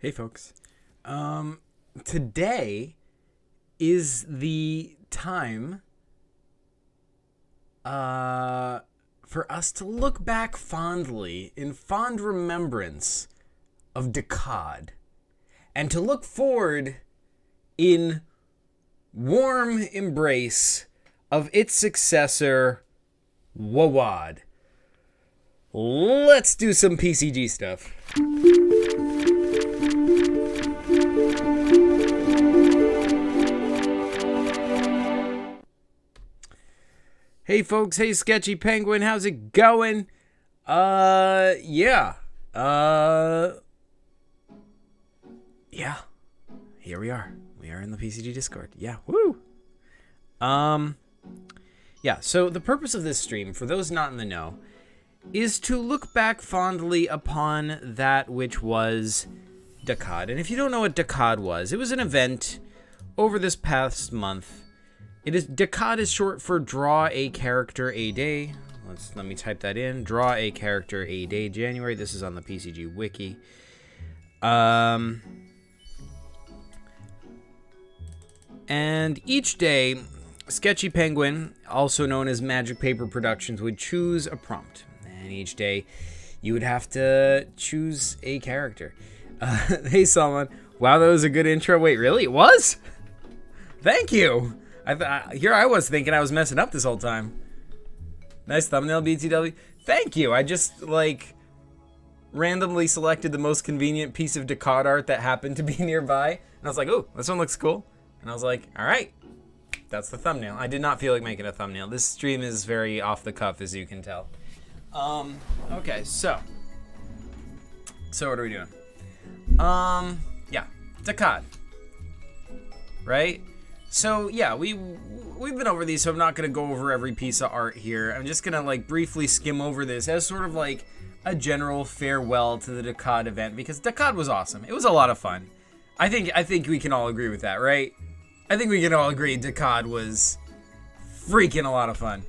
Hey folks. Today is the time for us to look back fondly in fond remembrance of DACAD and to look forward in warm embrace of its successor, WAWAD. Let's do some PCG stuff. Hey folks, hey Sketchy Penguin, how's it going? Yeah. Here we are. We are in the PCG Discord. Yeah, woo. Yeah, so the purpose of this stream, for those not in the know, is to look back fondly upon that which was DACAD. And if you don't know what DACAD was, it was an event over this past month. DACAD is short for Draw a Character a Day. Let me type that in. Draw a Character a Day, January. This is on the PCG Wiki. And each day, Sketchy Penguin, also known as Magic Paper Productions, would choose a prompt. And each day, you would have to choose a character. Hey, Salman. Wow, that was a good intro. Wait, really? It was? Thank you. Here I was thinking I was messing up this whole time. Nice thumbnail, BTW. Thank you. I just, randomly selected the most convenient piece of DACAD art that happened to be nearby. And I was like, oh, this one looks cool. And I was like, all right, that's the thumbnail. I did not feel like making a thumbnail. This stream is very off the cuff, as you can tell. Okay, so what are we doing? Yeah, DACAD. Right? So yeah, we've been over these, so I'm not gonna go over every piece of art here. I'm just gonna briefly skim over this as sort of a general farewell to the DACAD event, because DACAD was awesome. It was a lot of fun. I think we can all agree with that, right? I think we can all agree DACAD was freaking a lot of fun.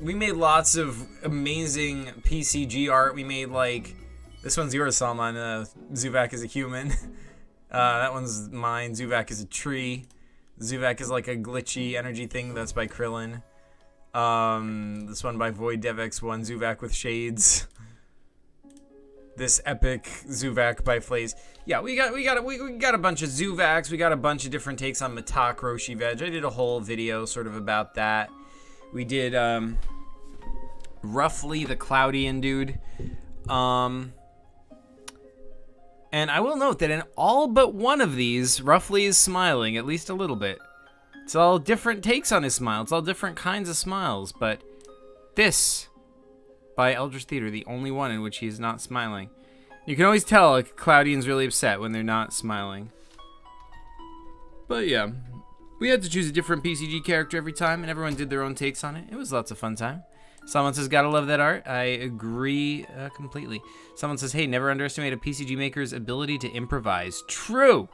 We made lots of amazing PCG art. We made this one's yours, Salman. Zuvak is a human. That one's mine. Zuvak is a tree. Zuvak is a glitchy energy thing. That's by Krillin. This one by Void DevX1, Zuvak with shades. This epic Zuvak by Flaze. Yeah, we got a bunch of Zuvaks. We got a bunch of different takes on Matak, Roshi Veg. I did a whole video sort of about that. We did roughly the Cloudian dude. And I will note that in all but one of these, Roughly is smiling, at least a little bit. It's all different takes on his smile. It's all different kinds of smiles. But this, by Eldritch Theater, the only one in which he is not smiling. You can always tell Cloudian's really upset when they're not smiling. But yeah, we had to choose a different PCG character every time, and everyone did their own takes on it. It was lots of fun time. Someone says, gotta love that art. I agree completely. Someone says, hey, never underestimate a PCG maker's ability to improvise. True.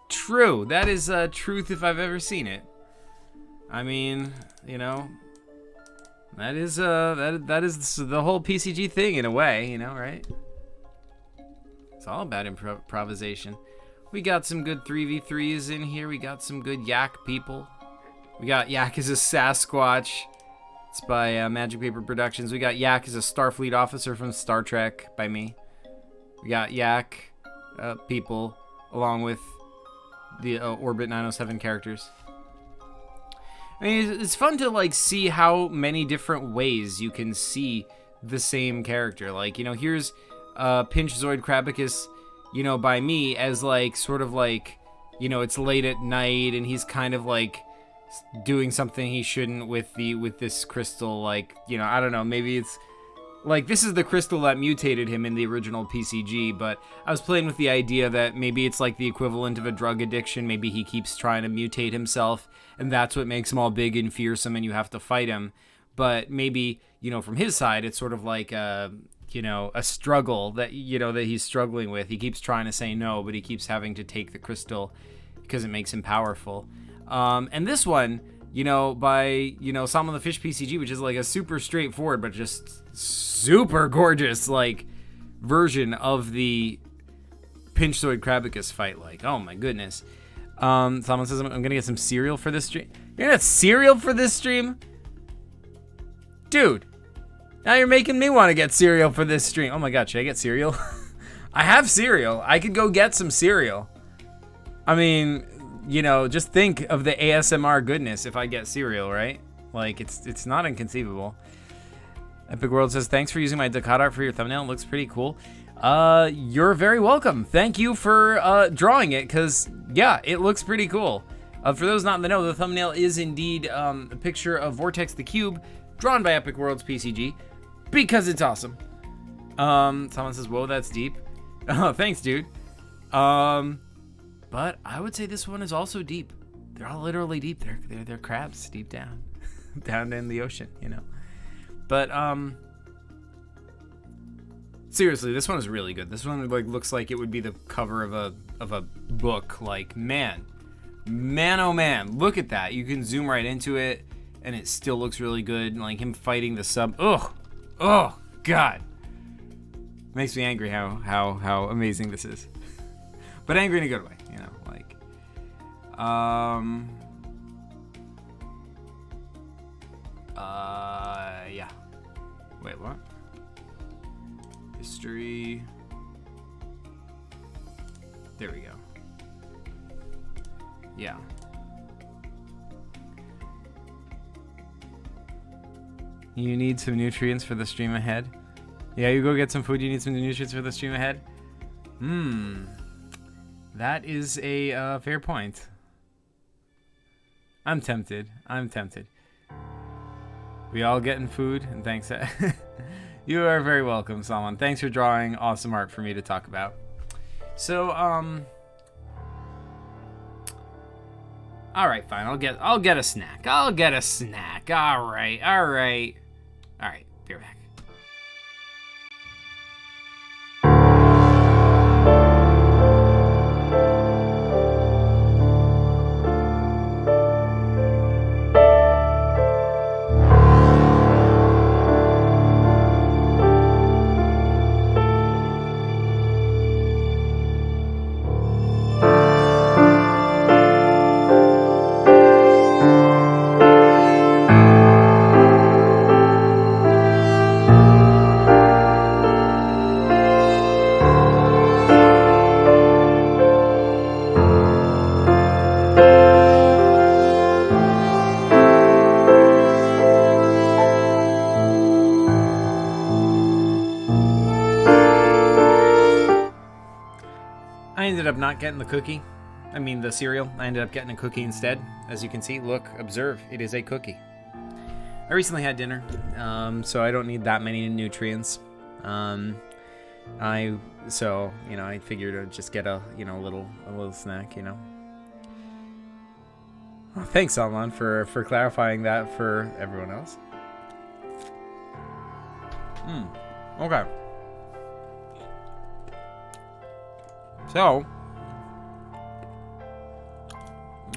True. That is truth if I've ever seen it. I mean, that is that is the whole PCG thing in a way, right? It's all about improvisation. We got some good 3v3s in here. We got some good Yak people. We got Yak as a Sasquatch. It's by Magic Paper Productions. We got Yak as a Starfleet officer from Star Trek by me. We got Yak people along with the Orbit 907 characters. I mean, it's fun to see how many different ways you can see the same character. Here's Pinch Zoid Krabicus, by me as it's late at night and he's kind of doing something he shouldn't with this crystal. I don't know, maybe it's this is the crystal that mutated him in the original PCG, but I was playing with the idea that maybe it's the equivalent of a drug addiction. Maybe he keeps trying to mutate himself, and that's what makes him all big and fearsome, and you have to fight him. But maybe, from his side, it's sort of a struggle that, that he's struggling with. He keeps trying to say no, but he keeps having to take the crystal because it makes him powerful. And this one, by, Salmon the Fish PCG, which is a super straightforward, but just super gorgeous, version of the Pinchzoid Crabicus fight like? Oh my goodness. Someone says I'm gonna get some cereal for this stream. You're gonna get cereal for this stream? Dude, now you're making me want to get cereal for this stream. Oh my god, should I get cereal? I have cereal. I could go get some cereal. I mean, you know, just think of the ASMR goodness if I get cereal, right? Like, it's not inconceivable. Epic World says, thanks for using my DACAD art for your thumbnail. It looks pretty cool. You're very welcome. Thank you for drawing it, because, yeah, it looks pretty cool. For those not in the know, the thumbnail is indeed a picture of Vortex the Cube, drawn by Epic Worlds PCG, because it's awesome. Someone says, whoa, that's deep. Oh, thanks, dude. But I would say this one is also deep. They're all literally deep. They're crabs deep down. Down in the ocean, you know. But, seriously, this one is really good. This one, like, looks like it would be the cover of a book. Like, man, oh man, look at that. You can zoom right into it, and it still looks really good. Like, him fighting the sub. Oh, God. Makes me angry how amazing this is. But angry in a good way, you know, like, yeah. Wait, what? History. There we go. Yeah. You need some nutrients for the stream ahead. Yeah, you go get some food. You need some nutrients for the stream ahead. That is a fair point. I'm tempted. We all getting food, and thanks. You are very welcome, Salman. Thanks for drawing awesome art for me to talk about. So, all right, fine. I'll get a snack. All right. Be right back. Not getting the cookie. I mean the cereal. I ended up getting a cookie instead. As you can see, look, observe, it is a cookie. I recently had dinner, so I don't need that many nutrients. I figured I'd just get a little snack, you know. Well, thanks, Salman, for clarifying that for everyone else. Okay. So,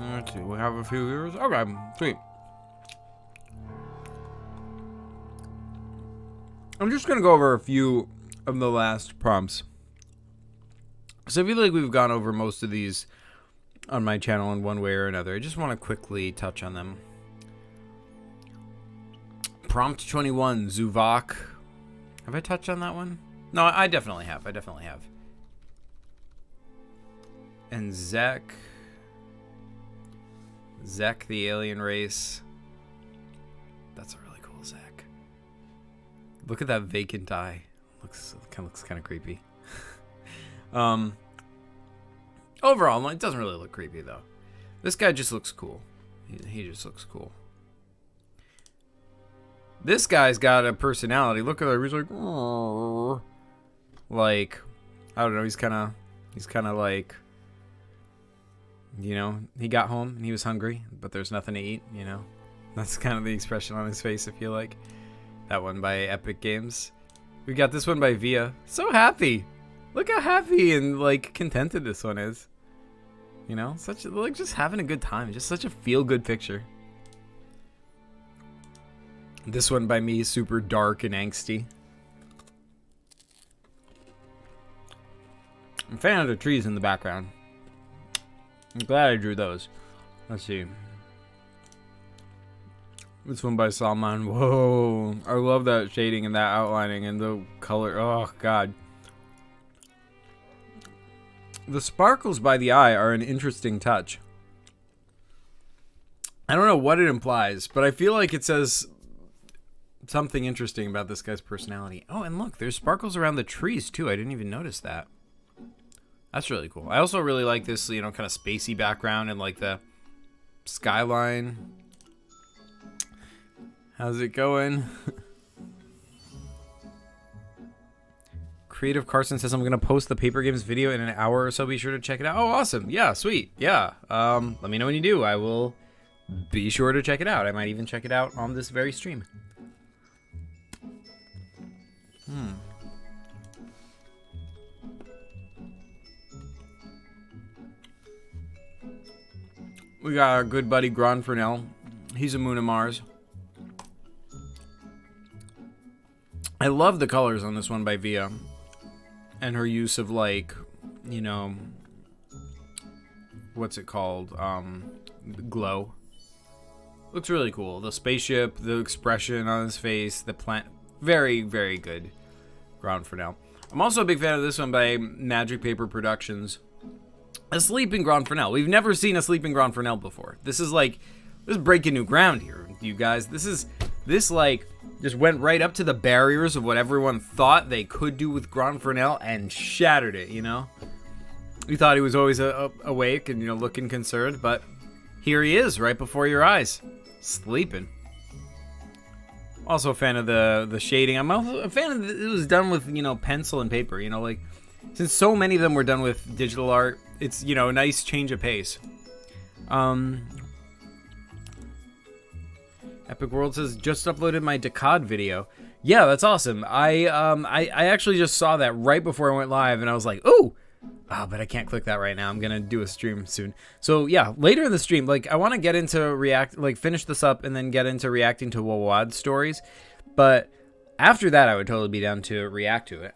let's see, we have a few viewers. Okay, sweet. I'm just gonna go over a few of the last prompts. So I feel like we've gone over most of these on my channel in one way or another. I just want to quickly touch on them. Prompt 21, Zuvok. Have I touched on that one? No, I definitely have. And Zek the alien race. That's a really cool Zek. Look at that vacant eye. Looks kind of creepy. Overall, it doesn't really look creepy though. This guy just looks cool. He just looks cool. This guy's got a personality. Look at that. He's like, oh. Like, I don't know. He's kind of like, you know, he got home and he was hungry, but there's nothing to eat, you know. That's kind of the expression on his face, I feel like. That one by Epic Games. We got this one by Via. So happy. Look how happy and, like, contented this one is. You know, such, like, just having a good time. Just such a feel-good picture. This one by me, super dark and angsty. fan of the trees in the background. I'm glad I drew those. Let's see. This one by Salman. Whoa. I love that shading and that outlining and the color. Oh, God. The sparkles by the eye are an interesting touch. I don't know what it implies, but I feel like it says something interesting about this guy's personality. Oh, and look, there's sparkles around the trees, too. I didn't even notice that. That's really cool. I also really like this, you know, kind of spacey background and, like, the skyline. How's it going? Creative Carson says, I'm going to post the Paper Games video in an hour or so. Be sure to check it out. Oh, awesome. Yeah, sweet. Yeah. Let me know when you do. I will be sure to check it out. I might even check it out on this very stream. We got our good buddy Gron Fernell. He's a moon of Mars. I love the colors on this one by Via. And her use of, like, you know, what's it called? Glow. Looks really cool. The spaceship, the expression on his face, the plant. Very, very good. Ground for now. I'm also a big fan of this one by Magic Paper Productions. A Sleeping Grand Fernell. We've never seen a Sleeping Grand Fernell before. This is like, this is breaking new ground here, you guys. This like, just went right up to the barriers of what everyone thought they could do with Grand Fernell and shattered it, you know? We thought he was always awake and, you know, looking concerned, but here he is, right before your eyes, sleeping. Also a fan of the shading. I'm also a fan of it was done with, you know, pencil and paper, you know, like, since so many of them were done with digital art, it's, you know, a nice change of pace. Epic World says, just uploaded my DACAD video. Yeah, that's awesome. I actually just saw that right before I went live, and I was like, ooh! Oh, but I can't click that right now. I'm going to do a stream soon. So, yeah, later in the stream, like, I want to get into finish this up and then get into reacting to WAWAD stories. But after that, I would totally be down to react to it.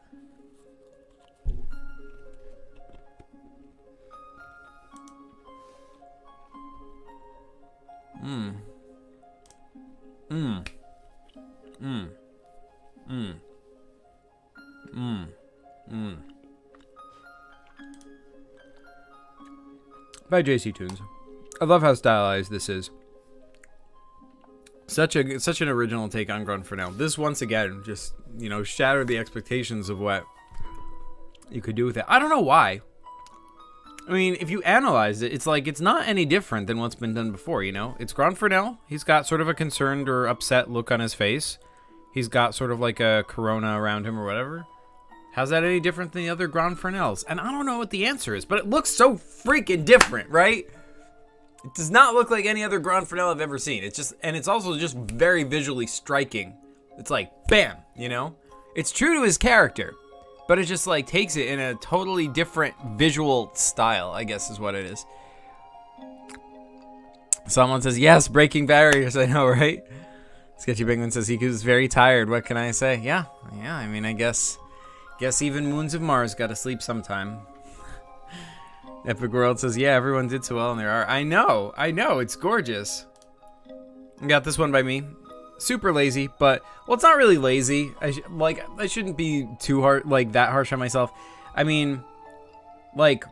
By JC Tunes. I love how stylized this is. Such an original take on Grand Fernell. This once again just, you know, shattered the expectations of what you could do with it. I don't know why. I mean, if you analyze it, it's like it's not any different than what's been done before, you know? It's Grand Fernell. He's got sort of a concerned or upset look on his face. He's got sort of like a corona around him or whatever. How's that any different than the other Grand Fernells? And I don't know what the answer is, but it looks so freaking different, right? It does not look like any other Grand Fernell I've ever seen. It's just, and it's also just very visually striking. It's like, bam, you know? It's true to his character, but it just like takes it in a totally different visual style, I guess is what it is. Someone says, yes, breaking barriers. I know, right? Sketchy Penguin says he was very tired. What can I say? Yeah, I mean, I guess even Moons of Mars got to sleep sometime. Epic World says, yeah, everyone did so well in their art. I know, it's gorgeous. Got this one by me. Super lazy, but, well, it's not really lazy. I shouldn't be too hard, like, that harsh on myself. I mean, like,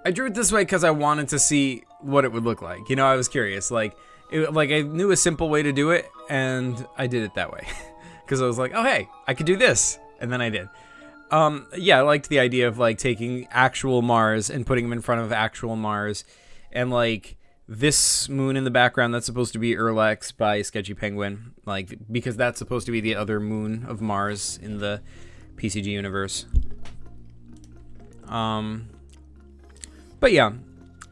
I drew it this way because I wanted to see what it would look like. You know, I was curious. Like I knew a simple way to do it, and I did it that way. Because I was like, oh, hey, I could do this. And then I did. Yeah, I liked the idea of, like, taking actual Mars and putting them in front of actual Mars. And, like, this moon in the background, that's supposed to be Erlex by Sketchy Penguin. Like, because that's supposed to be the other moon of Mars in the PCG universe. But, yeah,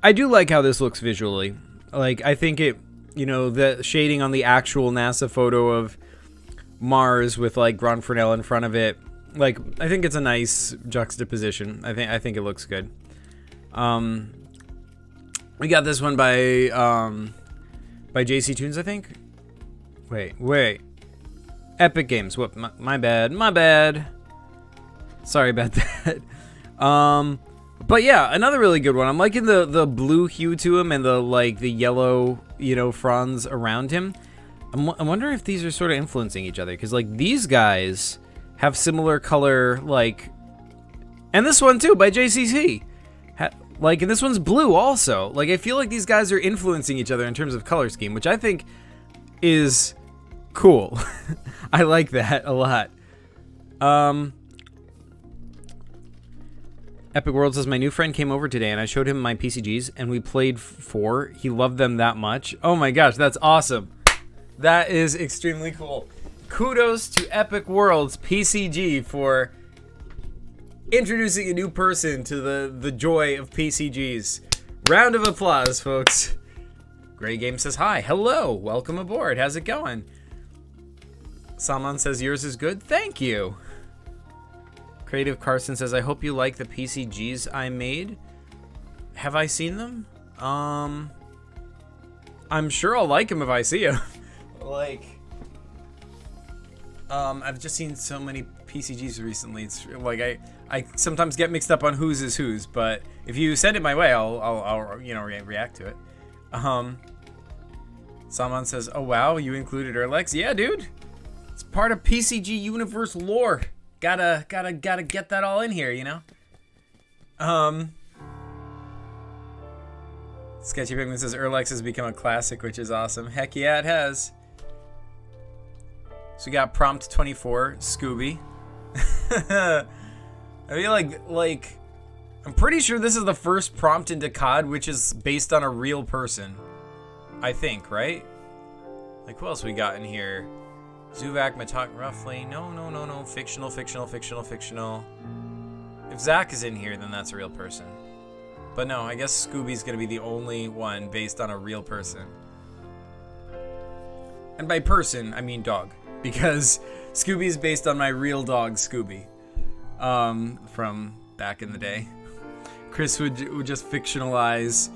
I do like how this looks visually. Like, I think it, you know, the shading on the actual NASA photo of Mars with, like, Grand Fernell in front of it, like, I think it's a nice juxtaposition. I think it looks good. We got this one by JC Tunes, I think. Wait. Epic Games. Whoop, my bad. Sorry about that. But yeah, another really good one. I'm liking the blue hue to him and the yellow, fronds around him. I'm wondering if these are sort of influencing each other, because like these guys have similar color, like, and this one too by JCC. Like, and this one's blue also. Like, I feel like these guys are influencing each other in terms of color scheme, which I think is cool. I like that a lot. Epic World says, my new friend came over today and I showed him my PCGs and we played 4. He loved them that much. Oh my gosh, that's awesome. That is extremely cool. Kudos to Epic World's PCG for introducing a new person to the joy of PCGs. Round of applause, folks. Grey Game says, hi. Hello. Welcome aboard. How's it going? Salman says, yours is good. Thank you. Creative Carson says, I hope you like the PCGs I made. Have I seen them? I'm sure I'll like them if I see them. Like, I've just seen so many PCGs recently. It's like I sometimes get mixed up on whose is whose, but if you send it my way, I'll react to it. Salman says, oh wow, you included Erlex? Yeah, dude. It's part of PCG universe lore. Gotta get that all in here, Sketchy Pigman says Erlex has become a classic, which is awesome. Heck yeah, it has. So we got prompt 24, Scooby. I feel like I'm pretty sure this is the first prompt in DACAD which is based on a real person. I think, right? Like, who else we got in here? Zuvak, Matak, roughly. No. Fictional. If Zach is in here, then that's a real person. But no, I guess Scooby's gonna be the only one based on a real person. And by person, I mean dog. Because Scooby is based on my real dog, Scooby. From back in the day. Chris would just fictionalize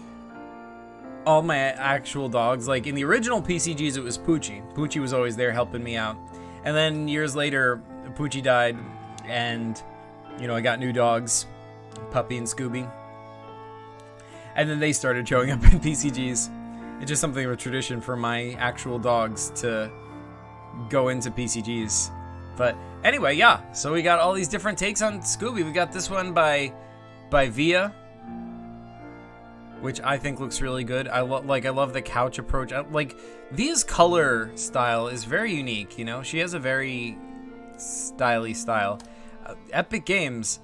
all my actual dogs. Like in the original PCGs, it was Poochie. Poochie was always there helping me out. And then years later, Poochie died, and I got new dogs, Puppy and Scooby. And then they started showing up in PCGs. It's just something of a tradition for my actual dogs to go into PCGs. But anyway, yeah. So we got all these different takes on Scooby. We got this one by Via, which I think looks really good. I love the couch approach. Via's color style is very unique. She has a very stylish style. Epic Games,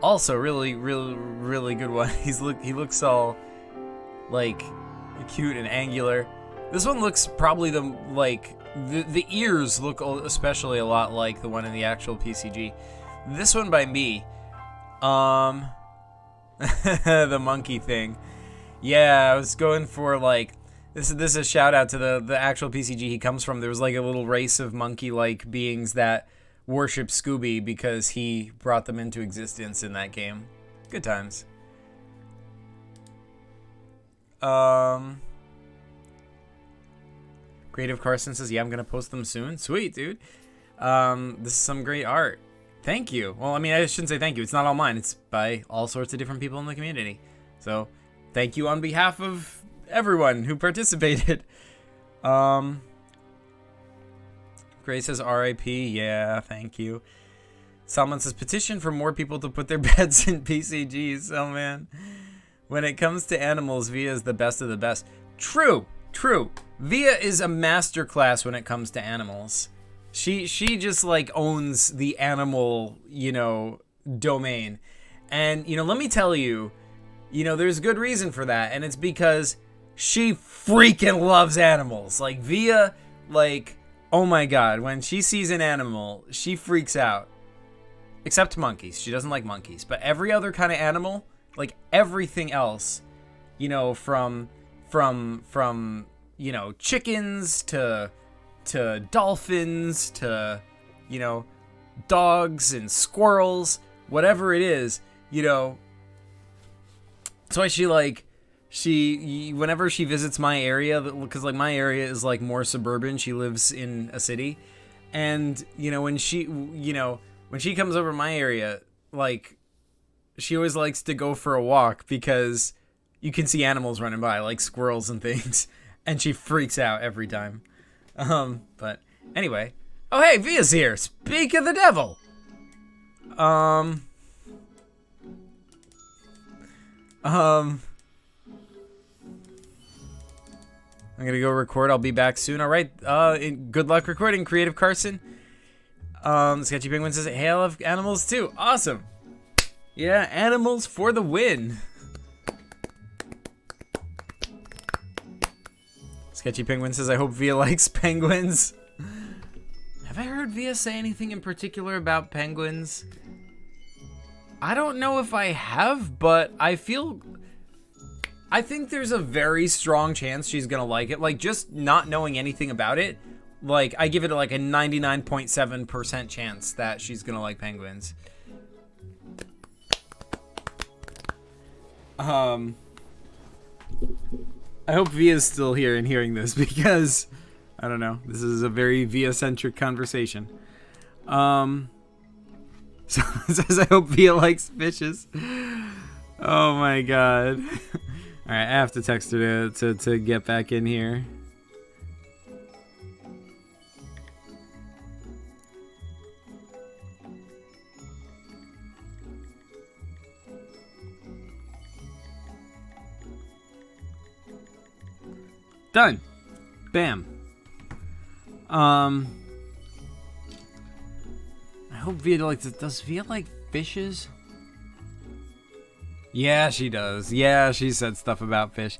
also really good one. He looks all like cute and angular. This one looks probably the ears look especially a lot like the one in the actual PCG. This one by me, the monkey thing. Yeah, I was going for this is a shout out to the actual PCG he comes from. There was like a little race of monkey-like beings that worship Scooby because he brought them into existence in that game. Good times. Creative Carson says, yeah, I'm gonna post them soon. Sweet, dude. This is some great art. Thank you. Well, I mean, I shouldn't say thank you. It's not all mine. It's by all sorts of different people in the community. So thank you on behalf of everyone who participated. Gray says RIP. Yeah, thank you. Salman says petition for more people to put their beds in PCGs. Oh man. When it comes to animals, Via is the best of the best. True. Via is a masterclass when it comes to animals. She just owns the animal, domain. And, let me tell you, there's good reason for that. And it's because she freaking loves animals. Via, oh my God, when she sees an animal, she freaks out. Except monkeys. She doesn't like monkeys. But every other kind of animal, everything else, from chickens to dolphins to, dogs and squirrels, whatever it is, that's why she whenever she visits my area, because my area is more suburban, she lives in a city, and when she comes over my area, she always likes to go for a walk because you can see animals running by, like squirrels and things, and she freaks out every time. But anyway. Oh, hey, Via's here. Speak of the devil. I'm gonna go record. I'll be back soon. All right. Good luck recording, Creative Carson. Sketchy Penguin says, hey, I love animals too. Awesome. Yeah, animals for the win. Sketchy Penguin says, I hope Via likes penguins. Have I heard Via say anything in particular about penguins? I don't know if I have, but I think there's a very strong chance she's gonna like it. Like, just not knowing anything about it, like, I give it like a 99.7% chance that she's gonna like penguins. I hope Via's still here and hearing this because, I don't know, this is a very Via-centric conversation. So it says, I hope Via likes fishes. Oh my god. Alright, I have to text her to get back in here. Done. Bam. I hope Via likes it. Does Via like fishes? Yeah, she does. Yeah, she said stuff about fish.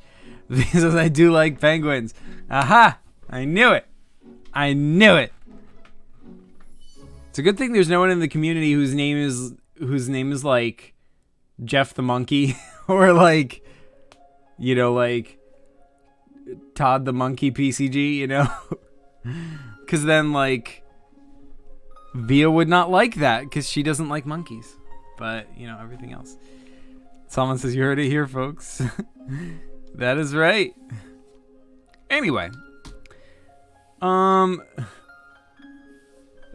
Via says, I do like penguins. Aha! I knew it. I knew it. It's a good thing there's no one in the community whose name is like Jeff the Monkey or like, you know, like Todd the Monkey PCG, you know? Because then, like, Via would not like that because she doesn't like monkeys. But, you know, everything else. Someone says, you heard it here, folks. That is right. Anyway.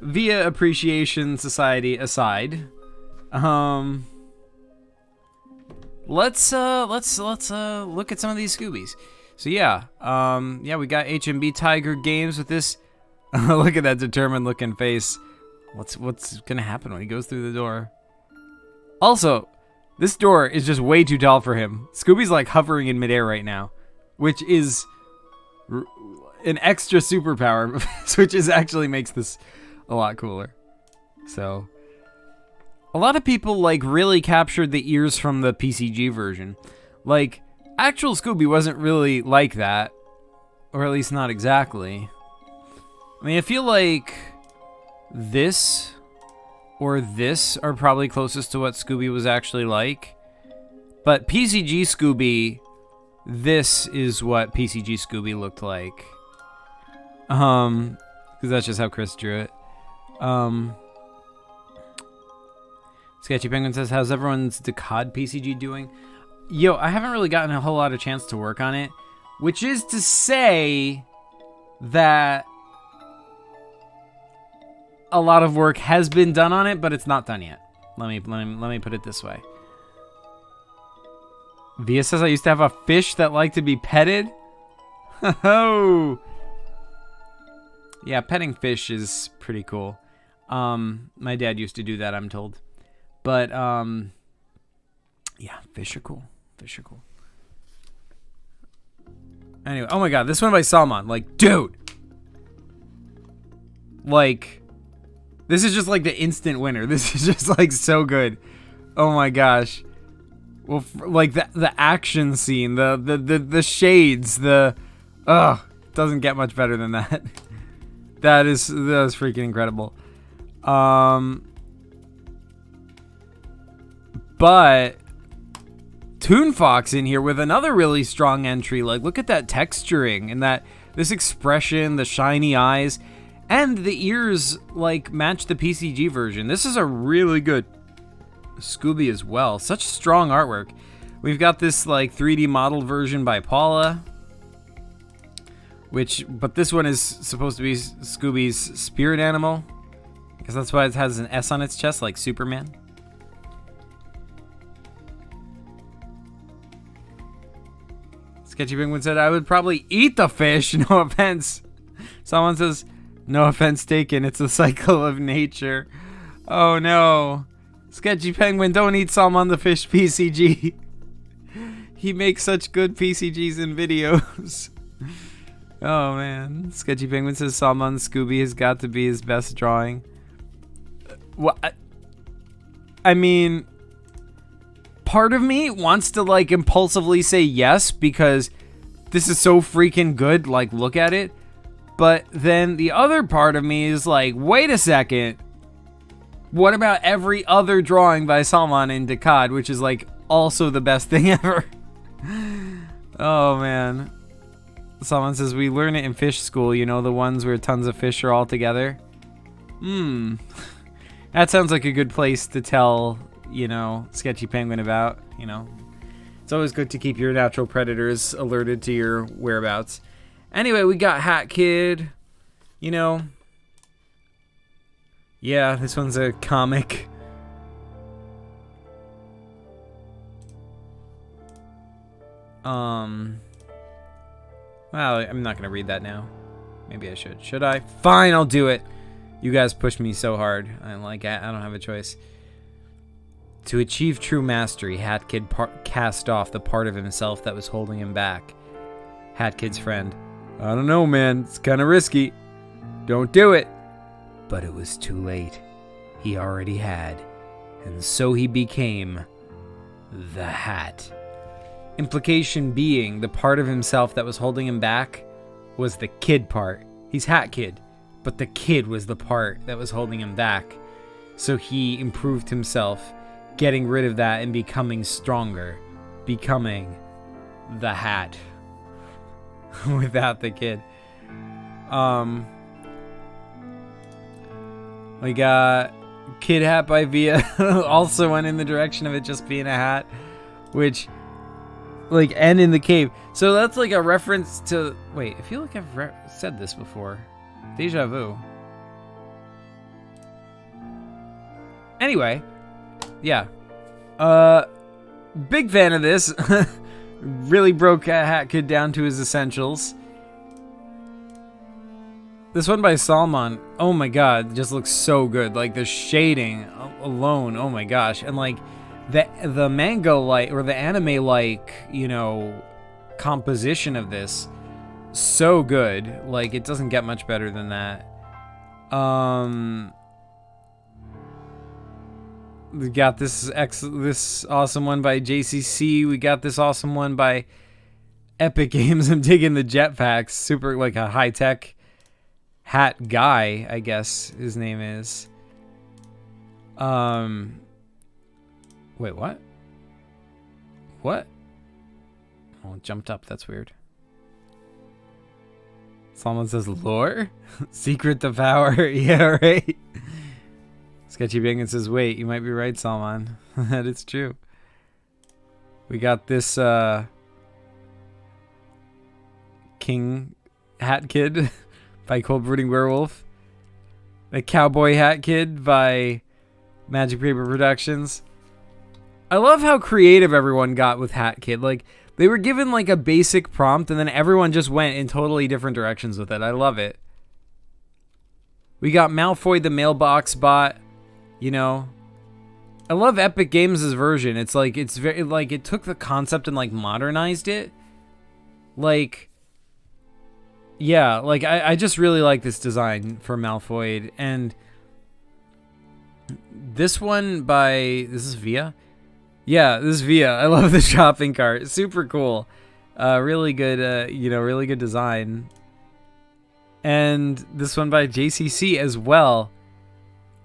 Via Appreciation Society aside. Let's look at some of these Scoobies. So yeah, we got HMB Tiger Games with this. Look at that determined looking face. What's gonna happen when he goes through the door? Also, this door is just way too tall for him. Scooby's like hovering in midair right now, which is an extra superpower, which actually makes this a lot cooler. So, a lot of people like really captured the ears from the PCG version. Like, actual Scooby wasn't really like that, or at least not exactly. I mean, I feel like this or this are probably closest to what Scooby was actually like. But PCG Scooby, this is what PCG Scooby looked like. Because that's just how Chris drew it. Sketchy Penguin says, how's everyone's DACAD PCG doing? Yo, I haven't really gotten a whole lot of chance to work on it, which is to say that a lot of work has been done on it, but it's not done yet. Let me put it this way. Via says, I used to have a fish that liked to be petted. Oh, yeah, petting fish is pretty cool. My dad used to do that, I'm told. But yeah, fish are cool. Fish are cool. Anyway, oh my god, this one by Salman. Like, dude. Like, this is just like the instant winner. This is just like so good. Oh my gosh. Well, like the action scene, the shades, doesn't get much better than that. That is freaking incredible. But Toon Fox in here with another really strong entry. Like, look at that texturing and this expression, the shiny eyes, and the ears like match the PCG version. This is a really good Scooby as well. Such strong artwork. We've got this like 3D model version by Paula, but this one is supposed to be Scooby's spirit animal, because that's why it has an S on its chest like Superman. Sketchy Penguin said, I would probably eat the fish. No offense. Someone says, no offense taken. It's a cycle of nature. Oh, no. Sketchy Penguin, don't eat Salmon the Fish PCG. He makes such good PCGs and videos. Oh, man. Sketchy Penguin says Salmon Scooby has got to be his best drawing. What? I mean, part of me wants to, like, impulsively say yes because this is so freaking good. Like, look at it. But then the other part of me is like, wait a second. What about every other drawing by Salman in DACAD, which is, like, also the best thing ever? Oh, man. Someone says, we learn it in fish school, you know, the ones where tons of fish are all together. That sounds like a good place to tell, you know, Sketchy Penguin about, you know. It's always good to keep your natural predators alerted to your whereabouts. Anyway, we got Hat Kid, you know. Yeah, this one's a comic. Well, I'm not gonna read that now. Maybe I should. Should I? Fine, I'll do it. You guys pushed me so hard. I don't have a choice. To achieve true mastery, Hat Kid cast off the part of himself that was holding him back. Hat Kid's friend. I don't know, man. It's kind of risky. Don't do it. But it was too late. He already had. And so he became the Hat. Implication being the part of himself that was holding him back was the kid part. He's Hat Kid, but the kid was the part that was holding him back. So he improved himself, getting rid of that and becoming stronger, becoming the Hat without the kid. We got Kid Hat by Via. Also went in the direction of it just being a hat, which, like, and in the cave. So that's like a reference to, wait, I feel like I've said this before. Deja vu. Anyway, yeah. Big fan of this. Really broke Hat Kid down to his essentials. This one by Salman, oh my god, just looks so good. Like, the shading alone, oh my gosh. And, like, the manga-like, or the anime-like, you know, composition of this, so good. Like, it doesn't get much better than that. We got this awesome one by JCC. We got this awesome one by Epic Games. I'm digging the jetpacks. Super, like, a high-tech hat guy, I guess his name is. Wait, what? What? Oh, it jumped up. That's weird. Someone says lore? Secret to power. Yeah, right. Sketchy Bacon says, wait, you might be right, Salman. That is true. We got this King Hat Kid by Cold Brooding Werewolf. The Cowboy Hat Kid by Magic Paper Productions. I love how creative everyone got with Hat Kid. Like, they were given, like, a basic prompt, and then everyone just went in totally different directions with it. I love it. We got Malfoy the Mailbox Bot. You know, I love Epic Games' version. It's like, it's very, like, it took the concept and, like, modernized it. Like, yeah, like, I just really like this design for Malfoy. And this one by, this is Via? Yeah, this is Via. I love the shopping cart. Super cool. Really good, you know, really good design. And this one by JCC as well.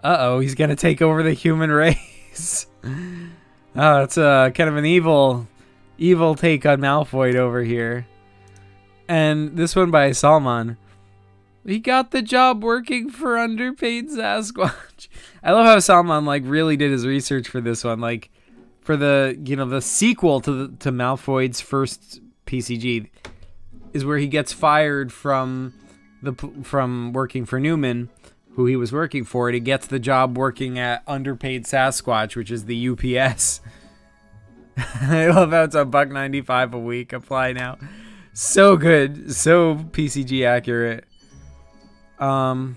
Uh-oh, he's gonna take over the human race. Oh, it's kind of an evil take on Malfoy over here. And this one by Salman. He got the job working for underpaid Sasquatch. I love how Salman, like, really did his research for this one. Like, for the, you know, the sequel to Malfoy's first PCG is where he gets fired from working for Newman, who he was working for, and he gets the job working at Underpaid Sasquatch, which is the UPS. I love how it's $1.95 a week. Apply now. So good. So PCG accurate. Epic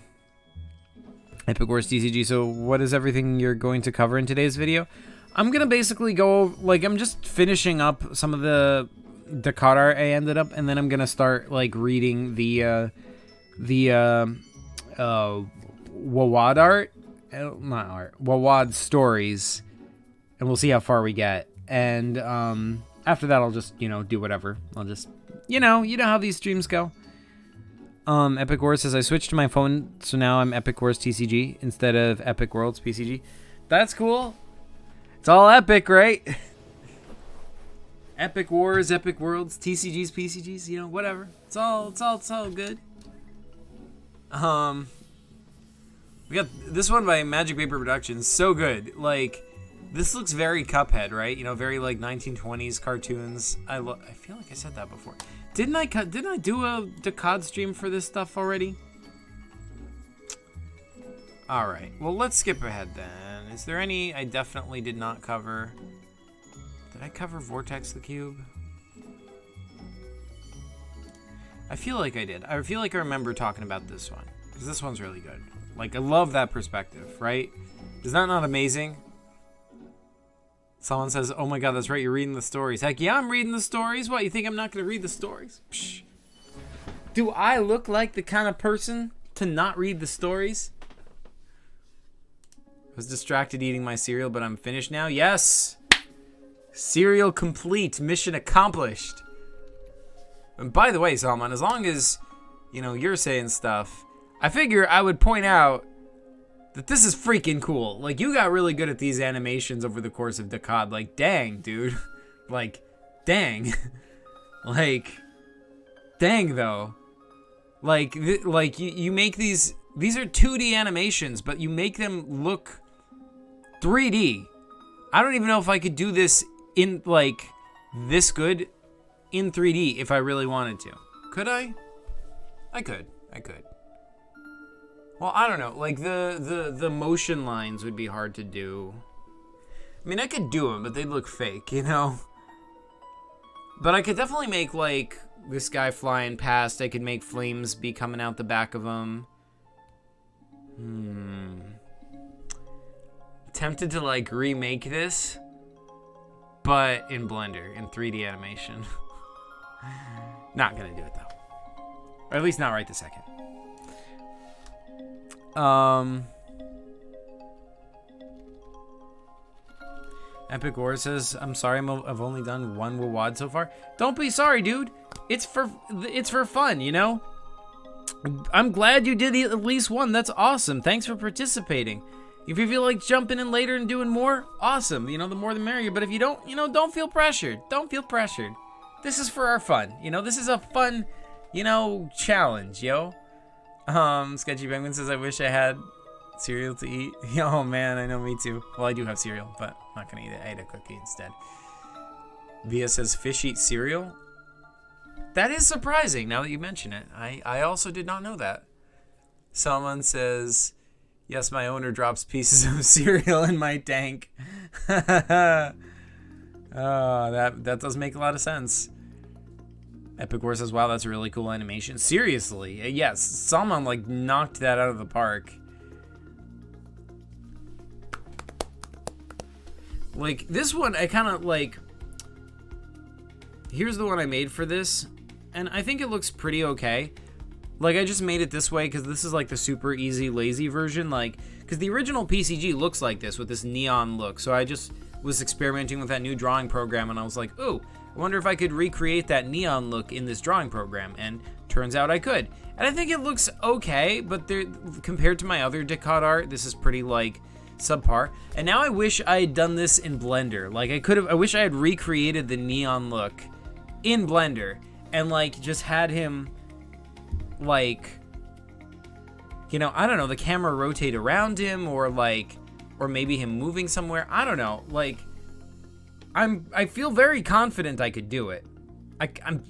Wars TCG. So what is everything you're going to cover in today's video? I'm going to basically go, like, I'm just finishing up some of the DACAD art I ended up, and then I'm going to start, like, reading the WAWAD art. Not art. WAWAD stories. And we'll see how far we get. And after that, I'll just, do whatever. I'll just, you know how these streams go. Epic Wars says, I switched to my phone, so now I'm Epic Wars TCG instead of Epic Worlds PCG. That's cool. It's all epic, right? Epic Wars, Epic Worlds, TCGs, PCGs, whatever. It's all good. We got this one by Magic Paper Productions. So good. Like, this looks very Cuphead, right? Very like 1920s cartoons. I feel like I said that before. Didn't I do a DACAD stream for this stuff already? All right. Well, let's skip ahead then. Is there any I definitely did not cover? Did I cover Vortex the Cube? I feel like I did. I feel like I remember talking about this one because this one's really good. Like, I love that perspective, right? Is that not amazing? Someone says, oh my god, that's right, you're reading the stories. Heck yeah, I'm reading the stories. What, you think I'm not going to read the stories? Psh. Do I look like the kind of person to not read the stories? I was distracted eating my cereal, but I'm finished now. Yes! Cereal complete. Mission accomplished. And by the way, Salman, as long as, you're saying stuff, I figure I would point out that this is freaking cool. Like, you got really good at these animations over the course of DACAD. Like, dang, dude. Like, dang. Like, dang, though. Like, you make these are 2D animations, but you make them look 3D. I don't even know if I could do this in, like, this good in 3D if I really wanted to. Could I? I could. Well, I don't know. Like, the motion lines would be hard to do. I mean, I could do them, but they'd look fake, But I could definitely make, like, this guy flying past. I could make flames be coming out the back of him. Tempted to, like, remake this, but in Blender, in 3D animation. Not gonna do it, though. Or at least not right this second. Epic War says, I'm sorry, I've only done one WAWAD so far. Don't be sorry, dude. It's for fun, I'm glad you did at least one. That's awesome. Thanks for participating. If you feel like jumping in later and doing more, awesome. The more the merrier. But if you don't, don't feel pressured. Don't feel pressured. This is for our fun. This is a fun, challenge, yo. Sketchy Penguin says, I wish I had cereal to eat. Oh man, I know, me too. Well, I do have cereal, but I'm not gonna eat it. I ate a cookie instead. Via says, fish eat cereal? That is surprising now that you mention it. I also did not know that. Someone says, yes, my owner drops pieces of cereal in my tank. That does make a lot of sense. Epic War says, wow, that's a really cool animation. Seriously, yes, someone like knocked that out of the park. Like, this one, I kind of like, here's the one I made for this, and I think it looks pretty okay. Like, I just made it this way because this is like the super easy, lazy version, like, because the original PCG looks like this with this neon look, so I just was experimenting with that new drawing program, and I was like, ooh, I wonder if I could recreate that neon look in this drawing program, and turns out I could. And I think it looks okay, but compared to my other DACAD art, this is pretty, like, subpar. And now I wish I had done this in Blender. Like, I wish I had recreated the neon look in Blender, and, like, just had him, like, I don't know, the camera rotate around him, or, like, or maybe him moving somewhere. I don't know, like, I feel very confident I could do it. I'm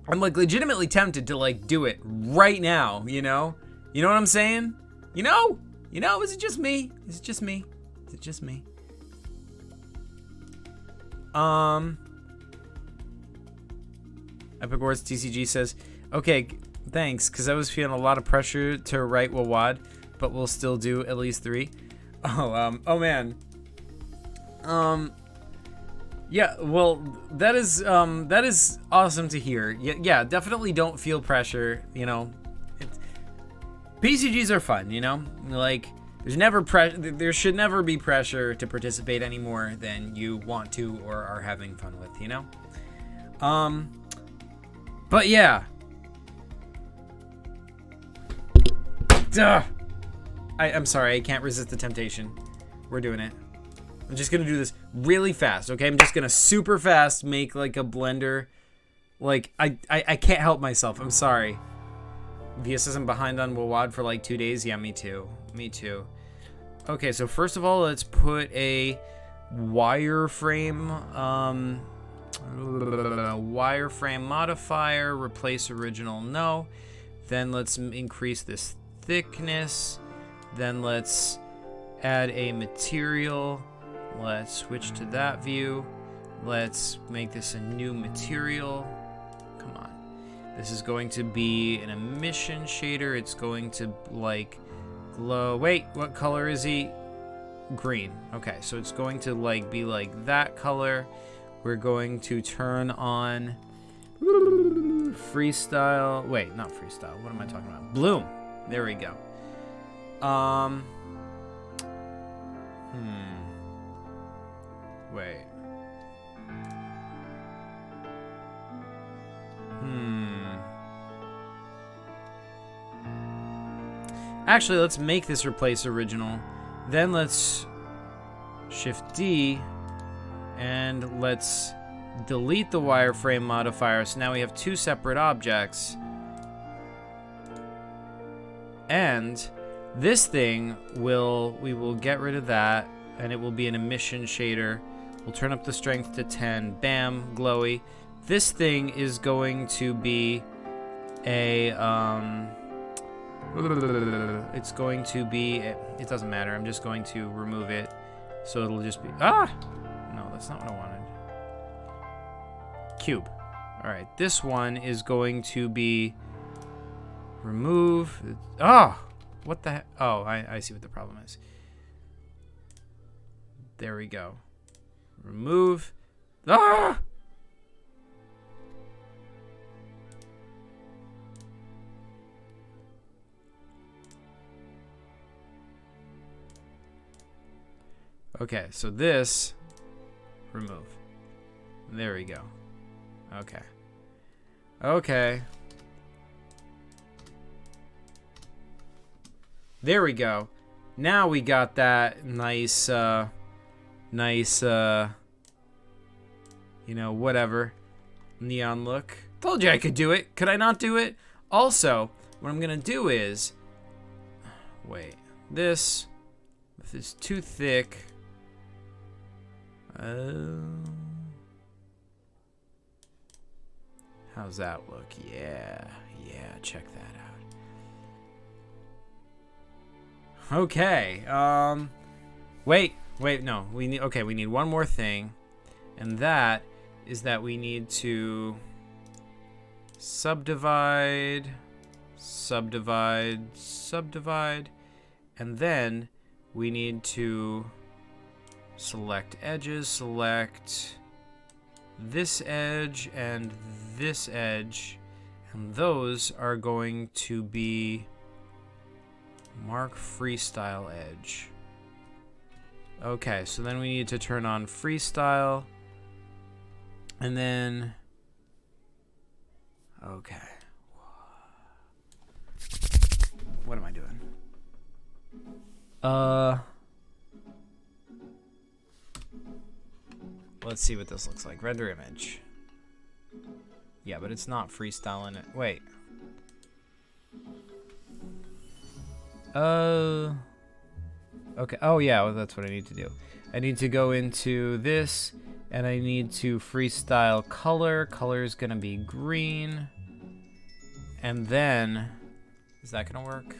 like legitimately tempted to like do it right now, You know what I'm saying? Is it just me? Is it just me? Is it just me? Epic Wars TCG says, okay, thanks, because I was feeling a lot of pressure to write WAWAD, but we'll still do at least 3. Oh man. Yeah, well, that is awesome to hear. Yeah, definitely don't feel pressure, you know. PCGs are fun, you know? Like, there should never be pressure to participate any more than you want to or are having fun with, you know? But yeah. Duh. I'm sorry, I can't resist the temptation. We're doing it. I'm just gonna do this really fast, okay? I'm just gonna super fast make like a blender. Like, I can't help myself. I'm sorry. Via says I'm behind on WAWAD for like 2 days. Yeah, me too. Me too. Okay, so first of all, let's put a wireframe modifier, replace original, no. Then let's increase this thickness. Then let's add a material. Let's switch to that view. Let's make this a new material. Come on. This is going to be an emission shader. It's going to like glow. Wait, what color is he? Green. Okay, so it's going to like be like that color. We're going to turn on freestyle. Wait, not freestyle. What am I talking about? Bloom. There we go. Wait. Actually, let's make this replace original. Then let's Shift D and let's delete the wireframe modifier. So now we have 2 separate objects. And this thing we will get rid of that, and it will be an emission shader. We'll turn up the strength to 10. Bam, glowy. This thing is going to be a it's going to be, it doesn't matter. I'm just going to remove it, so it'll just be no, that's not what I wanted. Cube. All right, this one is going to be remove. What the heck? Oh, I see what the problem is. There we go. Remove. Okay, so this, remove. There we go. Okay. Okay. There we go. Now we got that nice, you know, whatever, neon look. Told you I could do it. Could I not do it? Also, what I'm gonna do is, wait, this is too thick. How's that look? Yeah, check that out. Okay, wait, no, we need one more thing, and that is that we need to subdivide, and then we need to select edges, select this edge and this edge, and those are going to be mark freestyle edge. Okay, so then we need to turn on freestyle, and then okay, what am I doing? Let's see what this looks like. Render image. Yeah, but it's not freestyling it. Wait. Okay. Oh, yeah, well, that's what I need to do. I need to go into this, and I need to freestyle color. Color is going to be green. And then, is that going to work?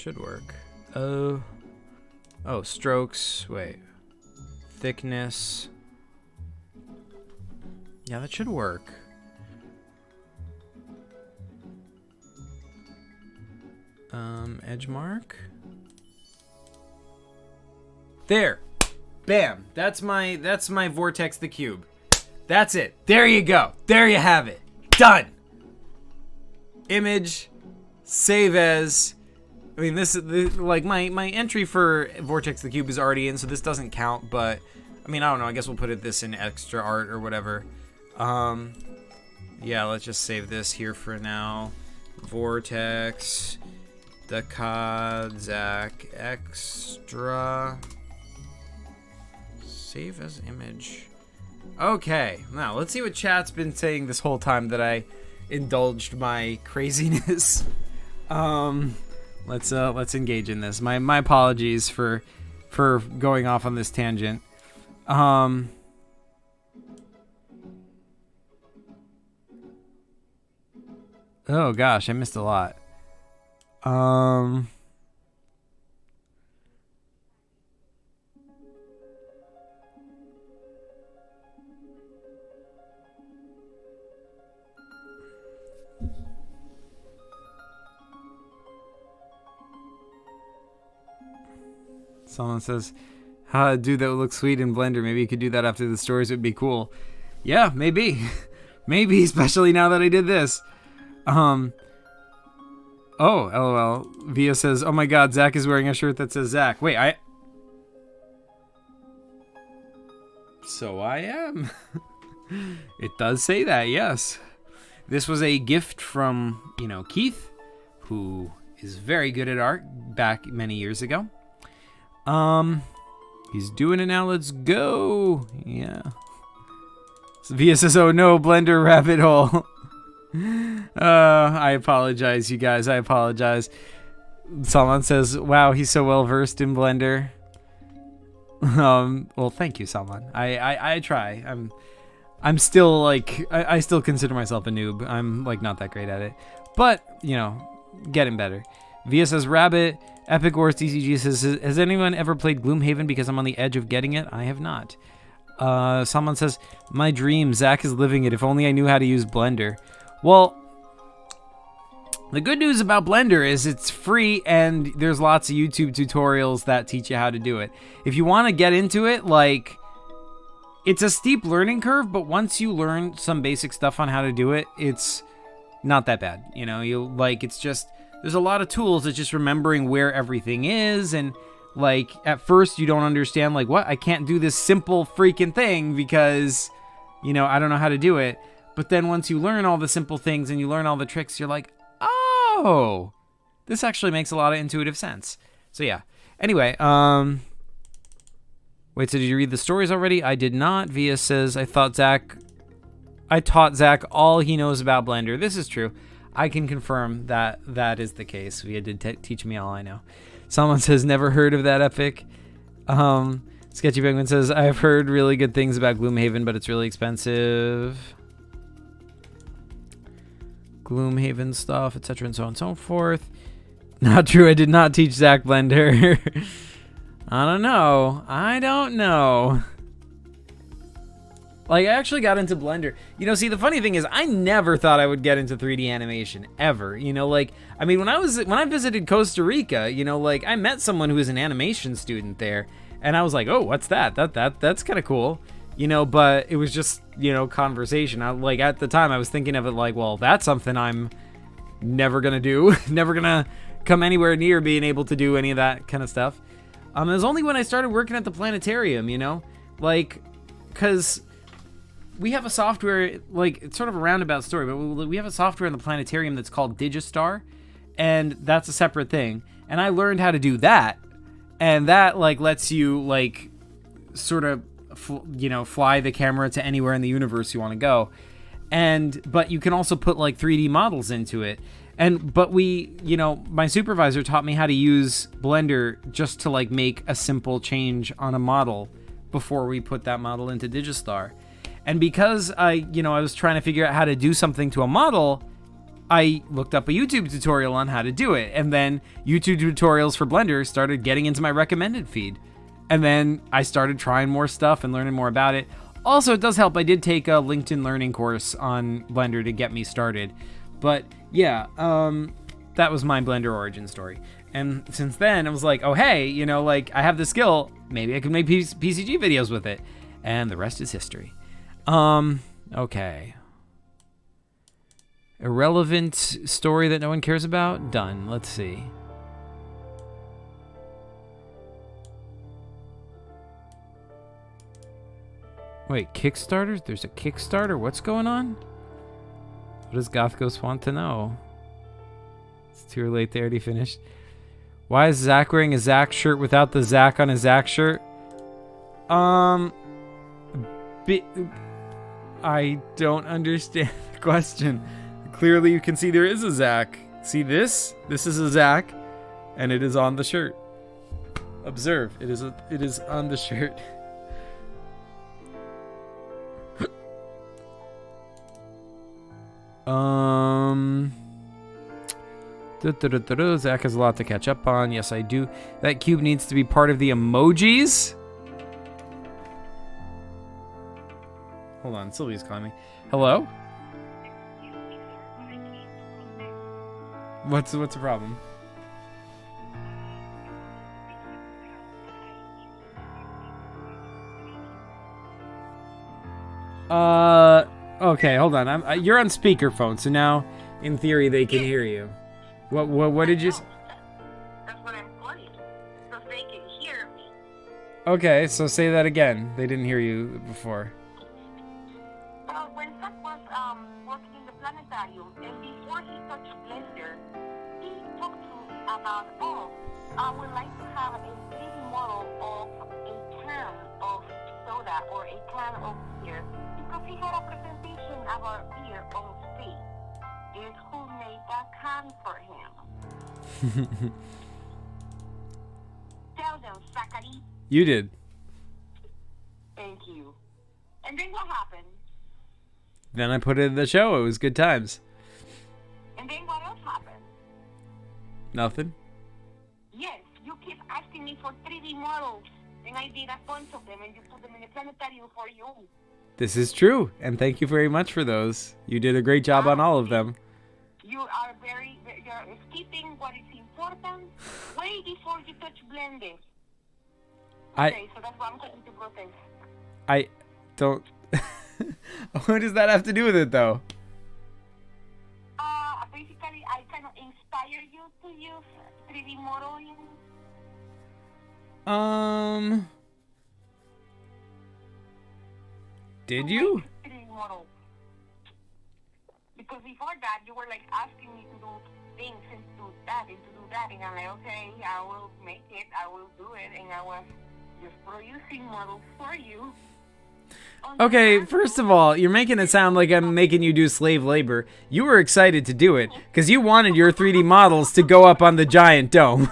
should work. Oh, strokes. Wait. Thickness. Yeah, that should work. Edge mark. There. Bam. That's my Vortex the Cube. That's it. There you go. There you have it. Done. Image. Save as. I mean, this is like my entry for Vortex the Cube is already in, so this doesn't count, but I mean, I don't know. I guess we'll put this in extra art or whatever. Yeah, let's just save this here for now. Vortex, DACAD, Zach, extra. Save as image. Okay, now let's see what chat's been saying this whole time that I indulged my craziness. Let's engage in this. My apologies for going off on this tangent. Oh gosh, I missed a lot. Someone says, dude, that would look sweet in Blender. Maybe you could do that after the stories. Would be cool. Yeah, maybe. Maybe, especially now that I did this. Oh, LOL. Via says, oh my god, Zach is wearing a shirt that says Zach. Wait, So I am. It does say that, yes. This was a gift from, Keith, who is very good at art back many years ago. He's doing it now. Let's go. Yeah. So Via says, oh no, Blender rabbit hole. I apologize, you guys. I apologize. Salman says, wow, he's so well versed in Blender. Well, thank you, Salman. I try. I'm still like, I still consider myself a noob. I'm like not that great at it, but getting better. Via says, rabbit. Epic Wars TCG says, has anyone ever played Gloomhaven because I'm on the edge of getting it? I have not. Someone says, my dream, Zach is living it. If only I knew how to use Blender. Well, the good news about Blender is it's free and there's lots of YouTube tutorials that teach you how to do it. If you want to get into it, like, it's a steep learning curve, but once you learn some basic stuff on how to do it, it's not that bad. It's just, there's a lot of tools. It's just remembering where everything is. And like at first you don't understand like what, I can't do this simple freaking thing because, I don't know how to do it. But then once you learn all the simple things and you learn all the tricks, you're like, oh, this actually makes a lot of intuitive sense. So yeah. Anyway, wait, so did you read the stories already? I did not. Via says, I taught Zach all he knows about Blender. This is true. I can confirm that that is the case. Via did teach me all I know. Someone says, never heard of that epic. Sketchy Penguin says, I've heard really good things about Gloomhaven, but it's really expensive. Gloomhaven stuff, etc. and so on and so forth. Not true. I did not teach Zach Blender. I don't know. Like, I actually got into Blender. See, the funny thing is, I never thought I would get into 3D animation, ever. When I visited Costa Rica, I met someone who was an animation student there, and I was like, oh, what's that? That's kind of cool. But it was just, conversation. At the time, I was thinking of it like, well, that's something I'm never gonna do. Never gonna come anywhere near being able to do any of that kind of stuff. It was only when I started working at the planetarium, because we have a software, it's sort of a roundabout story, but we have a software in the planetarium that's called Digistar, and that's a separate thing. And I learned how to do that, and that, lets you, sort of, fly the camera to anywhere in the universe you want to go. But you can also put, 3D models into it. But my supervisor taught me how to use Blender just to, make a simple change on a model before we put that model into Digistar. And because I was trying to figure out how to do something to a model, I looked up a YouTube tutorial on how to do it. And then YouTube tutorials for Blender started getting into my recommended feed. And then I started trying more stuff and learning more about it. Also, it does help. I did take a LinkedIn learning course on Blender to get me started. But yeah, that was my Blender origin story. And since then, I was like, oh, hey, you know, like, I have the skill. Maybe I can make PCG videos with it. And the rest is history. Okay. Irrelevant story that no one cares about? Done. Let's see. Wait, Kickstarter? There's a Kickstarter? What's going on? What does Goth Ghost want to know? It's too late, they already finished. Why is Zach wearing a Zach shirt without the Zach on his Zach shirt? I don't understand the question. Clearly you can see there is a Zach. See this? This is a Zach, and it is on the shirt. Observe, it is on the shirt. Zach has a lot to catch up on. Yes, I do. That cube needs to be part of the emojis. Hold on, Sylvia's calling me. Hello? What's the problem? Okay, hold on. You're on speakerphone, so now, in theory, they can hear you. What did you say? That's what I'm putting, so they can hear me. Okay, so say that again. They didn't hear you before. Well, when Zach was working in the planetarium, and before he touched Blender, he talked to me about, I would like to have a 3D model of a can of soda or a can of beer, because he had a presentation about beer on stage. Is who made that can for him? Tell them, Zachary. You did. Thank you. And then what happened? Then I put it in the show. It was good times. And then what else happened? Nothing. Yes, you keep asking me for 3D models, and I did a bunch of them, and you put them in the planetarium for you. This is true, and thank you very much for those. You did a great job on all of them. You are you're skipping what is important way before you touch Blender. Okay, so that's why I'm going to protest. I don't... What does that have to do with it, though? Basically, I kind of inspire you to use 3D modeling. Did you? 3D models. Because before that, you were like asking me to do things and to do that and to do that, and I'm like, okay, I will make it, I will do it, and I was just producing models for you. Okay, first of all, you're making it sound like I'm making you do slave labor. You were excited to do it, because you wanted your 3D models to go up on the giant dome.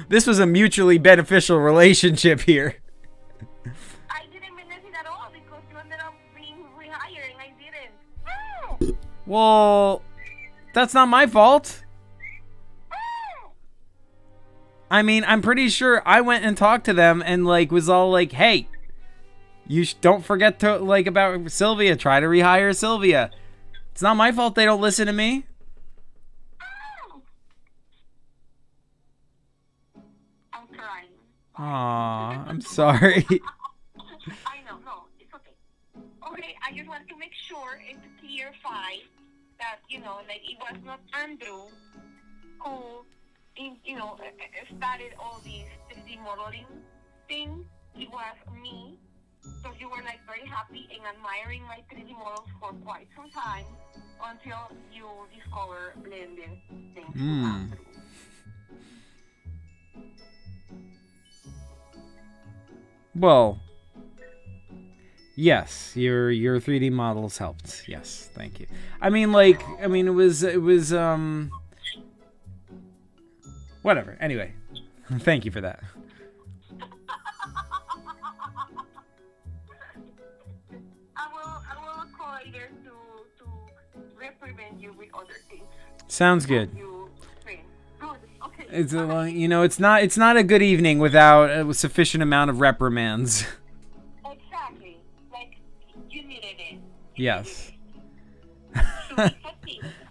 This was a mutually beneficial relationship here. I didn't witness it at all, because you ended up being rehired, and I didn't. Well, that's not my fault. I mean, I'm pretty sure I went and talked to them and, like, was all like, hey, you don't forget to, like, about Sylvia. Try to rehire Sylvia. It's not my fault they don't listen to me. I'm crying. Aw, I'm sorry. I know, no, it's okay. Okay, I just want to make sure and to clarify that, you know, like, it was not Andrew who, you know, started all these 3D modeling things. It was me. So you were like very happy and admiring my 3D models for quite some time until you discover Blender. Thanks to Andrew. Well, yes, your 3D models helped. Yes, thank you. I mean, it was whatever. Anyway, thank you for that. I will call later to reprimand you with other things. Sounds good. You stream. Good. Okay. It's a, you know, it's not a good evening without a sufficient amount of reprimands. Exactly. Like, you needed it. Yes. Needed it.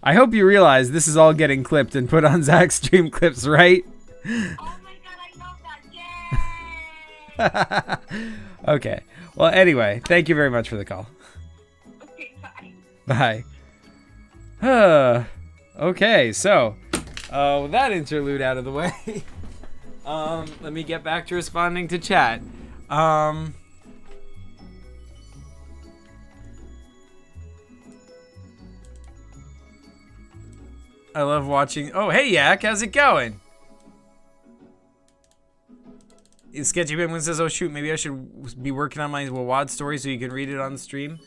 I hope you realize this is all getting clipped and put on Zach's stream clips, right? Oh my god, I love that. Yay! Okay. Well, anyway, thank you very much for the call. Okay, bye. Bye. Okay, so with that interlude out of the way, let me get back to responding to chat. I love watching. Oh, hey, Yak, how's it going? Sketchy Penguin says, "Oh shoot, maybe I should be working on my WAWAD story so you can read it on the stream."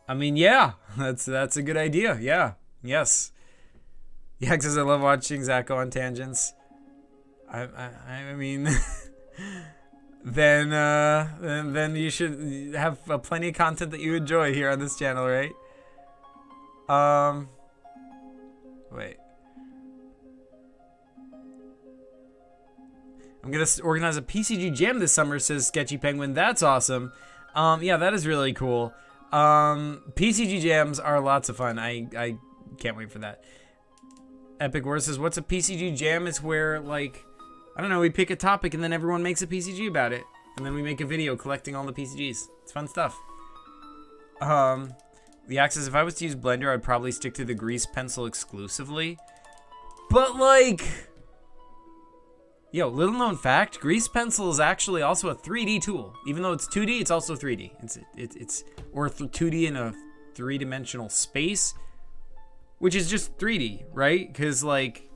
I mean, yeah, that's a good idea. Yeah, yes. Yak says, "I love watching Zach go on tangents." I mean, then you should have plenty of content that you enjoy here on this channel, right? Wait. I'm gonna organize a PCG jam this summer, says Sketchy Penguin. That's awesome. Yeah, that is really cool. PCG jams are lots of fun. I can't wait for that. Epic War says, what's a PCG jam? It's where, like, I don't know, we pick a topic and then everyone makes a PCG about it. And then we make a video collecting all the PCGs. It's fun stuff. The Axe says, if I was to use Blender, I'd probably stick to the grease pencil exclusively. But, like, yo, little known fact, grease pencil is actually also a 3D tool. Even though it's 2D, it's also 3D. It's 2D in a three-dimensional space, which is just 3D, right? Because, like,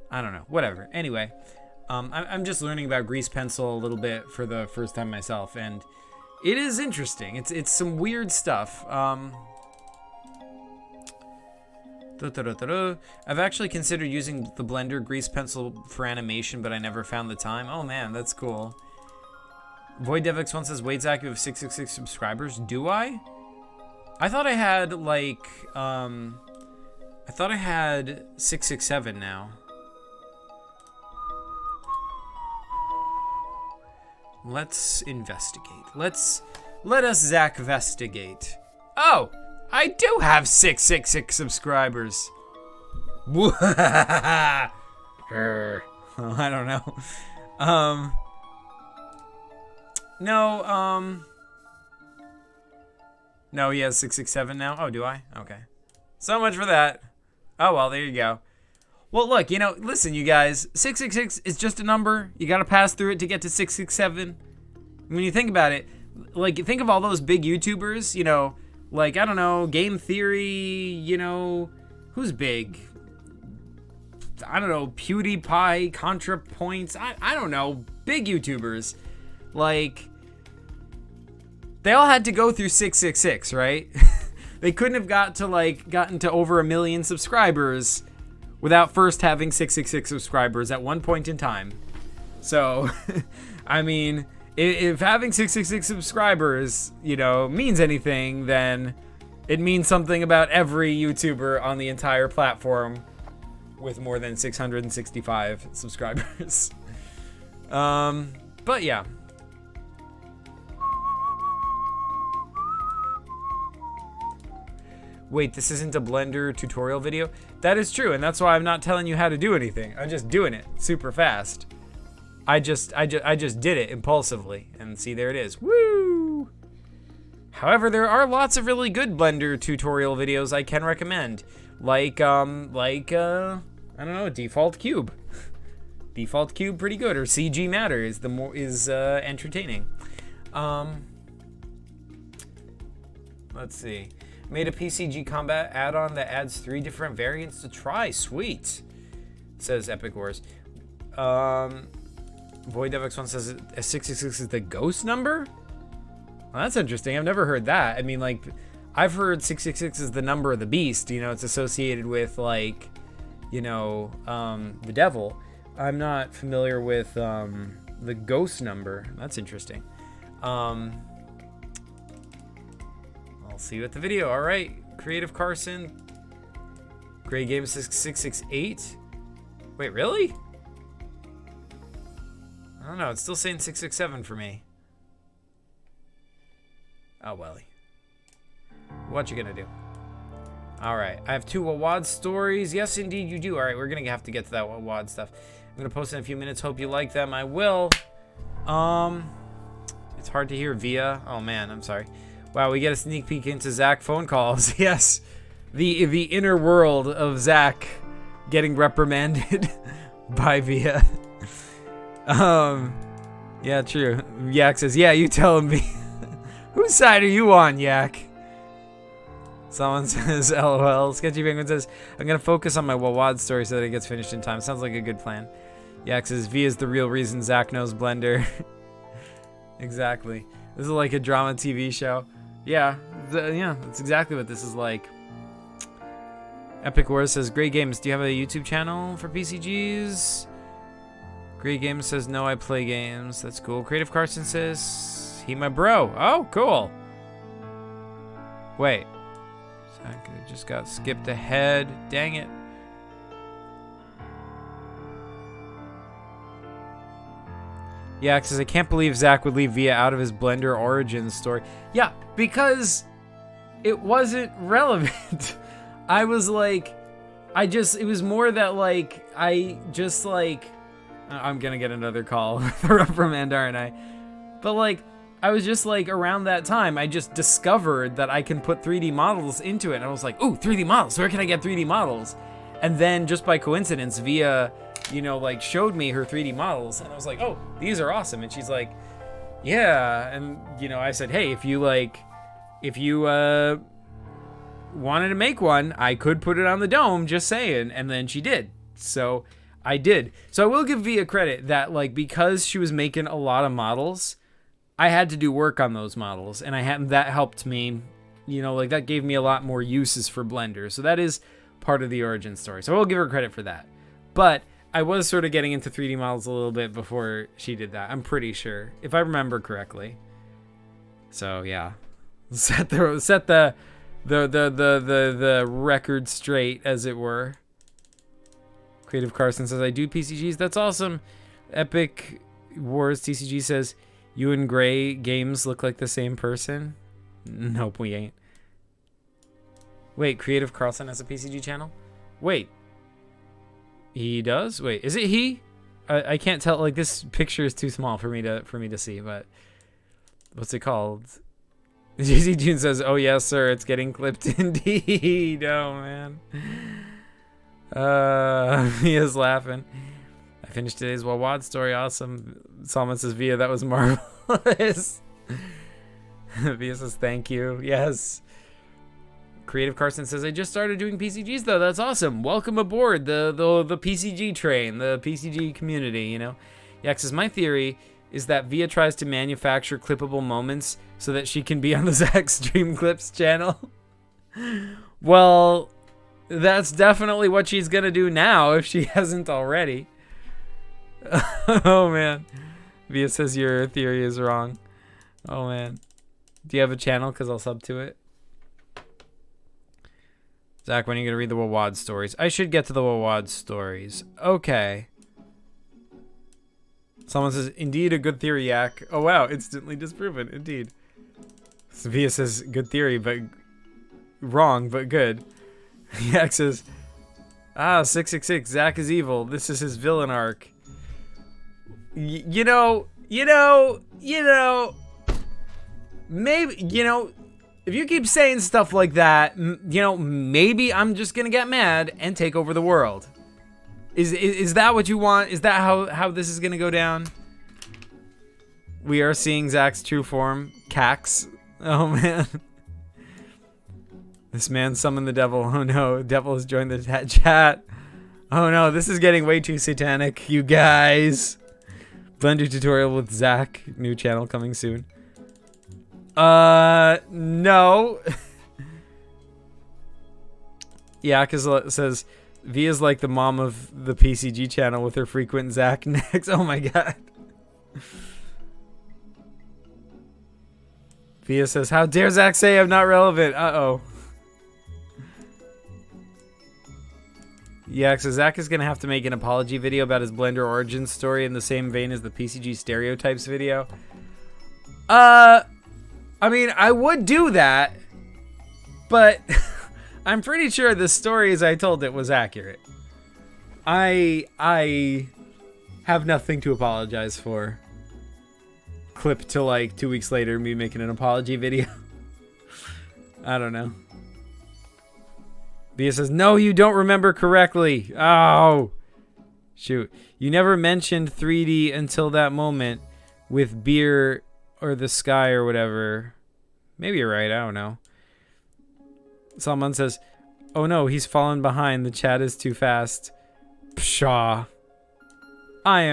I don't know, whatever. Anyway, I'm just learning about grease pencil a little bit for the first time myself, and it is interesting. It's some weird stuff. I've actually considered using the Blender grease pencil for animation, but I never found the time. Oh man, that's cool. VoidDevX1 says, wait, Zach, you have 666 subscribers. Do I? I thought I had, like, I thought I had 667 now. Let's investigate. Let us Zach investigate. Oh! I do have 666 subscribers. I don't know. No, he has 667 now. Oh, do I? Okay. So much for that. Oh, well, there you go. Well, look, you know, listen, you guys, 666 is just a number. You got to pass through it to get to 667. When you think about it, like, think of all those big YouTubers, you know, like, I don't know, Game Theory, you know, who's big? I don't know, PewDiePie, ContraPoints, I don't know, big YouTubers. Like, they all had to go through 666, right? They couldn't have gotten to over 1 million subscribers without first having 666 subscribers at one point in time. So, I mean, if having 666 subscribers, you know, means anything, then it means something about every YouTuber on the entire platform with more than 665 subscribers. But yeah. Wait, this isn't a Blender tutorial video? That is true, and that's why I'm not telling you how to do anything. I'm just doing it super fast. I just did it impulsively, and see, there it is. Woo! However, there are lots of really good Blender tutorial videos I can recommend, like I don't know, Default Cube. Default Cube, pretty good, or CG Matter is entertaining. Let's see. Made a PCG combat add-on that adds 3 different variants to try. Sweet, says Epic Wars. VoidDevX1 says 666 is the ghost number? Well, that's interesting. I've never heard that. I mean, like, I've heard 666 is the number of the beast. You know, it's associated with, like, you know, the devil. I'm not familiar with the ghost number. That's interesting. I'll see you at the video. All right, Creative Carson. Gray Game 668. Wait, really? I don't know. It's still saying 667 for me. Oh, welly. What you gonna do? All right. I have 2 WAWAD stories. Yes, indeed, you do. All right, we're gonna have to get to that WAWAD stuff. I'm gonna post in a few minutes. Hope you like them. I will. It's hard to hear via. Oh man, I'm sorry. Wow, we get a sneak peek into Zach phone calls. Yes, the inner world of Zach getting reprimanded by via. Yeah, true. Yak says, yeah, you tell him. Whose side are you on, Yak? Someone says, LOL. Sketchy Penguin says, I'm going to focus on my WAWAD story so that it gets finished in time. Sounds like a good plan. Yak says, V is the real reason Zach knows Blender. Exactly. This is like a drama TV show. Yeah, yeah, that's exactly what this is like. Epic Wars says, great games. Do you have a YouTube channel for PCGs? Great Games says, no, I play games. That's cool. Creative Carson says, he my bro. Oh, cool. Wait. Zach just got skipped ahead. Dang it. Yeah, says, I can't believe Zach would leave Via out of his Blender Origins story. Yeah, because it wasn't relevant. I was like, it was more that like, I'm gonna get another call for reprimand, aren't I? But like, I was just like, around that time, I just discovered that I can put 3D models into it. And I was like, ooh, 3D models, where can I get 3D models? And then just by coincidence, Via, you know, like showed me her 3D models. And I was like, oh, these are awesome. And she's like, yeah. And, you know, I said, hey, if you wanted to make one, I could put it on the dome, just saying. And then she did. So I did. So I will give Via credit that, like, because she was making a lot of models, I had to do work on those models, and that helped me, you know, like that gave me a lot more uses for Blender. So that is part of the origin story. So I will give her credit for that. But I was sort of getting into 3D models a little bit before she did that. I'm pretty sure, if I remember correctly. So yeah, set the record straight, as it were. Creative Carson says, I do PCGs. That's awesome. Epic Wars TCG says, you and Gray Games look like the same person. Nope, we ain't. Wait, Creative Carlson has a PCG channel? Wait. He does? Wait, is it he? I can't tell. Like, this picture is too small for me to see, but what's it called? JC June says, oh yes, sir, it's getting clipped indeed. Oh man. He is laughing. I finished today's WAWAD story. Awesome. Salman says, Via, that was marvelous. Via says, thank you. Yes. Creative Carson says, I just started doing PCGs though. That's awesome. Welcome aboard the PCG train, the PCG community, you know. Yeah, says, my theory is that Via tries to manufacture clippable moments so that she can be on the Zach Stream Clips channel. Well, that's definitely what she's gonna do now if she hasn't already. Oh man. Via says your theory is wrong. Oh man. Do you have a channel? Because I'll sub to it. Zach, when are you gonna read the WAWAD stories? I should get to the WAWAD stories. Okay. Someone says, indeed a good theory, Yak. Oh wow, instantly disproven. Indeed. Via says, good theory, but wrong, but good. Yak says, 666, Zach is evil. This is his villain arc. You know, maybe, if you keep saying stuff like that, maybe I'm just gonna get mad and take over the world. Is that what you want? Is that how this is gonna go down? We are seeing Zach's true form, Cax. Oh man. This man summoned the devil. Oh no, devil has joined the chat. Oh no, this is getting way too satanic, you guys. Blender tutorial with Zach, new channel coming soon. No. Yak says, Via's like the mom of the PCG channel with her frequent Zach next. Oh my god. Via says, how dare Zach say I'm not relevant? Uh-oh. Yeah, so Zach is going to have to make an apology video about his Blender origin story in the same vein as the PCG stereotypes video. I mean, I would do that, but I'm pretty sure the story as I told it was accurate. I have nothing to apologize for. Clip to like 2 weeks later, me making an apology video. I don't know. Bia says, no, you don't remember correctly. Oh, shoot. You never mentioned 3D until that moment with beer or the sky or whatever. Maybe you're right. I don't know. Salman says, oh no, he's fallen behind. The chat is too fast. Pshaw. I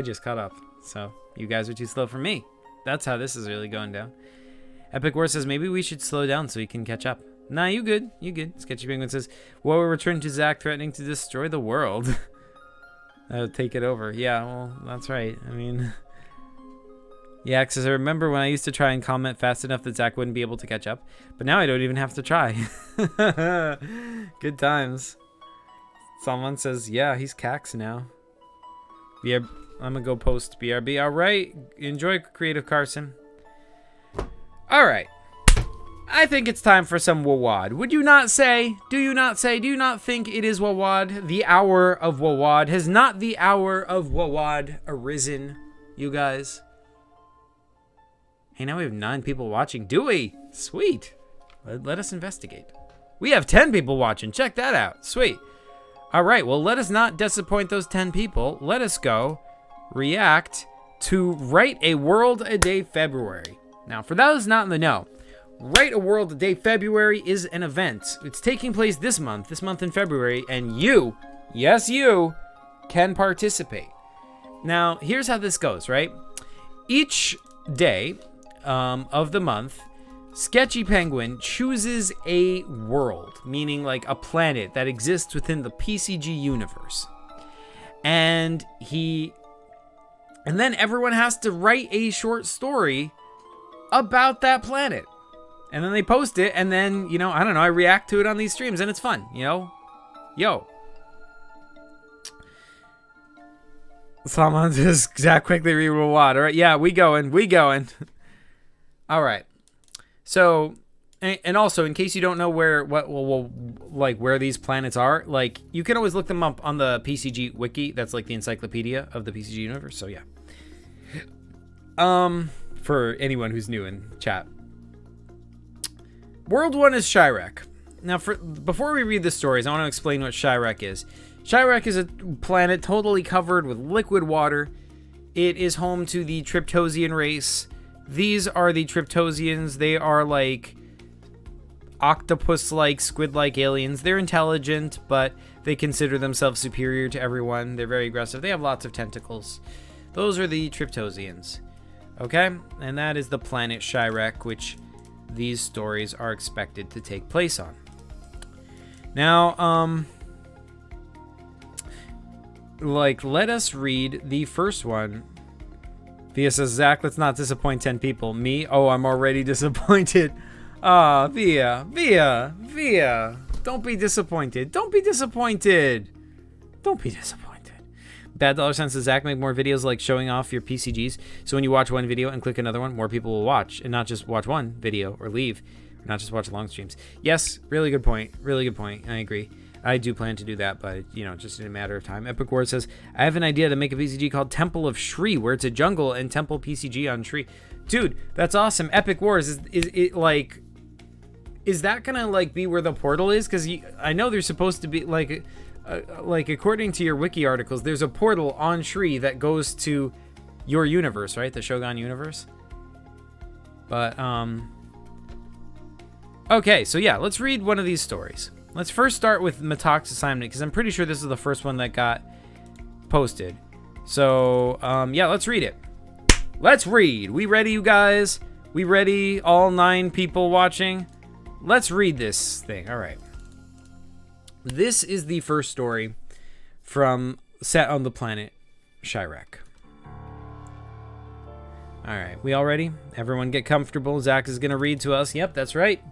just caught up. So you guys are too slow for me. That's how this is really going down. Epic War says, maybe we should slow down so we can catch up. Nah, you good. You good. Sketchy Penguin says, well, we'll return to Zach threatening to destroy the world. Take it over. Yeah, well, that's right. I mean... Yeah, because I remember when I used to try and comment fast enough that Zach wouldn't be able to catch up. But now I don't even have to try. Good times. Someone says, yeah, he's cax now. Yeah, I'm going to go post BRB. All right. Enjoy Creative Carson. All right. I think it's time for some WAWAD. Would you not say? Do you not say? Do you not think it is WAWAD? The hour of WAWAD. Has not the hour of WAWAD arisen, you guys? Hey, now we have 9 people watching. Do we? Sweet. Let us investigate. We have 10 people watching. Check that out. Sweet. All right. Well, let us not disappoint those 10 people. Let us go react to Write a World a Day February. Now, for those not in the know, Write a World a Day February is an event. It's taking place this month in February, and you, yes, you, can participate. Now, here's how this goes, right? Each day of the month, Sketchy Penguin chooses a world, meaning like a planet that exists within the PCG universe. And then everyone has to write a short story about that planet. And then they post it, and then, you know, I don't know, I react to it on these streams, and it's fun, you know? Yo. Someone just Zach quickly read WAWAD. All right, yeah, we going. All right. So, and also, in case you don't know where these planets are, like, you can always look them up on the PCG wiki. That's like the encyclopedia of the PCG universe. So yeah. For anyone who's new in chat. World 1 is Shirek. Now, before we read the stories, I want to explain what Shirek is. Shirek is a planet totally covered with liquid water. It is home to the Triptosian race. These are the Triptosians. They are like octopus-like, squid-like aliens. They're intelligent, but they consider themselves superior to everyone. They're very aggressive. They have lots of tentacles. Those are the Triptosians. Okay? And that is the planet Shirek, which these stories are expected to take place on. Now, let us read the first one. Via says, Zach, let's not disappoint 10 people. Me? Oh, I'm already disappointed. Ah, Via. Don't be disappointed. Don't be disappointed. Bad Dollar Sign says, Zach, make more videos like showing off your PCGs. So when you watch one video and click another one, more people will watch. And not just watch one video or leave. Or not just watch long streams. Yes, really good point. I agree. I do plan to do that, but, you know, just in a matter of time. Epic Ward says, I have an idea to make a PCG called Temple of Shri, where it's a jungle and temple PCG on Shri. Dude, that's awesome. Epic Wars, is that gonna, like, be where the portal is? Because I know there's supposed to be, like, according to your wiki articles, there's a portal on Shri that goes to your universe, right? The Shogun universe. But, okay, so yeah, let's read one of these stories. Let's first start with Matak's assignment, because I'm pretty sure this is the first one that got posted. So, yeah, let's read it. Let's read. We ready, you guys? We ready? All 9 people watching? Let's read this thing. All right. This is the first story from set on the planet Shirek. All right. We all ready? Everyone get comfortable. Zach is going to read to us. Yep, that's right.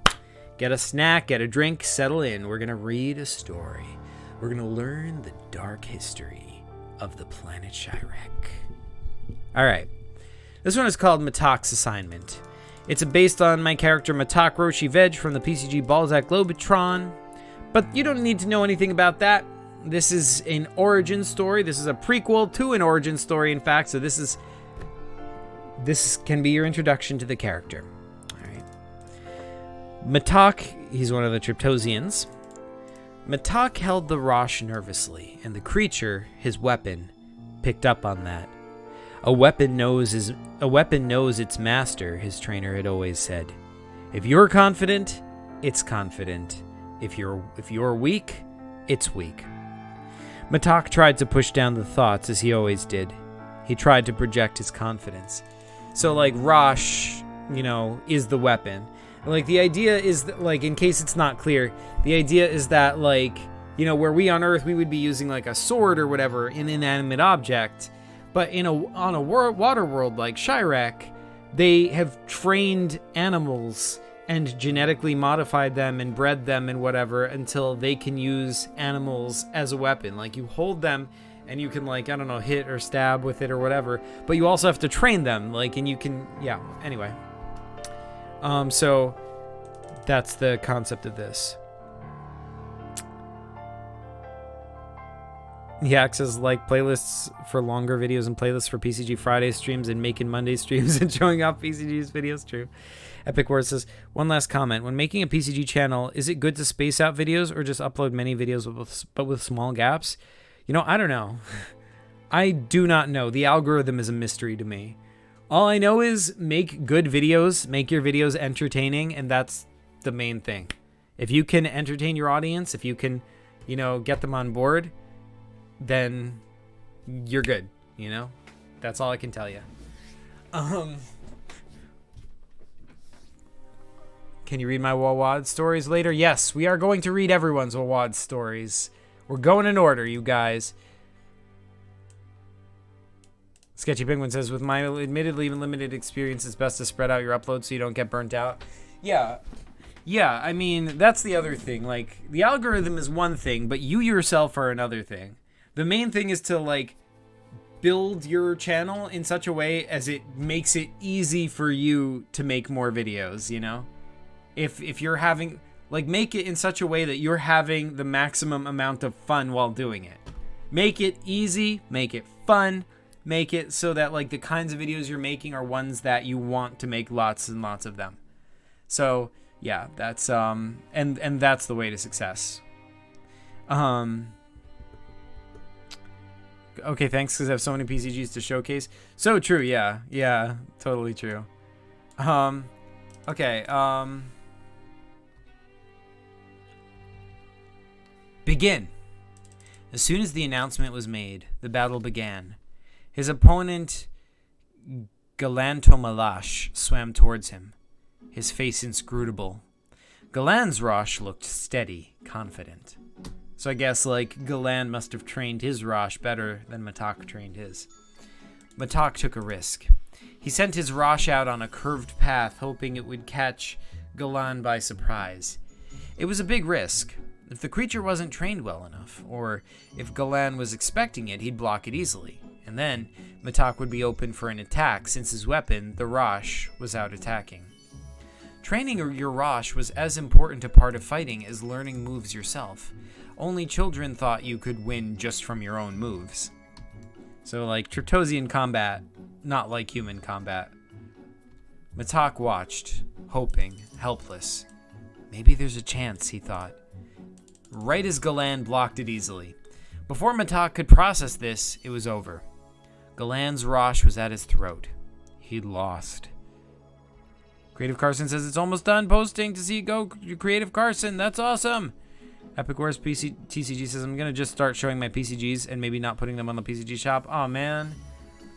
Get a snack, get a drink, settle in. We're going to read a story. We're going to learn the dark history of the planet Shirek. All right. This one is called Matak's Assignment. It's based on my character Matak Roshi Veg from the PCG Balzac Globotron. But you don't need to know anything about that. This is an origin story. This is a prequel to an origin story, in fact. So this can be your introduction to the character. All right. Matak, he's one of the Triptosians. Matak held the Rosh nervously, and the creature, his weapon, picked up on that. A weapon knows its master, his trainer had always said. If you're confident, it's confident. If you're weak, it's weak. Matak tried to push down the thoughts, as he always did. He tried to project his confidence. So, like, Rosh, is the weapon. Like, the idea is that, like, in case it's not clear, the idea is that, like, where we on Earth, we would be using, like, a sword or whatever, an inanimate object. But on a water world like Shirek, they have trained animals and genetically modified them and bred them and whatever until they can use animals as a weapon. Like, you hold them and you can, like, I don't know, hit or stab with it or whatever. But you also have to train them, like, and you can, yeah, anyway. So that's the concept of this. He acts as like playlists for longer videos and playlists for PCG Friday streams and making Monday streams and showing off PCG's videos. True. Epic Word says, one last comment. When making a PCG channel, is it good to space out videos or just upload many videos but with small gaps? I don't know. I do not know. The algorithm is a mystery to me. All I know is make good videos, make your videos entertaining, and that's the main thing. If you can entertain your audience, if you can, get them on board, then you're good, That's all I can tell you. Can you read my WAWAD stories later? Yes, we are going to read everyone's WAWAD stories. We're going in order, you guys. Sketchy Penguin says, with my admittedly limited experience, it's best to spread out your uploads so you don't get burnt out. Yeah, I mean, that's the other thing. Like, the algorithm is one thing, but you yourself are another thing. The main thing is to, like, build your channel in such a way as it makes it easy for you to make more videos, If you're having, like, make it in such a way that you're having the maximum amount of fun while doing it. Make it easy, make it fun, make it so that, like, the kinds of videos you're making are ones that you want to make lots and lots of them. So, yeah, that's, and that's the way to success. Okay, thanks, because I have so many PCGs to showcase. So true, yeah, totally true. Okay, begin. As soon as the announcement was made, the battle began. His opponent, Galantomalash, swam towards him, his face inscrutable. Galan's Rosh looked steady, confident. So I guess, like, Galan must have trained his Rosh better than Matak trained his. Matak took a risk. He sent his Rosh out on a curved path, hoping it would catch Galan by surprise. It was a big risk. If the creature wasn't trained well enough, or if Galan was expecting it, he'd block it easily. And then Matak would be open for an attack, since his weapon, the Rosh, was out attacking. Training your Rosh was as important a part of fighting as learning moves yourself. Only children thought you could win just from your own moves. So, like, Triptosian combat, not like human combat. Matak watched, hoping, helpless. Maybe there's a chance, he thought. Right as Galan blocked it easily. Before Matak could process this, it was over. Galan's Rosh was at his throat. He'd lost. Creative Carson says it's almost done posting to see it go. Creative Carson, that's awesome. Epic Wars TCG says I'm gonna just start showing my PCGs and maybe not putting them on the PCG shop. Oh man,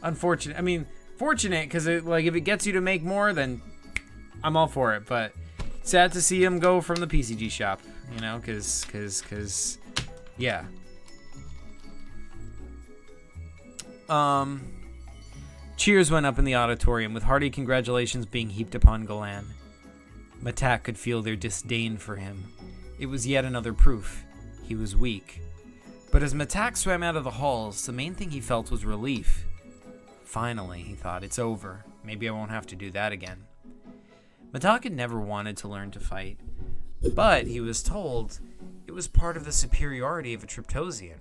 unfortunate. I mean, fortunate because like if it gets you to make more, then I'm all for it. But sad to see them go from the PCG shop, because yeah. Cheers went up in the auditorium with hearty congratulations being heaped upon Galan. Matak could feel their disdain for him. It was yet another proof. He was weak. But as Matak swam out of the halls, the main thing he felt was relief. Finally, he thought, it's over. Maybe I won't have to do that again. Matak had never wanted to learn to fight, but he was told it was part of the superiority of a Triptosian.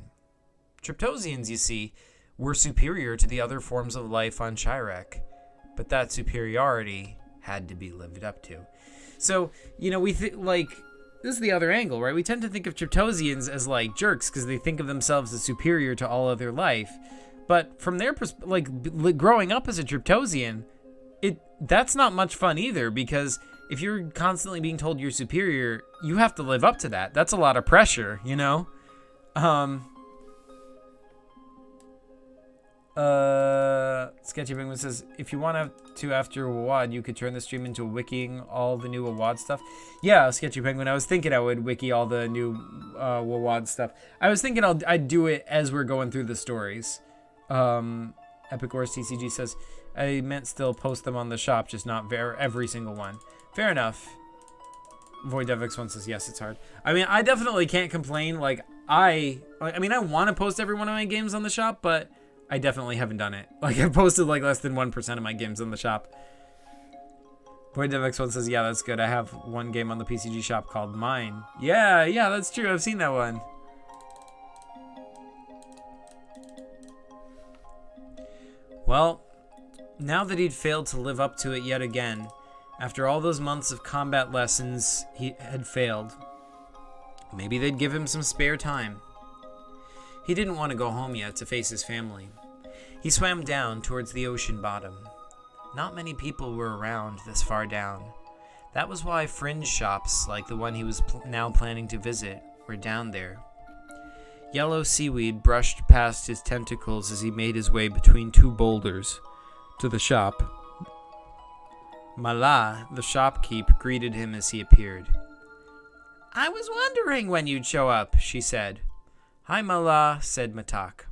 Triptosians, you see, were superior to the other forms of life on Chiraq, but that superiority had to be lived up to. So, we this is the other angle, right? We tend to think of Triptosians as like jerks because they think of themselves as superior to all other life. But from their perspective, growing up as a Triptosian, that's not much fun either, because if you're constantly being told you're superior, you have to live up to that. That's a lot of pressure, Sketchy Penguin says, if you want to after WAWAD, you could turn the stream into wikiing all the new WAWAD stuff. Yeah, Sketchy Penguin, I was thinking I would wiki all the new WAWAD stuff. I was thinking I'd do it as we're going through the stories. Epic Wars TCG says, I meant still post them on the shop, just not every single one. Fair enough. Void DevX1 says, yes, it's hard. I mean, I definitely can't complain. I want to post every one of my games on the shop, but I definitely haven't done it. I've posted less than 1% of my games on the shop. Void DevX1 says, yeah, that's good. I have one game on the PCG shop called Mine. Yeah, that's true. I've seen that one. Well, now that he'd failed to live up to it yet again, after all those months of combat lessons he had failed, maybe they'd give him some spare time. He didn't want to go home yet to face his family. He swam down towards the ocean bottom. Not many people were around this far down. That was why fringe shops like the one he was now planning to visit were down there. Yellow seaweed brushed past his tentacles as he made his way between two boulders to the shop. Mala, the shopkeep, greeted him as he appeared. I was wondering when you'd show up, she said. Hi, Mala, said Matak.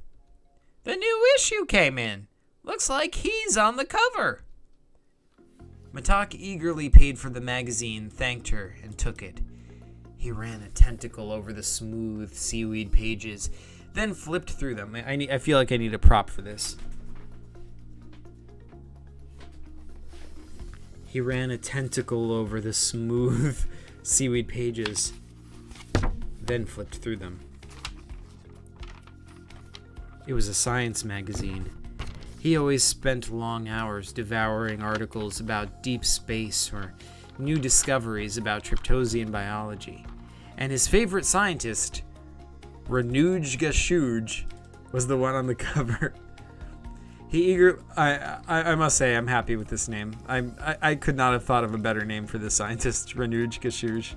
The new issue came in. Looks like he's on the cover. Matak eagerly paid for the magazine, thanked her, and took it. He ran a tentacle over the smooth seaweed pages, then flipped through them. I feel like I need a prop for this. He ran a tentacle over the smooth seaweed pages, then flipped through them. It was a science magazine. He always spent long hours devouring articles about deep space or new discoveries about Triptosian biology. And his favorite scientist, Ranuj Gashuj, was the one on the cover. I must say I'm happy with this name. I could not have thought of a better name for this scientist, Ranuj Gashuj.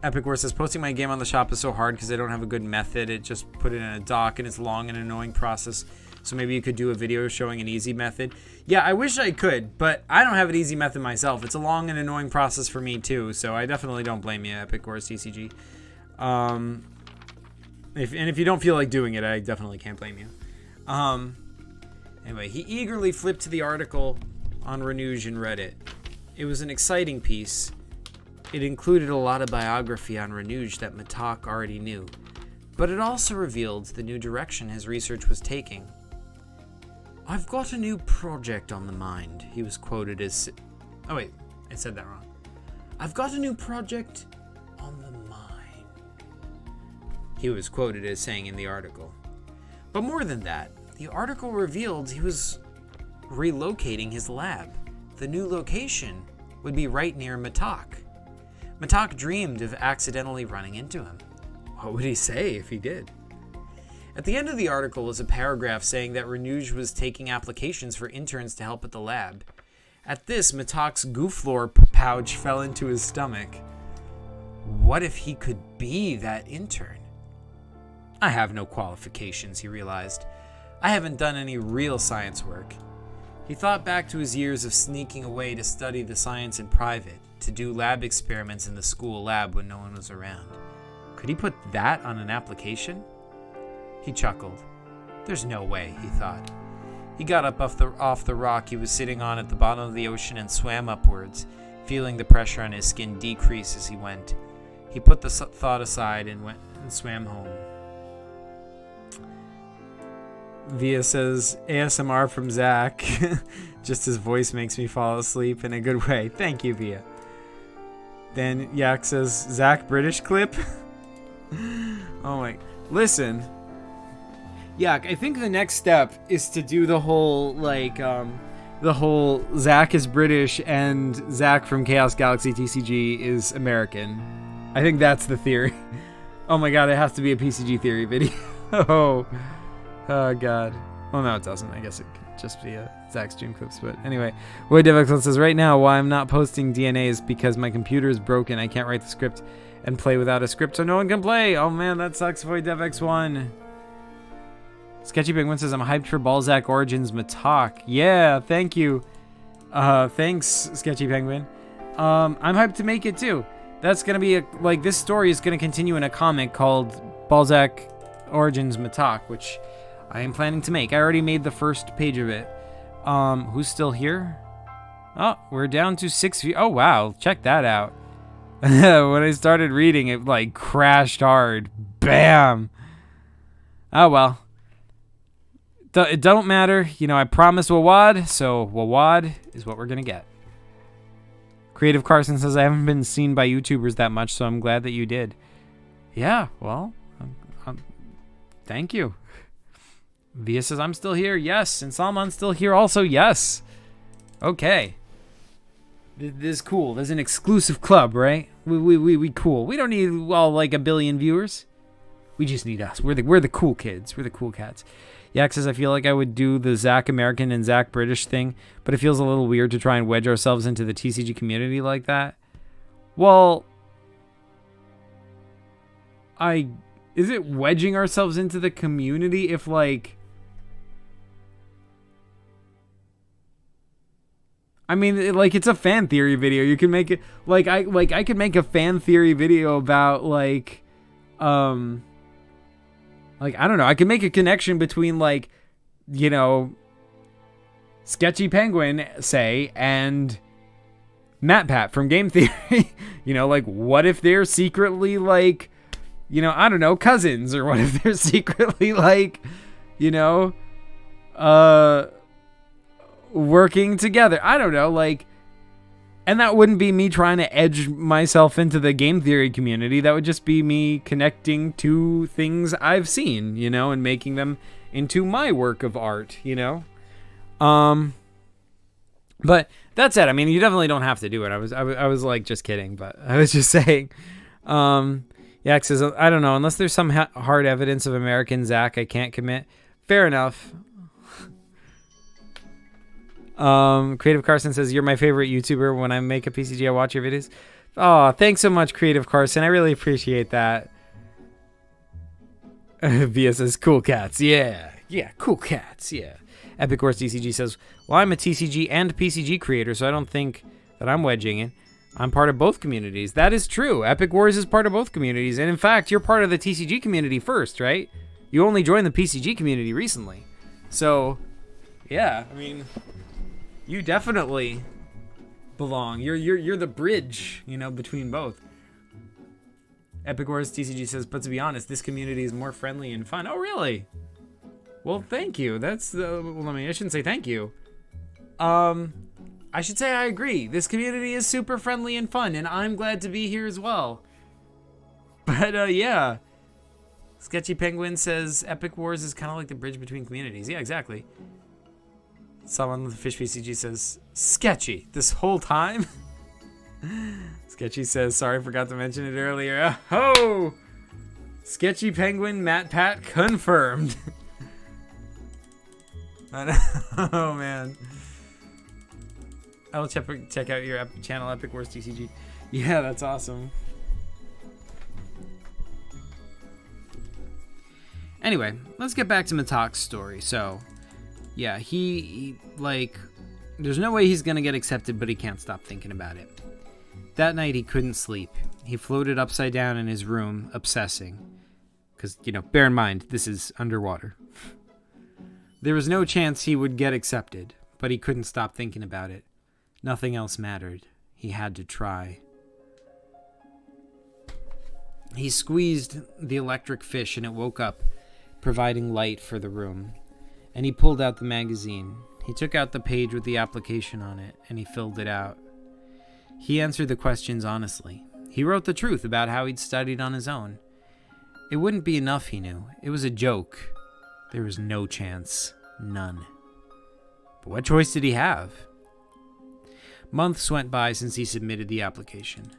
Epic War says, posting my game on the shop is so hard because I don't have a good method. It just put it in a doc and it's a long and annoying process. So maybe you could do a video showing an easy method. Yeah, I wish I could, but I don't have an easy method myself. It's a long and annoying process for me too, so I definitely don't blame you, Epic Wars TCG. If you don't feel like doing it, I definitely can't blame you. Anyway, he eagerly flipped to the article on Ranuj and read it. It was an exciting piece. It included a lot of biography on Ranuj that Matak already knew, but it also revealed the new direction his research was taking. I've got a new project on the mind, he was quoted as... Oh wait, I said that wrong. I've got a new project on the mind, he was quoted as saying in the article. But more than that, the article revealed he was relocating his lab. The new location would be right near Matak. Matak dreamed of accidentally running into him. What would he say if he did? At the end of the article was a paragraph saying that Ranuj was taking applications for interns to help at the lab. At this, Matak's gooflore pouch fell into his stomach. What if he could be that intern? I have no qualifications, he realized. I haven't done any real science work. He thought back to his years of sneaking away to study the science in private, to do lab experiments in the school lab when no one was around. Could he put that on an application? He chuckled. There's no way, he thought. He got up off the rock he was sitting on at the bottom of the ocean and swam upwards, feeling the pressure on his skin decrease as he went. He put the thought aside and went and swam home. Via says, ASMR from Zach. Just his voice makes me fall asleep in a good way. Thank you, Via. Then Yak says, Zach British clip? Oh my... Listen. Yak, I think the next step is to do the whole, like, the whole Zach is British and Zach from Chaos Galaxy TCG is American. I think that's the theory. Oh my god, it has to be a PCG theory video. Oh god. Well, no, it doesn't. I guess it could just be a Zach stream clips. But anyway, Wood Devexel says, right now, why I'm not posting DNA is because my computer is broken. I can't write the script and play without a script, so no one can play. Oh man, that sucks, Void DevX1. Sketchy Penguin says, I'm hyped for Balzac Origins Matak. Yeah, thank you. Thanks, Sketchy Penguin. I'm hyped to make it too. That's gonna be this story is gonna continue in a comic called Balzac Origins Matak, which I am planning to make. I already made the first page of it. Who's still here? Oh, we're down to 6 views. Oh wow, check that out. When I started reading, it like crashed hard. Bam. Oh well. It don't matter. You know, I promised WAWAD, so WAWAD is what we're gonna get. Creative Carson says, I haven't been seen by YouTubers that much, so I'm glad that you did. Yeah, well, thank you. Via says, I'm still here. Yes. And Salman's still here also. Yes. Okay. This is cool. There's an exclusive club, right? We cool. We don't need like 1 billion viewers. We just need us. We're the cool kids. We're the cool cats. Yak says, I feel like I would do the Zach American and Zach British thing, but it feels a little weird to try and wedge ourselves into the TCG community like that. Well, is it wedging ourselves into the community if like... I mean, it's a fan theory video. You can make it I could make a fan theory video about I don't know. I could make a connection between Sketchy Penguin, say, and MatPat from Game Theory. What if they're secretly I don't know, cousins, or what if they're secretly working together. I don't know, and that wouldn't be me trying to edge myself into the game theory community. That would just be me connecting to things I've seen, and making them into my work of art, But that said, I mean, you definitely don't have to do it. I was just kidding, but I was just saying. Yak says, I don't know, unless there's some hard evidence of American Zach, I can't commit. Fair enough. Creative Carson says, you're my favorite YouTuber. When I make a PCG, I watch your videos. Oh, thanks so much, Creative Carson. I really appreciate that. Via says, cool cats. Yeah, cool cats. Yeah. Epic Horse DCG says, well, I'm a TCG and PCG creator, so I don't think that I'm wedging it. I'm part of both communities. That is true. Epic Wars is part of both communities. And in fact, you're part of the TCG community first, right? You only joined the PCG community recently. So, yeah, I mean, you definitely belong. You're the bridge, between both. Epic Wars TCG says, but to be honest, this community is more friendly and fun. Oh, really? Well, thank you. I shouldn't say thank you. I should say I agree. This community is super friendly and fun, and I'm glad to be here as well. But, yeah. Sketchy Penguin says, Epic Wars is kind of like the bridge between communities. Yeah, exactly. Someone with the Fish PCG says, sketchy this whole time? Sketchy says, sorry, forgot to mention it earlier. Oh! Sketchy Penguin, MatPat confirmed. Oh, man. I'll check out your channel, Epic Wars TCG. Yeah, that's awesome. Anyway, let's get back to Matak's story. So, yeah, he there's no way he's gonna get accepted, but he can't stop thinking about it. That night, he couldn't sleep. He floated upside down in his room, obsessing. Because, bear in mind, this is underwater. There was no chance he would get accepted, but he couldn't stop thinking about it. Nothing else mattered. He had to try. He squeezed the electric fish and it woke up, providing light for the room. And he pulled out the magazine. He took out the page with the application on it, and he filled it out. He answered the questions honestly. He wrote the truth about how he'd studied on his own. It wouldn't be enough, he knew. It was a joke. There was no chance. None. But what choice did he have? Months went by since he submitted the application.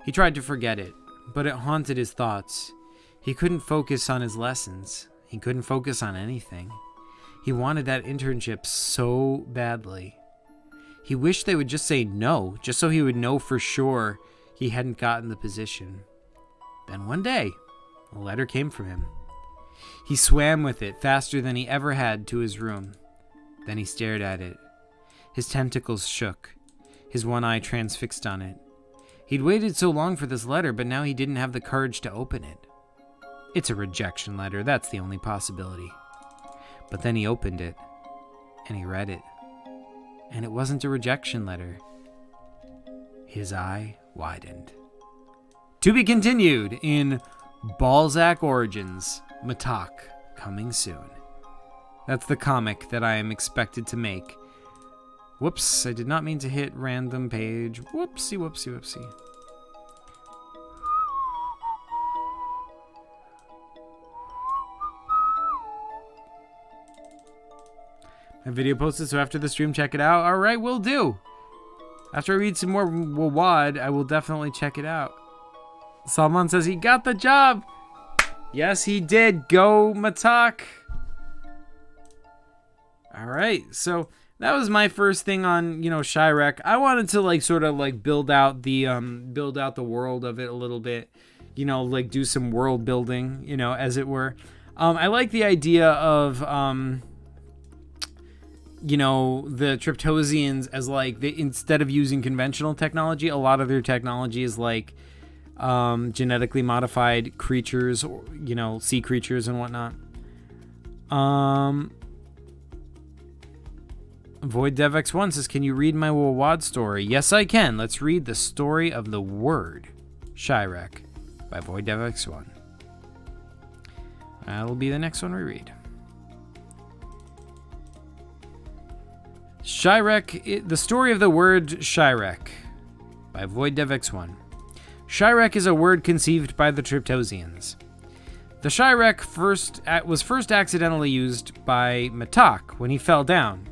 He tried to forget it, but it haunted his thoughts. He couldn't focus on his lessons. He couldn't focus on anything. He wanted that internship so badly. He wished they would just say no, just so he would know for sure he hadn't gotten the position. Then one day, a letter came from him. He swam with it faster than he ever had to his room. Then he stared at it. His tentacles shook, his one eye transfixed on it. He'd waited so long for this letter, but now he didn't have the courage to open it. It's a rejection letter, that's the only possibility. But then he opened it, and he read it. And it wasn't a rejection letter. His eye widened. To be continued in Balzac Origins, Matak, coming soon. That's the comic that I am expected to make. Whoops, I did not mean to hit random page. Whoopsie, whoopsie, whoopsie. My video posted, so after the stream, check it out. All right, will do. After I read some more WAWAD, I will definitely check it out. Salman says he got the job. Yes, he did. Go, Matak. All right, so that was my first thing on, Chiraq. I wanted to sort of build out the world of it a little bit, do some world building, as it were. I like the idea of the Triptosians as instead of using conventional technology, a lot of their technology is genetically modified creatures, or, sea creatures and whatnot. Void DevX1 says, can you read my WAWAD story? Yes, I can. Let's read the story of the word Chiraq by Void DevX1. That'll be the next one we read. Chiraq, the story of the word Chiraq by Void DevX1. Chiraq is a word conceived by the Triptosians. The Chiraq was first accidentally used by Matak when he fell down.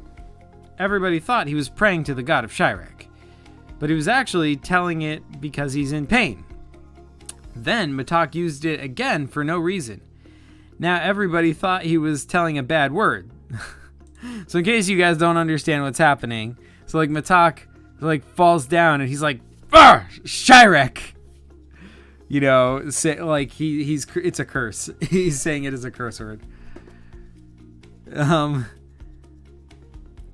Everybody thought he was praying to the god of Chiraq, but he was actually telling it because he's in pain. Then Matak used it again for no reason. Now everybody thought he was telling a bad word. So in case you guys don't understand what's happening, so Matak falls down and he's like, Chiraq! It's a curse. He's saying it as a curse word.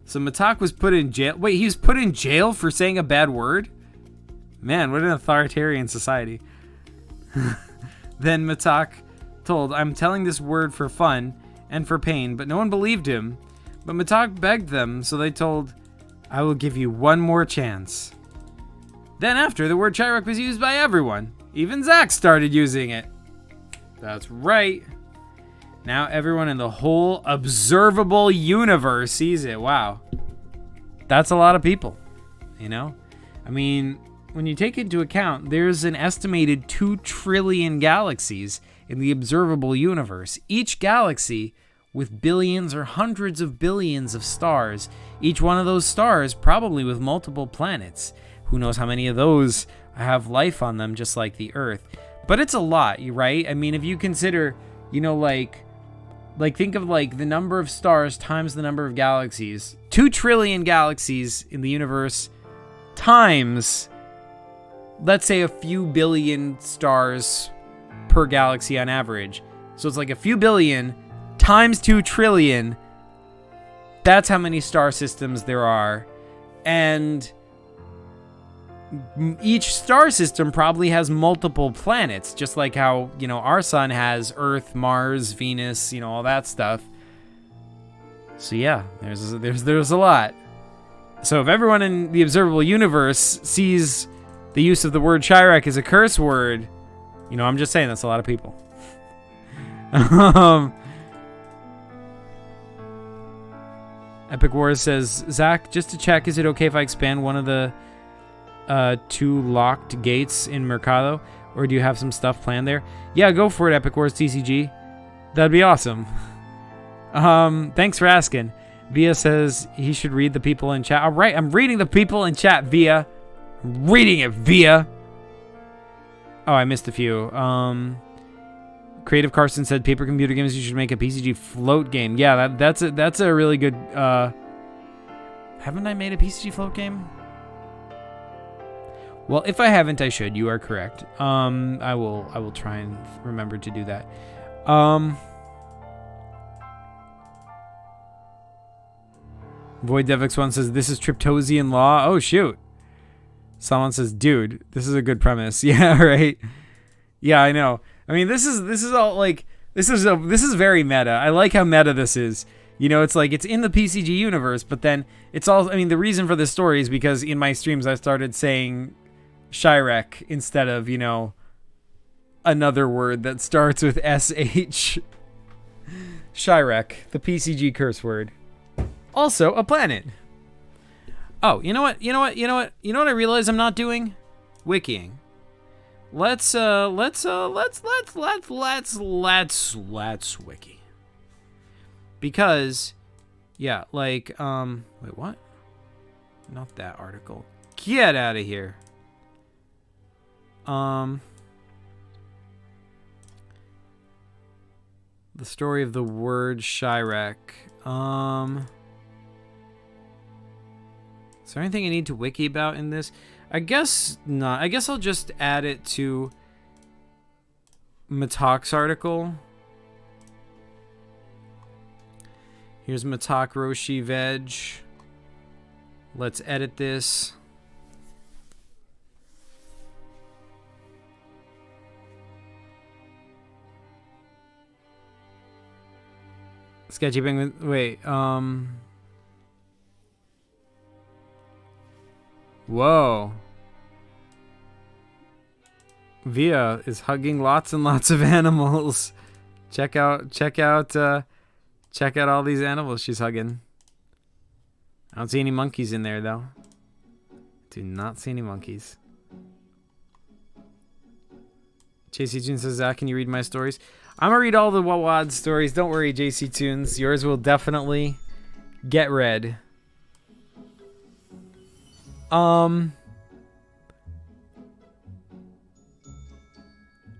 So Matak was put in jail. Wait, he was put in jail for saying a bad word? Man, what an authoritarian society. Then Matak told, I'm telling this word for fun and for pain, but no one believed him. But Matak begged them, so they told, I will give you one more chance. Then after, the word Chiraq was used by everyone. Even Zach started using it. That's right. Now everyone in the whole observable universe sees it. Wow. That's a lot of people, I mean, when you take into account, there's an estimated 2 trillion galaxies in the observable universe. Each galaxy with billions or hundreds of billions of stars. Each one of those stars probably with multiple planets. Who knows how many of those have life on them, just like the Earth. But it's a lot, right? I mean, if you consider, think of the number of stars times the number of galaxies. 2 trillion galaxies in the universe times, let's say, a few billion stars per galaxy on average. So it's a few billion times 2 trillion. That's how many star systems there are. And each star system probably has multiple planets, just like how, our sun has Earth, Mars, Venus, all that stuff. So yeah, there's a lot. So if everyone in the observable universe sees the use of the word Chirac as a curse word, you know, I'm just saying that's a lot of people. Epic Wars says, Zach, just to check, is it okay if I expand one of the 2 locked gates in Mercado? Or do you have some stuff planned there? Yeah, go for it, Epic Wars TCG. That'd be awesome. Thanks for asking. Via says he should read the people in chat. All right, I'm reading the people in chat, Via. I'm reading it, Via. Oh, I missed a few. Creative Carson said, paper computer games, you should make a PCG float game. Yeah, that's a really good... haven't I made a PCG float game? Well, if I haven't, I should. You are correct. I will try and remember to do that. Void DevX1 says, this is Triptosian law. Oh, shoot. Someone says, dude, this is a good premise. Yeah, right. Yeah, I know. I mean, this is all like, this is very meta. I like how meta this is. You know, it's like, it's in the PCG universe, but then it's all, I mean, the reason for this story is because in my streams I started saying Chirac instead of, you know, another word that starts with SH. Chirac, the PCG curse word. Also a planet. Oh, you know what I realize I'm not doing? Wikiing. Let's wiki. Because yeah, like wait, what? Not that article. Get out of here. The story of the word Chirac. Is there anything I need to wiki about in this? I guess not. I guess I'll just add it to Matak's article. Here's Matak Roshi Veg. Let's edit this. Sketchy Penguin. Wait, whoa. Via is hugging lots and lots of animals. Check out all these animals she's hugging. I don't see any monkeys in there though. Do not see any monkeys. JC Tunes says, Zach, can you read my stories? I'm gonna read all the WAWAD stories. Don't worry, JC Tunes. Yours will definitely get read.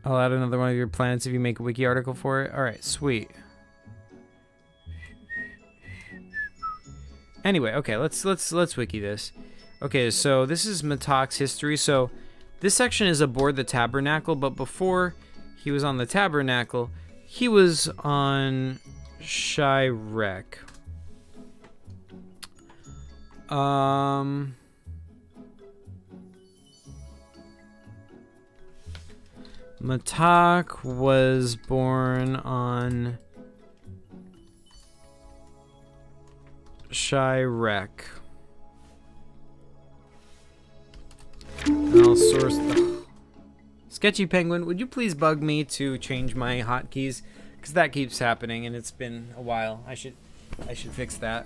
I'll add another one of your planets if you make a wiki article for it. Alright, sweet. Anyway, okay, let's wiki this. Okay, so this is Matak's history. So this section is aboard the Tabernacle, but before he was on the Tabernacle, he was on Chirac. Matak was born on Chirac. And I'll source the... Sketchy Penguin, would you please bug me to change my hotkeys? Because that keeps happening and it's been a while. I should fix that.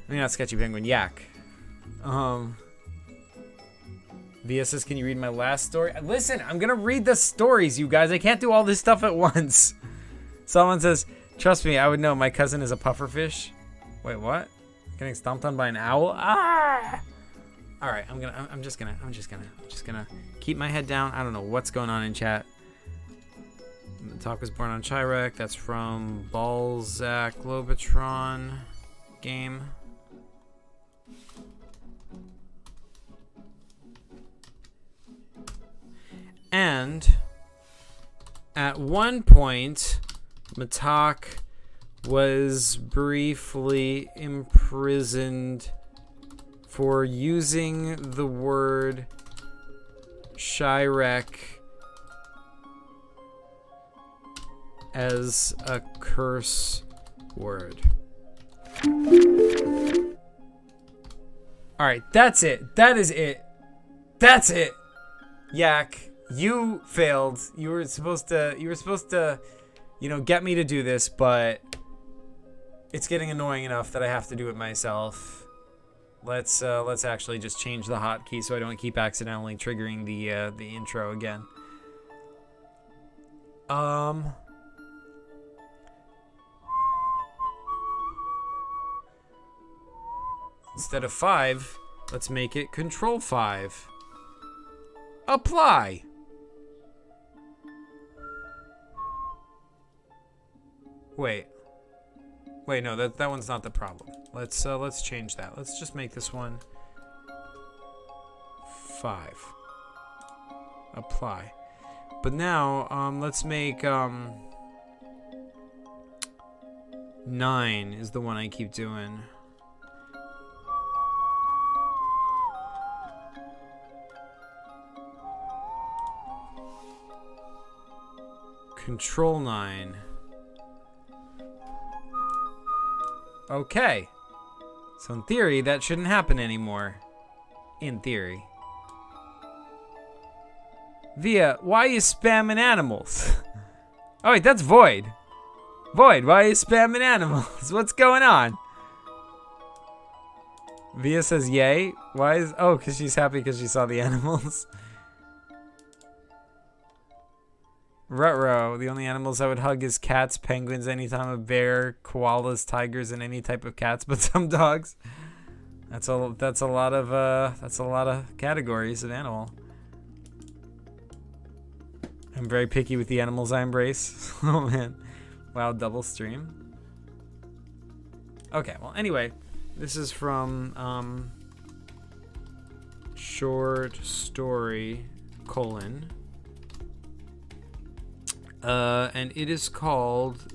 I mean, not Sketchy Penguin, Yak. Via says, can you read my last story? Listen, I'm gonna read the stories, you guys. I can't do all this stuff at once. Someone says, trust me, I would know. My cousin is a pufferfish. Wait, what? Getting stomped on by an owl? Ah! All right, I'm just gonna keep my head down. I don't know what's going on in chat. The talk was born on Chirac. That's from Balzac Lobotron game. And at one point, Matak was briefly imprisoned for using the word Chirac as a curse word. All right, that's it. That is it. That's it. Yak, you failed. You were supposed to, you know, get me to do this, but it's getting annoying enough that I have to do it myself. Let's actually just change the hotkey so I don't keep accidentally triggering the intro again. Instead of 5, let's make it Control 5. Apply. Wait, no, that one's not the problem. Let's change that. Let's just make this one 5. Apply. But now, let's make 9 is the one I keep doing. Control 9. Okay. So in theory, that shouldn't happen anymore. In theory. Via, why are you spamming animals? Oh wait, that's Void. Void, why are you spamming animals? What's going on? Via says yay. Why is... Oh, because she's happy because she saw the animals. Ruh-roh, the only animals I would hug is cats, penguins, anytime a bear, koalas, tigers, and any type of cats, but some dogs. That's a lot of categories of animal. I'm very picky with the animals I embrace. Oh man. Wow, double stream. Okay, well anyway, this is from short story : and it is called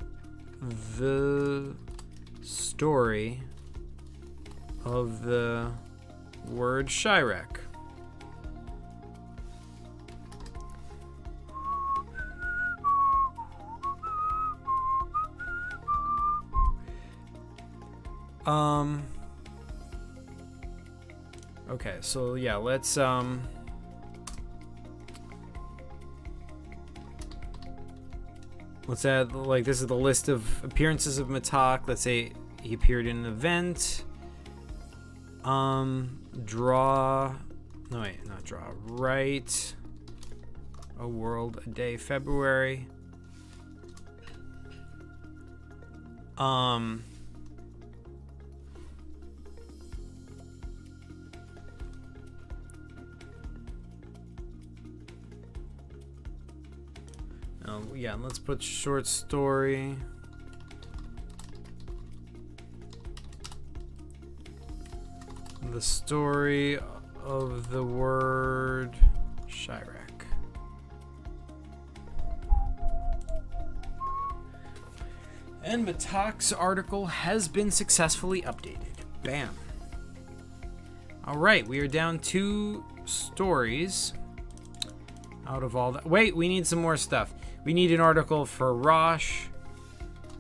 The Story of the Word Shirek. Okay, so yeah, let's add, like, this is the list of appearances of Matak. Let's say he appeared in an event. Write a world a day, February. Yeah, and let's put short story. The story of the word Shirek. And Matak's article has been successfully updated. Bam. Alright, we are down 2 stories out of all that. Wait, we need some more stuff. We need an article for Rosh.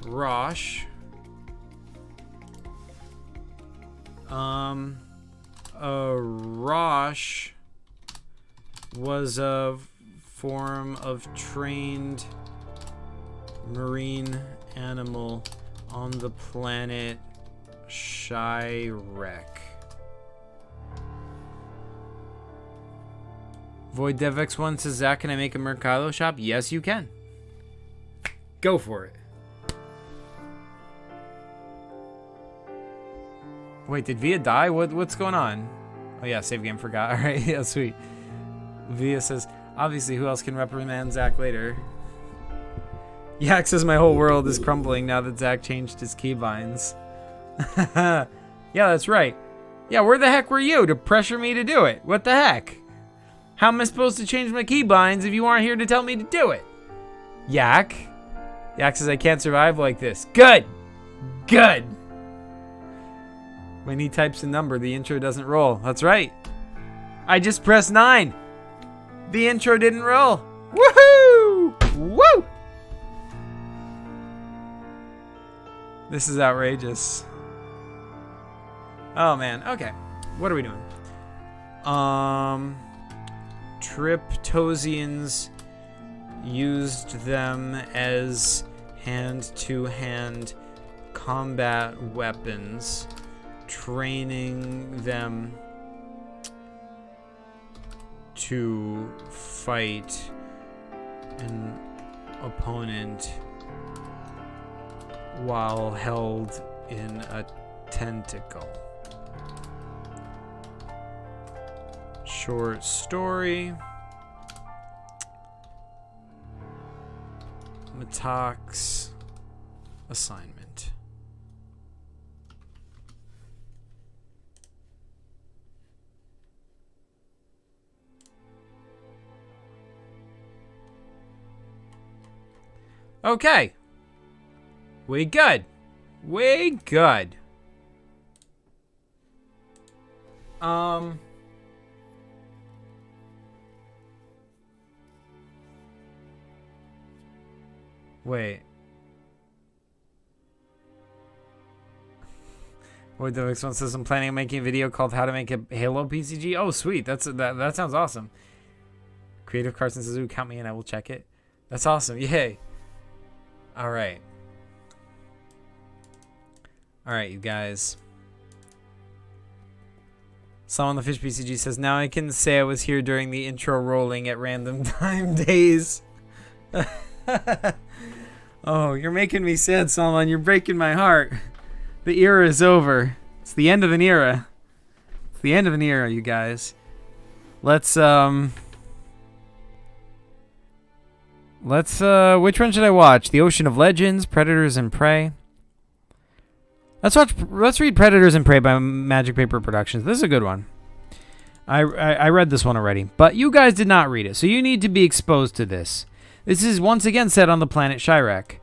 Rosh was a form of trained marine animal on the planet Shirek. Void DevX1 says, Zach, can I make a Mercado shop? Yes, you can. Go for it. Wait, did Via die? What's going on? Oh yeah, save game, forgot. Alright, yeah, sweet. Via says, obviously, who else can reprimand Zach later? Yak says, my whole world is crumbling now that Zach changed his keybinds. Yeah, that's right. Yeah, where the heck were you to pressure me to do it? What the heck? How am I supposed to change my keybinds if you aren't here to tell me to do it? Yak? Yak says, I can't survive like this. Good! Good! When he types a number, the intro doesn't roll. That's right. I just pressed 9. The intro didn't roll. Woohoo! Woo! This is outrageous. Oh man. Okay. What are we doing? Triptosians used them as hand-to-hand combat weapons, training them to fight an opponent while held in a tentacle. Short story. Matok's assignment. Okay. We good. We good. Wait. Wait, the next one says I'm planning on making a video called How to Make a Halo PCG. Oh, sweet. That sounds awesome. Creative Carson says, "Ooh, count me in. I will check it." That's awesome. Yay. All right. All right, you guys. Someone on the Fish PCG says, "Now I can say I was here during the intro rolling at random time days." Oh, you're making me sad, Salman. You're breaking my heart. The era is over. It's the end of an era. It's the end of an era, you guys. Let's which one should I watch? The Ocean of Legends, Predators and Prey. Let's read Predators and Prey by Magic Paper Productions. This is a good one. I read this one already, but you guys did not read it, so you need to be exposed to this. This is once again set on the planet Shirek.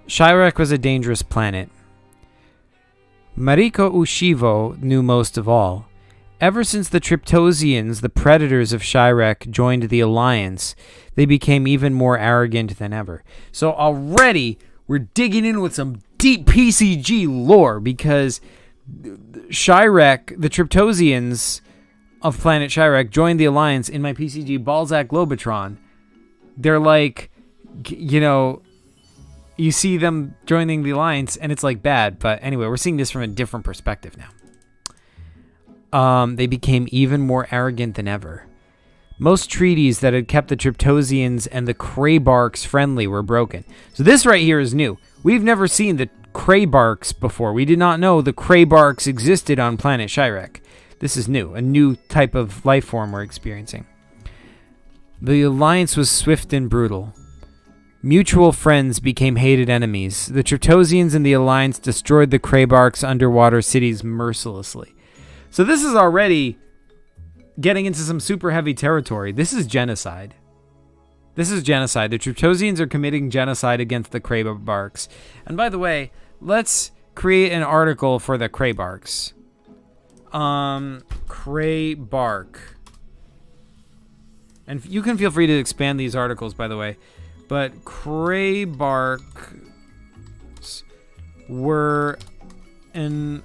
Shirek was a dangerous planet. Mariko Ushivo knew most of all. Ever since the Triptosians, the predators of Shirek, joined the Alliance, they became even more arrogant than ever. So already, we're digging in with some deep PCG lore, because Shirek, the Triptosians of planet Shirek, joined the Alliance in my PCG Balzac Globotron. They're like, you know, you see them joining the Alliance, and it's like bad. But anyway, we're seeing this from a different perspective now. They became even more arrogant than ever. Most treaties that had kept the Triptosians and the Kraybarks friendly were broken. So this right here is new. We've never seen the Kraybarks before. We did not know the Kraybarks existed on planet Shirek. This is new, a new type of life form we're experiencing. The Alliance was swift and brutal. Mutual friends became hated enemies. The Triptosians and the Alliance destroyed the Kraybarks' underwater cities mercilessly. So this is already getting into some super heavy territory. This is genocide. This is genocide. The Triptosians are committing genocide against the Kraybarks. And by the way, let's create an article for the Kraybarks. Kraybark. And you can feel free to expand these articles, by the way. But Kraybarks were an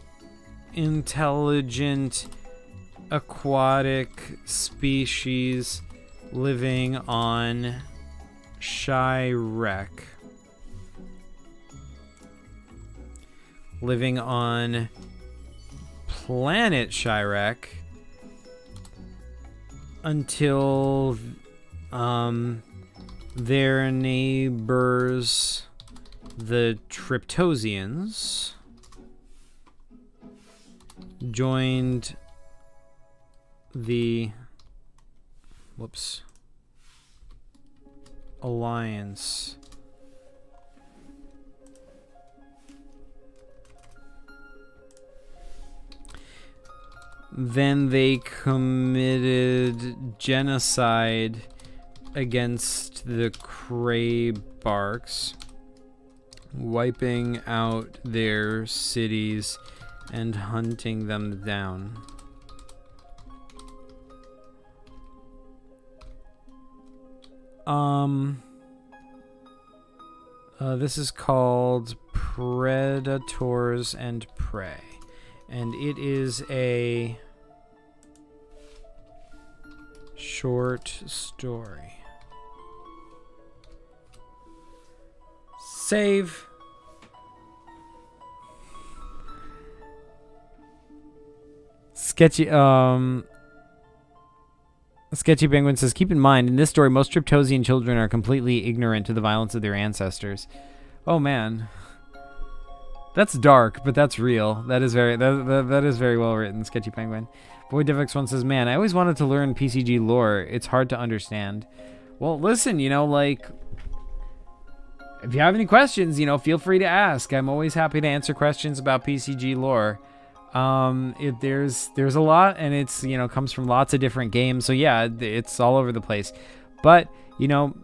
intelligent aquatic species living on Shirek. Living on planet Shirek until their neighbors, the Triptosians, joined the Alliance. Then they committed genocide against the Kraybarks, wiping out their cities and hunting them down. This is called Predators and Prey. And it is a short story. Save. Sketchy Penguin says, keep in mind, in this story, most Triptosian children are completely ignorant to the violence of their ancestors. Oh, man. That's dark, but that's real. That is very that is very well written, Sketchy Penguin. Boy Devix1 says, man, I always wanted to learn PCG lore. It's hard to understand. Well, listen, you know, like, if you have any questions, you know, feel free to ask. I'm always happy to answer questions about PCG lore. There's a lot, and it's, you know, comes from lots of different games. So yeah, it's all over the place. But, you know,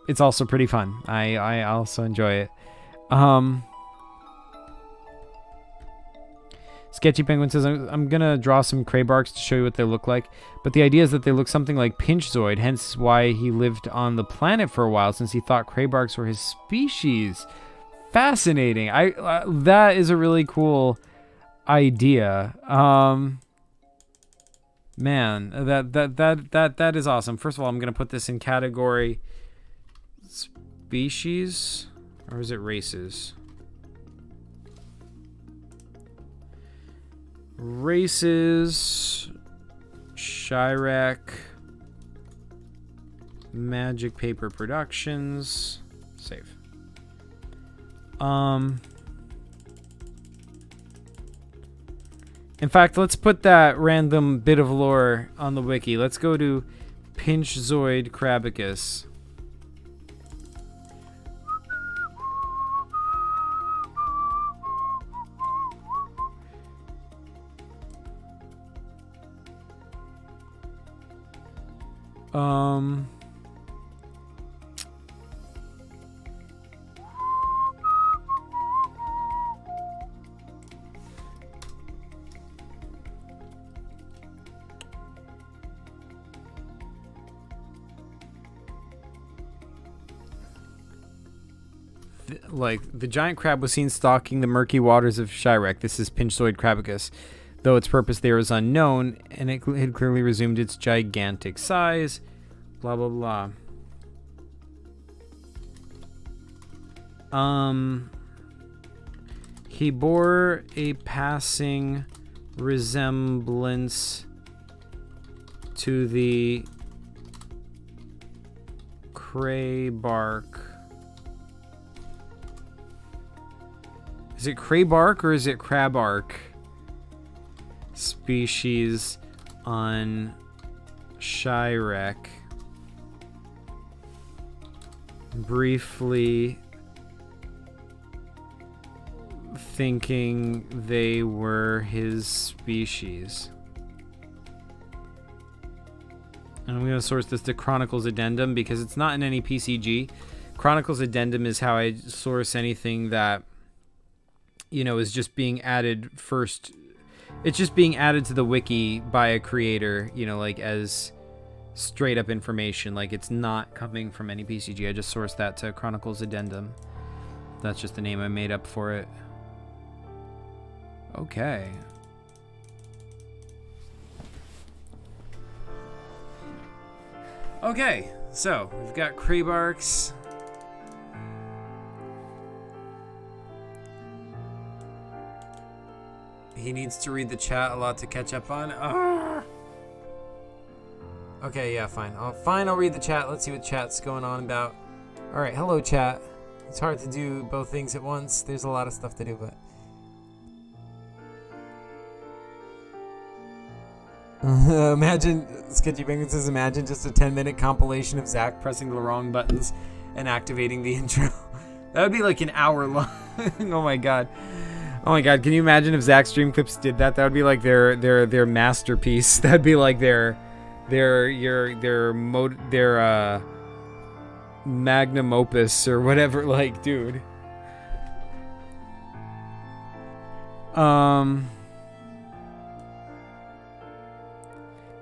it's also pretty fun. I also enjoy it. Sketchy Penguin says, I'm gonna draw some Craybarks to show you what they look like, but the idea is that they look something like Pinchzoid, hence why he lived on the planet for a while, since he thought Craybarks were his species. Fascinating. That is a really cool idea. Man, that is awesome. First of all, I'm gonna put this in category species, or is it races? Races, Chirac, Magic Paper Productions, save. In fact, let's put that random bit of lore on the wiki. Let's go to Pinchzoid Crabicus. The giant crab was seen stalking the murky waters of Chirac. This is Pinchzoid Crabicus. Though its purpose there is unknown, and it had clearly resumed its gigantic size. Blah, blah, blah. He bore a passing resemblance to the Craybark. Is it Craybark or is it Crabark? Species on Chirac. Briefly thinking they were his species. And I'm going to source this to Chronicles Addendum because it's not in any PCG. Chronicles Addendum is how I source anything that, you know, is just being added first. It's just being added to the wiki by a creator, you know, like as straight up information. Like it's not coming from any PCG. I just sourced that to Chronicles Addendum. That's just the name I made up for it. Okay. Okay, so we've got Craybarks. He needs to read the chat a lot to catch up on. Okay, yeah, fine. I'll read the chat. Let's see what chat's going on about. All right, hello, chat. It's hard to do both things at once. There's a lot of stuff to do, but... Imagine, Sketchy Penguin says, imagine just a 10-minute compilation of Zach pressing the wrong buttons and activating the intro. That would be like an hour long. Oh my god. Oh my god, can you imagine if Zach Stream Clips did that? That would be like their masterpiece. That'd be like their magnum opus or whatever, like, dude.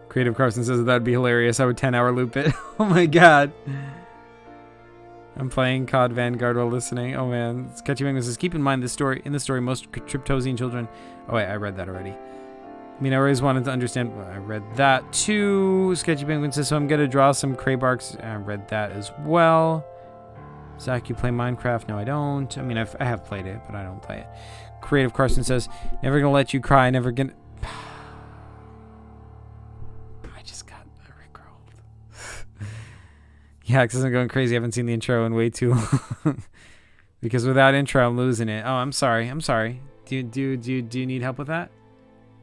Creative Carson says that'd be hilarious. I would 10-hour loop it. Oh my god. I'm playing COD Vanguard while listening. Oh man, Sketchy Penguin says, keep in mind this story. In the story, most Triptosian children. Oh wait, I read that already. I mean, I always wanted to understand. Well, I read that too. Sketchy Penguin says, so I'm gonna draw some Craybarks. I read that as well. Zach, you play Minecraft? No, I don't. I mean, I have played it, but I don't play it. Creative Carson says, never gonna let you cry. Never gonna. I just got rickrolled. Yeah, because I'm going crazy. I haven't seen the intro in way too long. Because without intro, I'm losing it. Oh, I'm sorry. I'm sorry. Do you need help with that?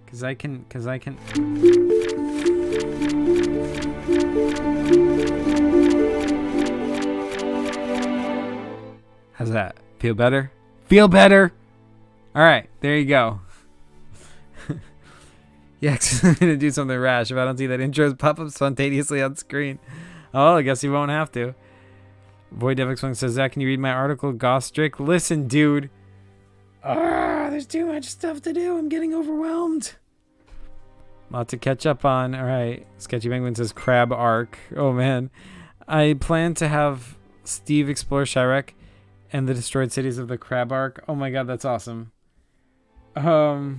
Because I can. How's that? Feel better? Feel better? All right, there you go. Yeah, I'm going to do something rash if I don't see that intro pop up spontaneously on screen. Oh, I guess you won't have to. Void Devix1 says, Zach, can you read my article, Gostrick? Listen, dude. There's too much stuff to do. I'm getting overwhelmed. Lot to catch up on. All right. Sketchy Penguin says, Crab Arc. Oh, man. I plan to have Steve explore Shirek and the destroyed cities of the Crab Arc. Oh, my God, that's awesome. I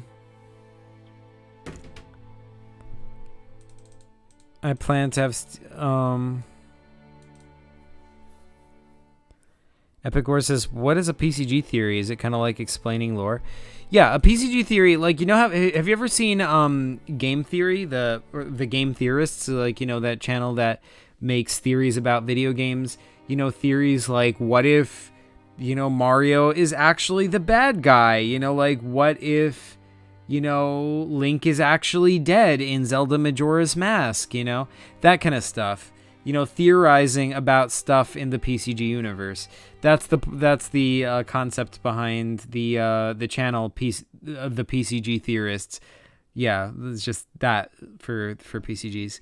plan to have Epic War says, what is a PCG theory? Is it kind of like explaining lore? Yeah, a PCG theory, like, you know, have you ever seen Game Theory, the Game Theorists, like, you know, that channel that makes theories about video games? You know, theories like, what if, you know, Mario is actually the bad guy? You know, like, what if, you know, Link is actually dead in Zelda Majora's Mask? You know, that kind of stuff. You know, theorizing about stuff in the PCG universe. That's the concept behind the channel piece of the PCG theorists. Yeah, it's just that for PCGs,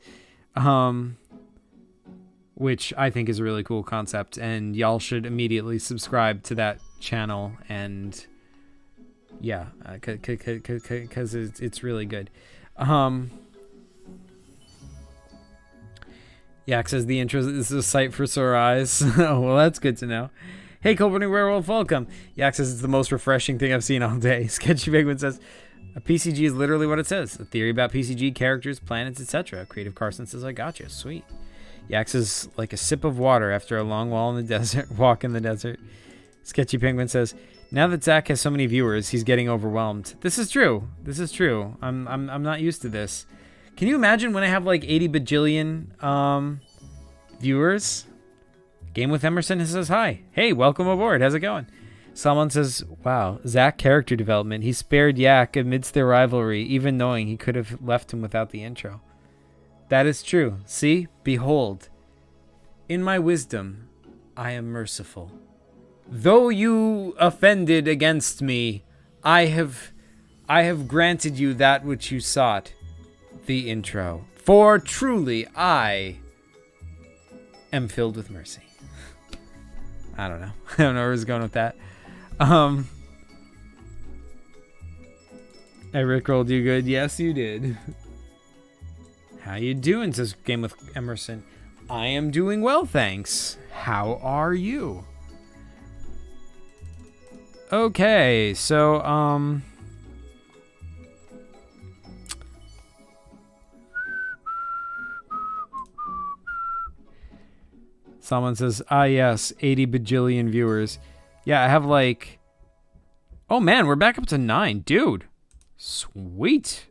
which I think is a really cool concept, and y'all should immediately subscribe to that channel. And yeah, because it's really good. Yak says the intro is a sight for sore eyes. Oh, well, that's good to know. Hey, Cold-Burning Werewolf, welcome. Yak says it's the most refreshing thing I've seen all day. Sketchy Penguin says, a PCG is literally what it says. A theory about PCG, characters, planets, etc. Creative Carson says, I gotcha. Sweet. Yak says, like a sip of water after a long walk in the desert. Sketchy Penguin says, now that Zach has so many viewers, he's getting overwhelmed. This is true. This is true. I'm not used to this. Can you imagine when I have like 80 bajillion viewers? Game with Emerson says hi. Hey, welcome aboard. How's it going? Someone says, wow, Zach character development. He spared Yak amidst their rivalry, even knowing he could have left him without the intro. That is true. See? Behold. In my wisdom, I am merciful. Though you offended against me, I have granted you that which you sought. The intro. For truly I am filled with mercy. I don't know. I don't know where I was going with that. I rickrolled you good. Yes, you did. How you doing? Says Game with Emerson. I am doing well, thanks. How are you? Okay, so someone says, yes, 80 bajillion viewers. Yeah, I have like... Oh, man, we're back up to 9. Dude. Sweet.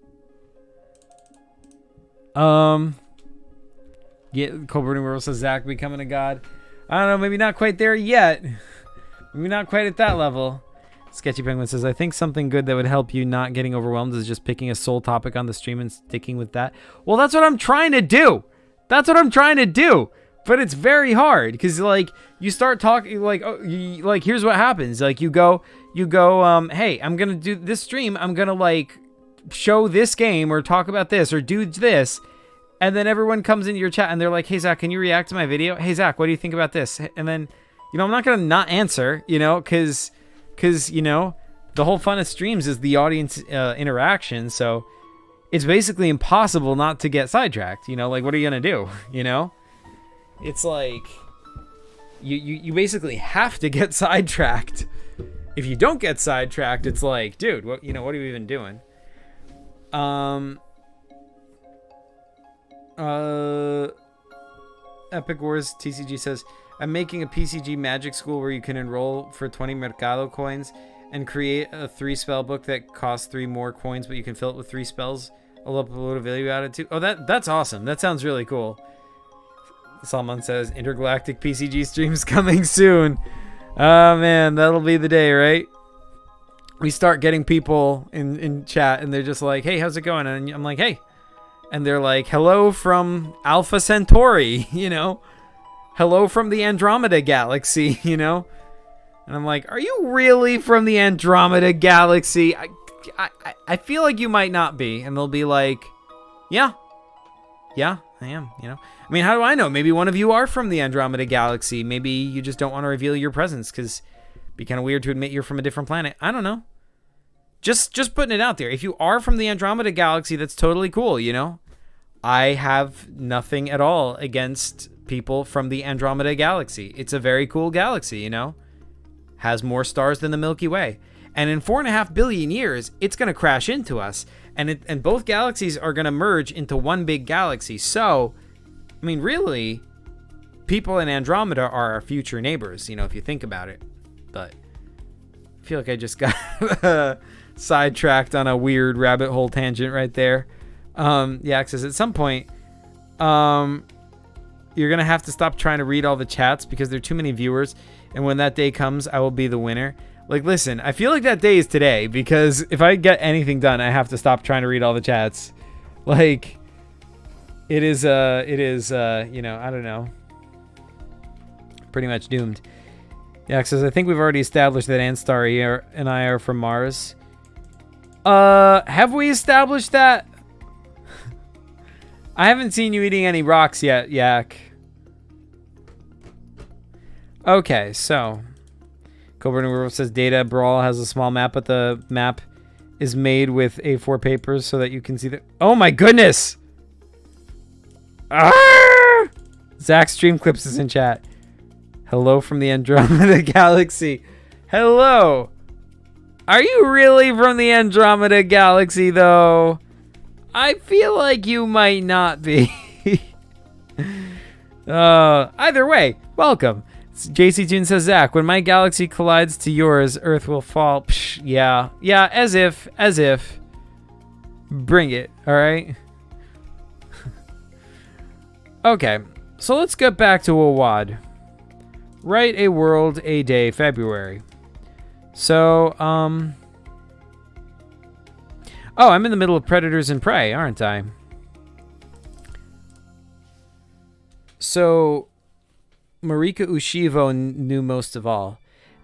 Yeah, Cold-Burning World says, Zach becoming a god. I don't know, maybe not quite there yet. Maybe not quite at that level. Sketchy Penguin says, I think something good that would help you not getting overwhelmed is just picking a sole topic on the stream and sticking with that. Well, that's what I'm trying to do. That's what I'm trying to do. But it's very hard because, like, you start talking, like, here's what happens. Like, you go, hey, I'm going to do this stream. I'm going to, like, show this game or talk about this or do this. And then everyone comes into your chat and they're like, hey, Zach, can you react to my video? Hey, Zach, what do you think about this? And then, you know, I'm not going to not answer, you know, because, you know, the whole fun of streams is the audience interaction. So it's basically impossible not to get sidetracked. You know, like, what are you going to do? You know? It's like, you basically have to get sidetracked. If you don't get sidetracked, it's like, dude, what are you even doing? Epic Wars TCG says, I'm making a PCG magic school where you can enroll for 20 Mercado coins and create a 3 spell book that costs 3 more coins, but you can fill it with 3 spells. I'll upload a video out of it too. Oh, that's awesome. That sounds really cool. Salman says, intergalactic PCG streams coming soon. Oh man, that'll be the day, right? We start getting people in chat and they're just like, hey, how's it going? And I'm like, hey. And they're like, hello from Alpha Centauri, you know? Hello from the Andromeda Galaxy, you know? And I'm like, are you really from the Andromeda Galaxy? I feel like you might not be. And they'll be like, yeah, I am, you know? I mean, how do I know? Maybe one of you are from the Andromeda Galaxy. Maybe you just don't want to reveal your presence because it'd be kind of weird to admit you're from a different planet. I don't know. Just putting it out there. If you are from the Andromeda Galaxy, that's totally cool, you know? I have nothing at all against people from the Andromeda Galaxy. It's a very cool galaxy, you know? Has more stars than the Milky Way. And in 4.5 billion years, it's going to crash into us. And both galaxies are going to merge into one big galaxy. So, I mean, really, people in Andromeda are our future neighbors, you know, if you think about it. But I feel like I just got sidetracked on a weird rabbit hole tangent right there. Yeah, it says at some point, you're going to have to stop trying to read all the chats because there are too many viewers. And when that day comes, I will be the winner. Like, listen, I feel like that day is today because if I get anything done, I have to stop trying to read all the chats. Like, it is, you know, I don't know. Pretty much doomed. Yeah, it says, I think we've already established that Anstar and I are from Mars. Have we established that? I haven't seen you eating any rocks yet, Yak. Okay, so Coburn World says Data Brawl has a small map, but the map is made with A4 papers so that you can see the. Oh my goodness! Ah! Zach Stream Clips is in chat. Hello from the Andromeda Galaxy. Hello. Are you really from the Andromeda Galaxy, though? I feel like you might not be. Either way, welcome. JC June says, Zach, when my galaxy collides to yours, Earth will fall. Psh, yeah. Yeah, as if. Bring it, alright? Okay, so let's get back to WAWAD. Write a world, a day, February. So, oh, I'm in the middle of Predators and Prey, aren't I? So, Marika Ushivo knew most of all.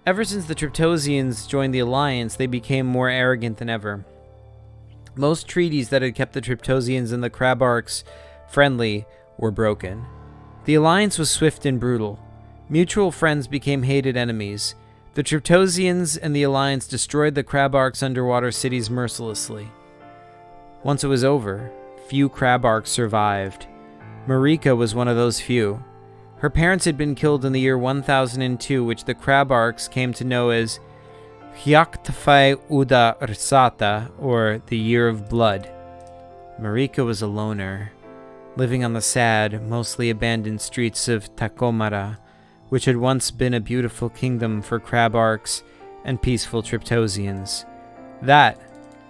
Ever since the Triptosians joined the Alliance, they became more arrogant than ever. Most treaties that had kept the Triptosians and the Krabarks friendly were broken. The Alliance was swift and brutal. Mutual friends became hated enemies. The Triptosians and the Alliance destroyed the Krabarks' underwater cities mercilessly. Once it was over, few Krabarks survived. Marika was one of those few. Her parents had been killed in the year 1002, which the Krabarks came to know as Hyaktafai Uda Rsata, or the Year of Blood. Marika was a loner, living on the sad, mostly abandoned streets of Takomara, which had once been a beautiful kingdom for Krabarks and peaceful Triptosians. That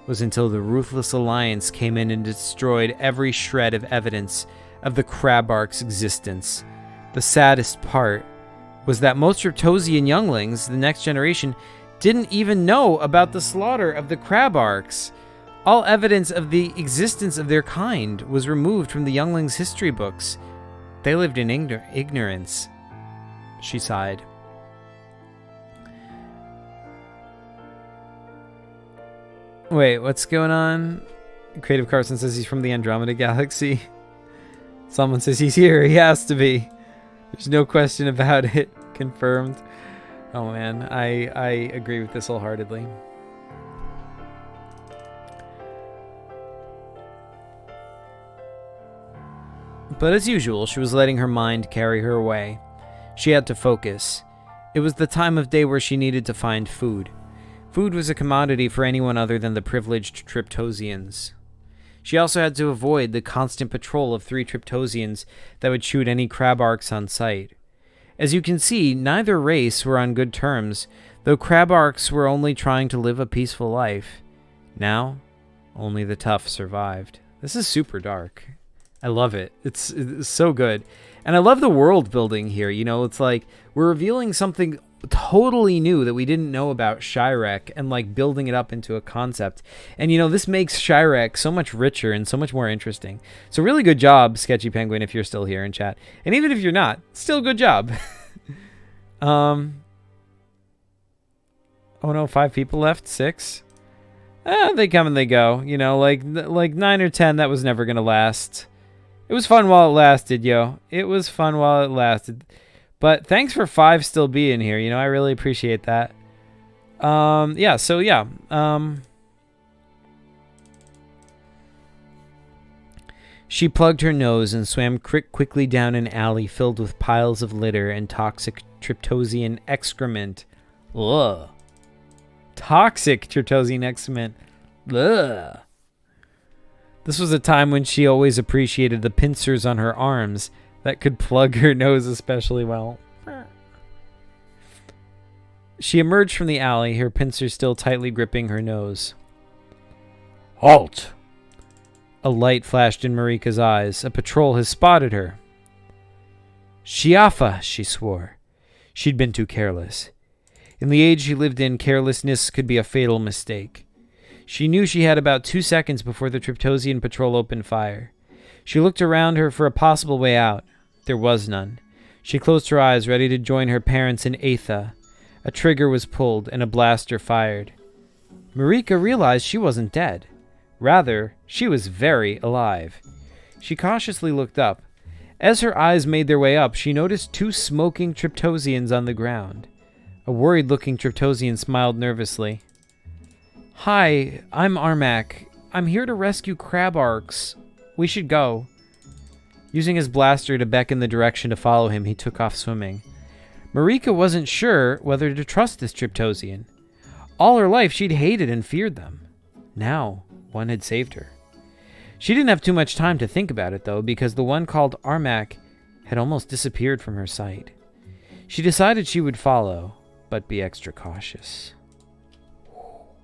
was until the ruthless Alliance came in and destroyed every shred of evidence of the Krabarks' existence. The saddest part was that most Triptosian younglings, the next generation, didn't even know about the slaughter of the Krabarks. All evidence of the existence of their kind was removed from the younglings' history books. They lived in ignorance. She sighed. Wait, what's going on? Creative Carson says he's from the Andromeda Galaxy. Someone says he's here. He has to be. There's no question about it. Confirmed. Oh man, I agree with this wholeheartedly. But as usual, she was letting her mind carry her away. She had to focus. It was the time of day where she needed to find food. Food was a commodity for anyone other than the privileged Triptosians. She also had to avoid the constant patrol of 3 Triptosians that would shoot any Crabarks on sight. As you can see, neither race were on good terms, though Crabarks were only trying to live a peaceful life. Now, only the tough survived. This is super dark. I love it. It's so good. And I love the world building here. You know, it's like we're revealing something totally new that we didn't know about Shirek and like building it up into a concept. And you know, this makes Shirek so much richer and so much more interesting. So really good job, Sketchy Penguin, if you're still here in chat. And even if you're not, still good job. Oh no, 5 people left? 6? They come and they go. You know, like 9 or 10, that was never gonna last. It was fun while it lasted, yo. It was fun while it lasted. But thanks for 5 still being here. You know, I really appreciate that. Yeah, so yeah. She plugged her nose and swam quickly down an alley filled with piles of litter and toxic Triptosian excrement. Ugh. Toxic Triptosian excrement. Ugh. This was a time when she always appreciated the pincers on her arms that could plug her nose especially well. She emerged from the alley, her pincers still tightly gripping her nose. Halt! A light flashed in Marika's eyes. A patrol has spotted her. Shiafa, she swore. She'd been too careless. In the age she lived in, carelessness could be a fatal mistake. She knew she had about 2 seconds before the Triptosian patrol opened fire. She looked around her for a possible way out. There was none. She closed her eyes, ready to join her parents in Aetha. A trigger was pulled, and a blaster fired. Marika realized she wasn't dead. Rather, she was very alive. She cautiously looked up. As her eyes made their way up, she noticed 2 smoking Triptosians on the ground. A worried-looking Triptosian smiled nervously. Hi, I'm Armak. I'm here to rescue Crabarks. We should go. Using his blaster to beckon the direction to follow him, he took off swimming. Marika wasn't sure whether to trust this Triptosian. All her life, she'd hated and feared them. Now, one had saved her. She didn't have too much time to think about it, though, because the one called Armak had almost disappeared from her sight. She decided she would follow, but be extra cautious.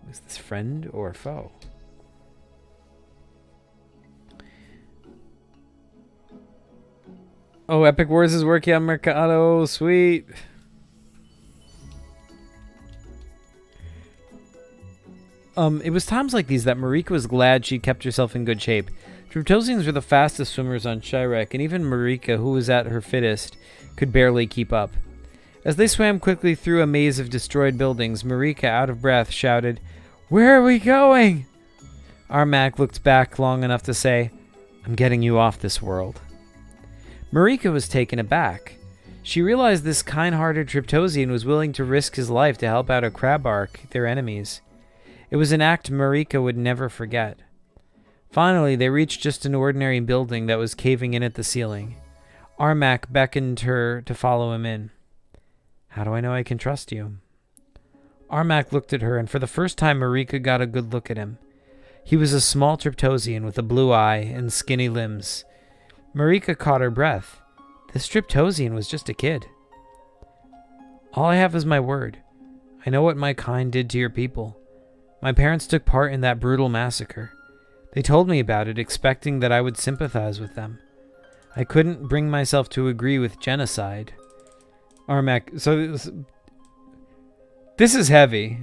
Is this friend or foe? Oh, Epic Wars is working on Mercado. Sweet. It was times like these that Marika was glad she kept herself in good shape. Triptosians were the fastest swimmers on Shirek, and even Marika, who was at her fittest, could barely keep up. As they swam quickly through a maze of destroyed buildings, Marika, out of breath, shouted, "Where are we going?" Armak looked back long enough to say, "I'm getting you off this world." Marika was taken aback. She realized this kind-hearted Triptosian was willing to risk his life to help out a Crabark, their enemies. It was an act Marika would never forget. Finally, they reached just an ordinary building that was caving in at the ceiling. Armak beckoned her to follow him in. "How do I know I can trust you?" Armak looked at her, and for the first time Marika got a good look at him. He was a small Triptosian with a blue eye and skinny limbs. Marika caught her breath. This Triptosian was just a kid. "All I have is my word. I know what my kind did to your people. My parents took part in that brutal massacre. They told me about it, expecting that I would sympathize with them. I couldn't bring myself to agree with genocide." Armak, so this is heavy.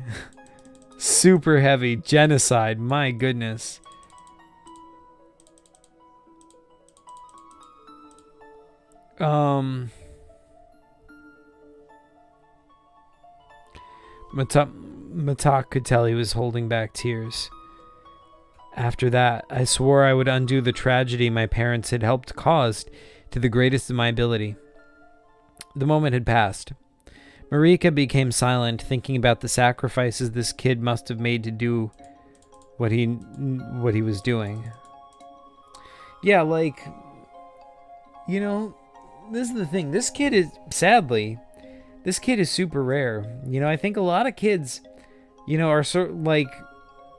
Super heavy. Genocide, my goodness. Matak could tell he was holding back tears. "After that, I swore I would undo the tragedy my parents had helped cause to the greatest of my ability." The moment had passed. Marika became silent, thinking about the sacrifices this kid must have made to do what he was doing. Yeah, like, you know, this is the thing. This kid is, sadly, this kid is super rare. You know, I think a lot of kids, you know, are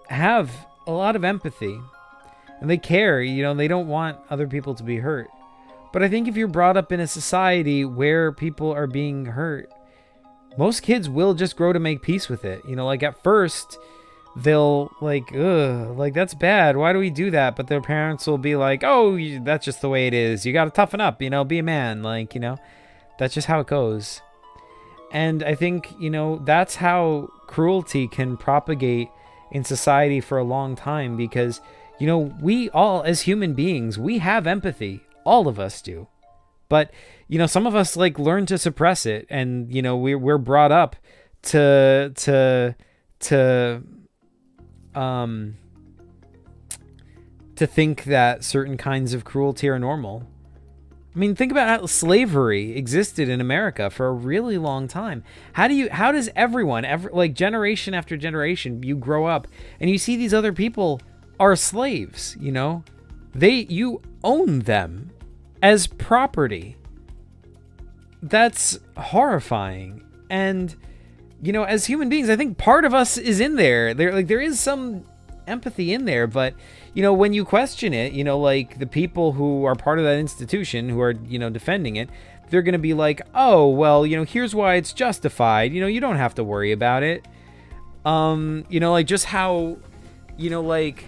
have a lot of empathy. And they care, you know, they don't want other people to be hurt. But I think if you're brought up in a society where people are being hurt, most kids will just grow to make peace with it. You know, like at first, they'll like, ugh, like that's bad. Why do we do that? But their parents will be like, oh, that's just the way it is. You got to toughen up, you know, be a man. Like, you know, that's just how it goes. And I think, you know, that's how cruelty can propagate in society for a long time because, you know, we all as human beings, we have empathy. All of us do. But, you know, some of us like learn to suppress it and, you know, we're brought up to think that certain kinds of cruelty are normal. I mean, think about how slavery existed in America for a really long time. How does everyone, like generation after generation, you grow up and you see these other people are slaves, you know? You own them as property. That's horrifying. And, you know, as human beings, I think part of us is in there. There is some empathy in there, but, you know, when you question it, you know, like the people who are part of that institution who are, you know, defending it, they're going to be like, oh, well, you know, here's why it's justified. You know, you don't have to worry about it. You know, like just how, you know, like,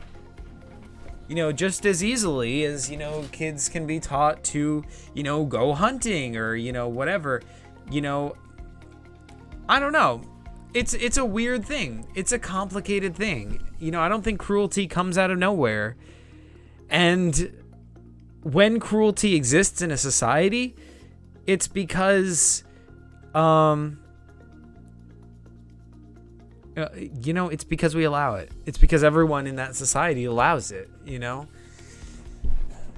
you know, just as easily as, you know, kids can be taught to, you know, go hunting or, you know, whatever, you know, I don't know. It's a weird thing. It's a complicated thing. You know, I don't think cruelty comes out of nowhere. And when cruelty exists in a society, it's because, you know, it's because we allow it. It's because everyone in that society allows it, you know?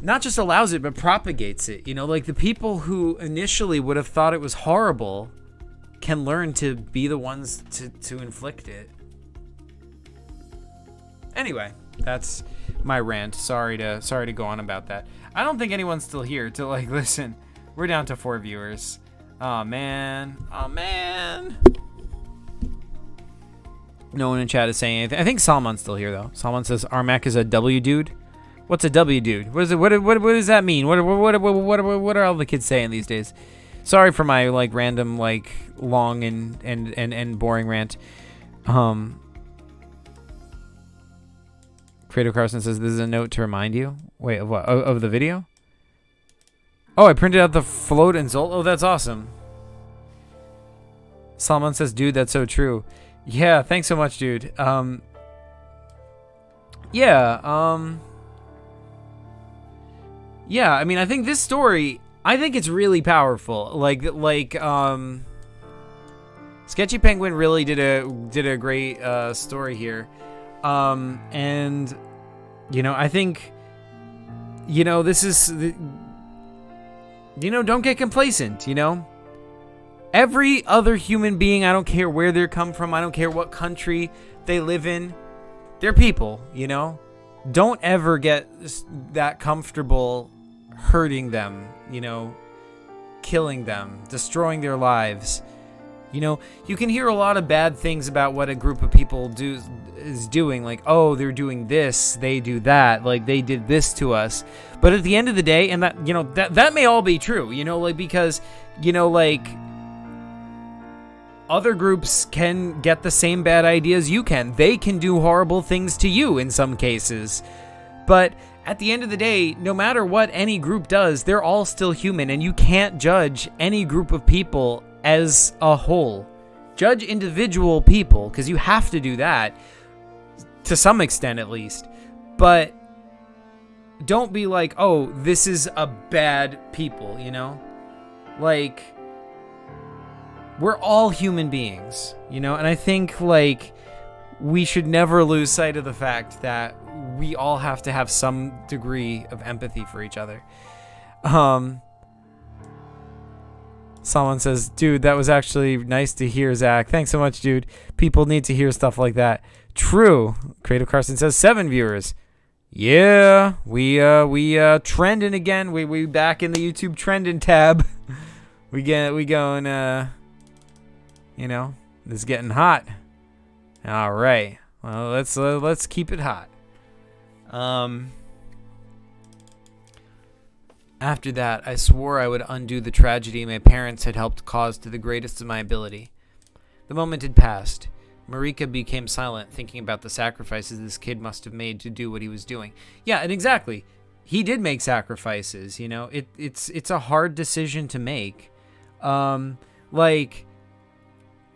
Not just allows it, but propagates it. You know, like the people who initially would have thought it was horrible can learn to be the ones to inflict it. Anyway, that's my rant. Sorry to go on about that. I don't think anyone's still here to like listen. We're down to 4 viewers. Oh man. No one in chat is saying anything. I think Salman's still here though. Salman says Armac is a W dude. What's a W dude? What is it? What does that mean? What are all the kids saying these days? Sorry for my like random like long and boring rant. Creative Carson says this is a note to remind you. Wait, of what? Of the video? Oh, I printed out the float and Zolt. Oh, that's awesome. Salman says, dude, that's so true. Yeah, thanks so much, dude. Yeah, I mean, I think this story, I think it's really powerful. Like, Sketchy Penguin really did a great story here. And, you know, I think, you know, this is, you know, don't get complacent, you know? Every other human being, I don't care where they come from, I don't care what country they live in, they're people, you know? Don't ever get that comfortable hurting them, you know, killing them, destroying their lives. You know, you can hear a lot of bad things about what a group of people is doing, like, oh, they're doing this, they do that, like they did this to us. But at the end of the day, and that, you know, that may all be true, you know, like, because, you know, like, other groups can get the same bad ideas you can. They can do horrible things to you in some cases. But at the end of the day, no matter what any group does, they're all still human, and you can't judge any group of people as a whole. Judge individual people, because you have to do that, to some extent at least. But don't be like, oh, this is a bad people, you know? Like, we're all human beings, you know? And I think, like, we should never lose sight of the fact that we all have to have some degree of empathy for each other. Someone says, dude, that was actually nice to hear, Zach. Thanks so much, dude. People need to hear stuff like that. True. Creative Carson says 7 viewers. Yeah, we trending again. We back in the YouTube trending tab. we going. You know, it's getting hot. All right. Well, let's keep it hot. After that, I swore I would undo the tragedy my parents had helped cause to the greatest of my ability. The moment had passed. Marika became silent, thinking about the sacrifices this kid must have made to do what he was doing. Yeah, and exactly. He did make sacrifices, you know. It's a hard decision to make. I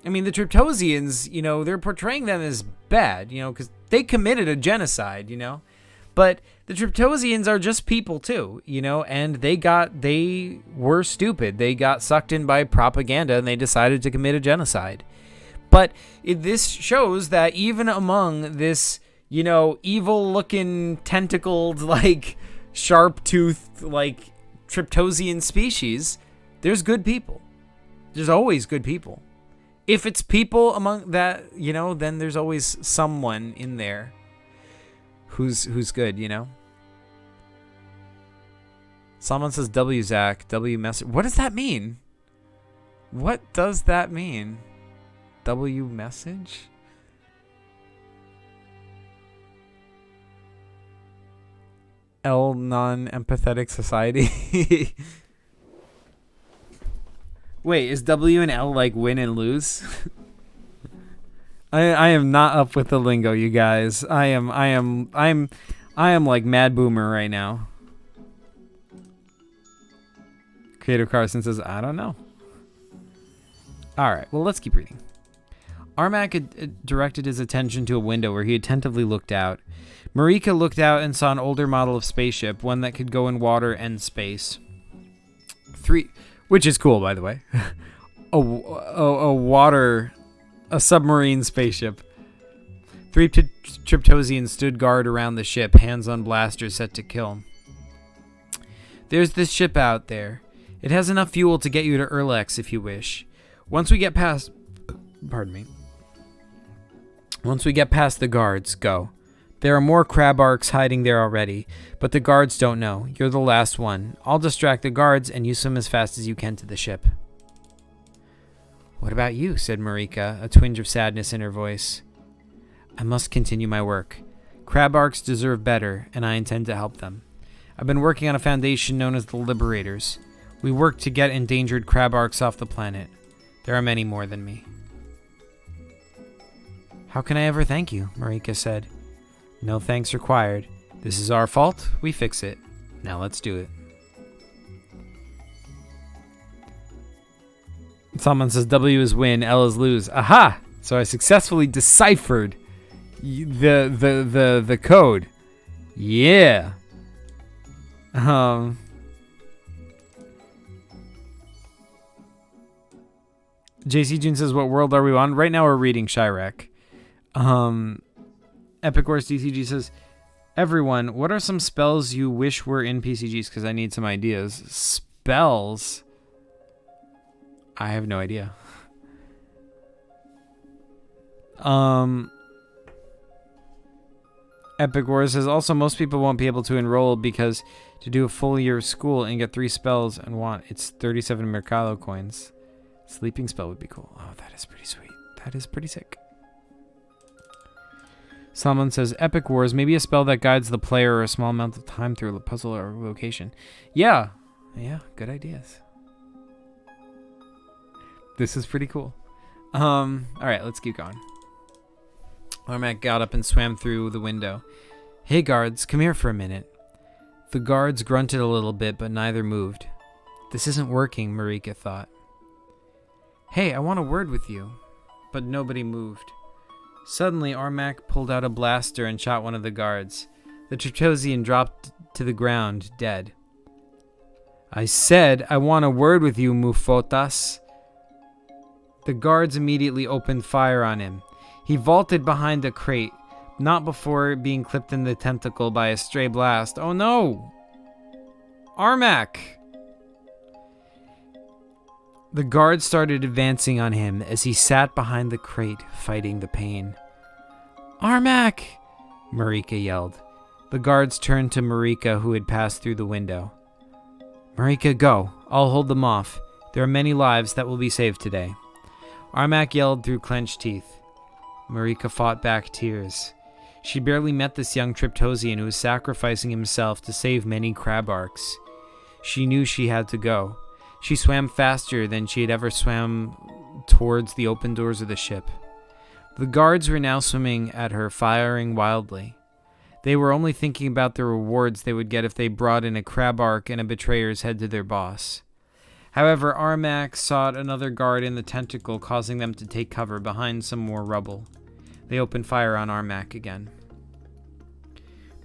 mean, the Triptosians, you know, they're portraying them as bad, you know, because they committed a genocide, you know. But the Triptosians are just people too, you know, and they were stupid. They got sucked in by propaganda and they decided to commit a genocide. But this shows that even among this, you know, evil-looking, tentacled, like, sharp-toothed, like, Triptosian species, there's good people. There's always good people. If it's people among that, you know, then there's always someone in there who's good, you know? Someone says W, Zach. W message. What does that mean? What does that mean? W message? L non-empathetic society. Wait, is W and L like win and lose? I am not up with the lingo, you guys. I am like Mad Boomer right now. Creative Carson says, I don't know. All right, well, let's keep reading. Armac had directed his attention to a window where he attentively looked out. Marika looked out and saw an older model of spaceship, one that could go in water and space. Which is cool, by the way. A submarine spaceship. 3 Triptosians stood guard around the ship, hands on blasters set to kill. There's this ship out there. It has enough fuel to get you to Erlex if you wish. Once we get past the guards, go. There are more crab arcs hiding there already, but the guards don't know. You're the last one. I'll distract the guards and you swim as fast as you can to the ship. What about you? Said Marika, a twinge of sadness in her voice. I must continue my work. Crab arcs deserve better, and I intend to help them. I've been working on a foundation known as the Liberators. We work to get endangered crab arcs off the planet. There are many more than me. How can I ever thank you? Marika said. No thanks required. This is our fault. We fix it. Now let's do it. Someone says W is win, L is lose. Aha! So I successfully deciphered the code. Yeah. JC June says, what world are we on? Right now we're reading Chirac. Epic Wars DCG says, everyone, what are some spells you wish were in PCGs? Because I need some ideas. Spells? I have no idea. Epic Wars says, also most people won't be able to enroll because to do a full year of school and get 3 spells and it's 37 Mercado coins. Sleeping spell would be cool. Oh, that is pretty sweet. That is pretty sick. Someone says, Epic Wars, maybe a spell that guides the player a small amount of time through a puzzle or location. Yeah, good ideas. This is pretty cool. All right, let's keep going. Armac got up and swam through the window. Hey, guards, come here for a minute. The guards grunted a little bit, but neither moved. This isn't working, Marika thought. Hey, I want a word with you. But nobody moved. Suddenly, Armac pulled out a blaster and shot one of the guards. The Triptosian dropped to the ground, dead. I said, I want a word with you, Mufotas. The guards immediately opened fire on him. He vaulted behind a crate, not before being clipped in the tentacle by a stray blast. Oh no! Armac! The guards started advancing on him as he sat behind the crate, fighting the pain. Armac! Marika yelled. The guards turned to Marika, who had passed through the window. Marika, go. I'll hold them off. There are many lives that will be saved today. Armak yelled through clenched teeth. Marika fought back tears. She barely met this young Triptosian who was sacrificing himself to save many Krabarks. She knew she had to go. She swam faster than she had ever swam towards the open doors of the ship. The guards were now swimming at her, firing wildly. They were only thinking about the rewards they would get if they brought in a Krabark and a betrayer's head to their boss. However, Armak sought another guard in the tentacle, causing them to take cover behind some more rubble. They opened fire on Armak again.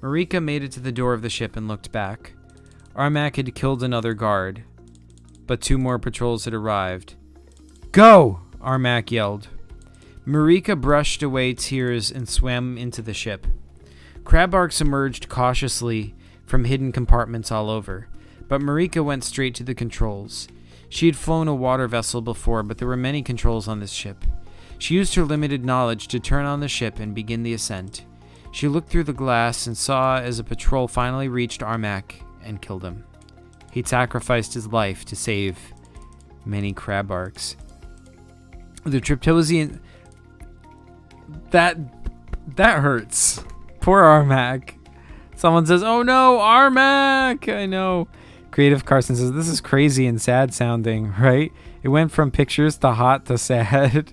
Marika made it to the door of the ship and looked back. Armak had killed another guard, but 2 more patrols had arrived. Go! Armak yelled. Marika brushed away tears and swam into the ship. Krabarks emerged cautiously from hidden compartments all over, but Marika went straight to the controls. She had flown a water vessel before, but there were many controls on this ship. She used her limited knowledge to turn on the ship and begin the ascent. She looked through the glass and saw as a patrol finally reached Armak and killed him. He'd sacrificed his life to save many Krabarks. The Triptosian... That hurts. Poor Armak. Someone says, oh no, Armak! I know. Creative Carson says, this is crazy and sad sounding, right? It went from pictures to hot to sad.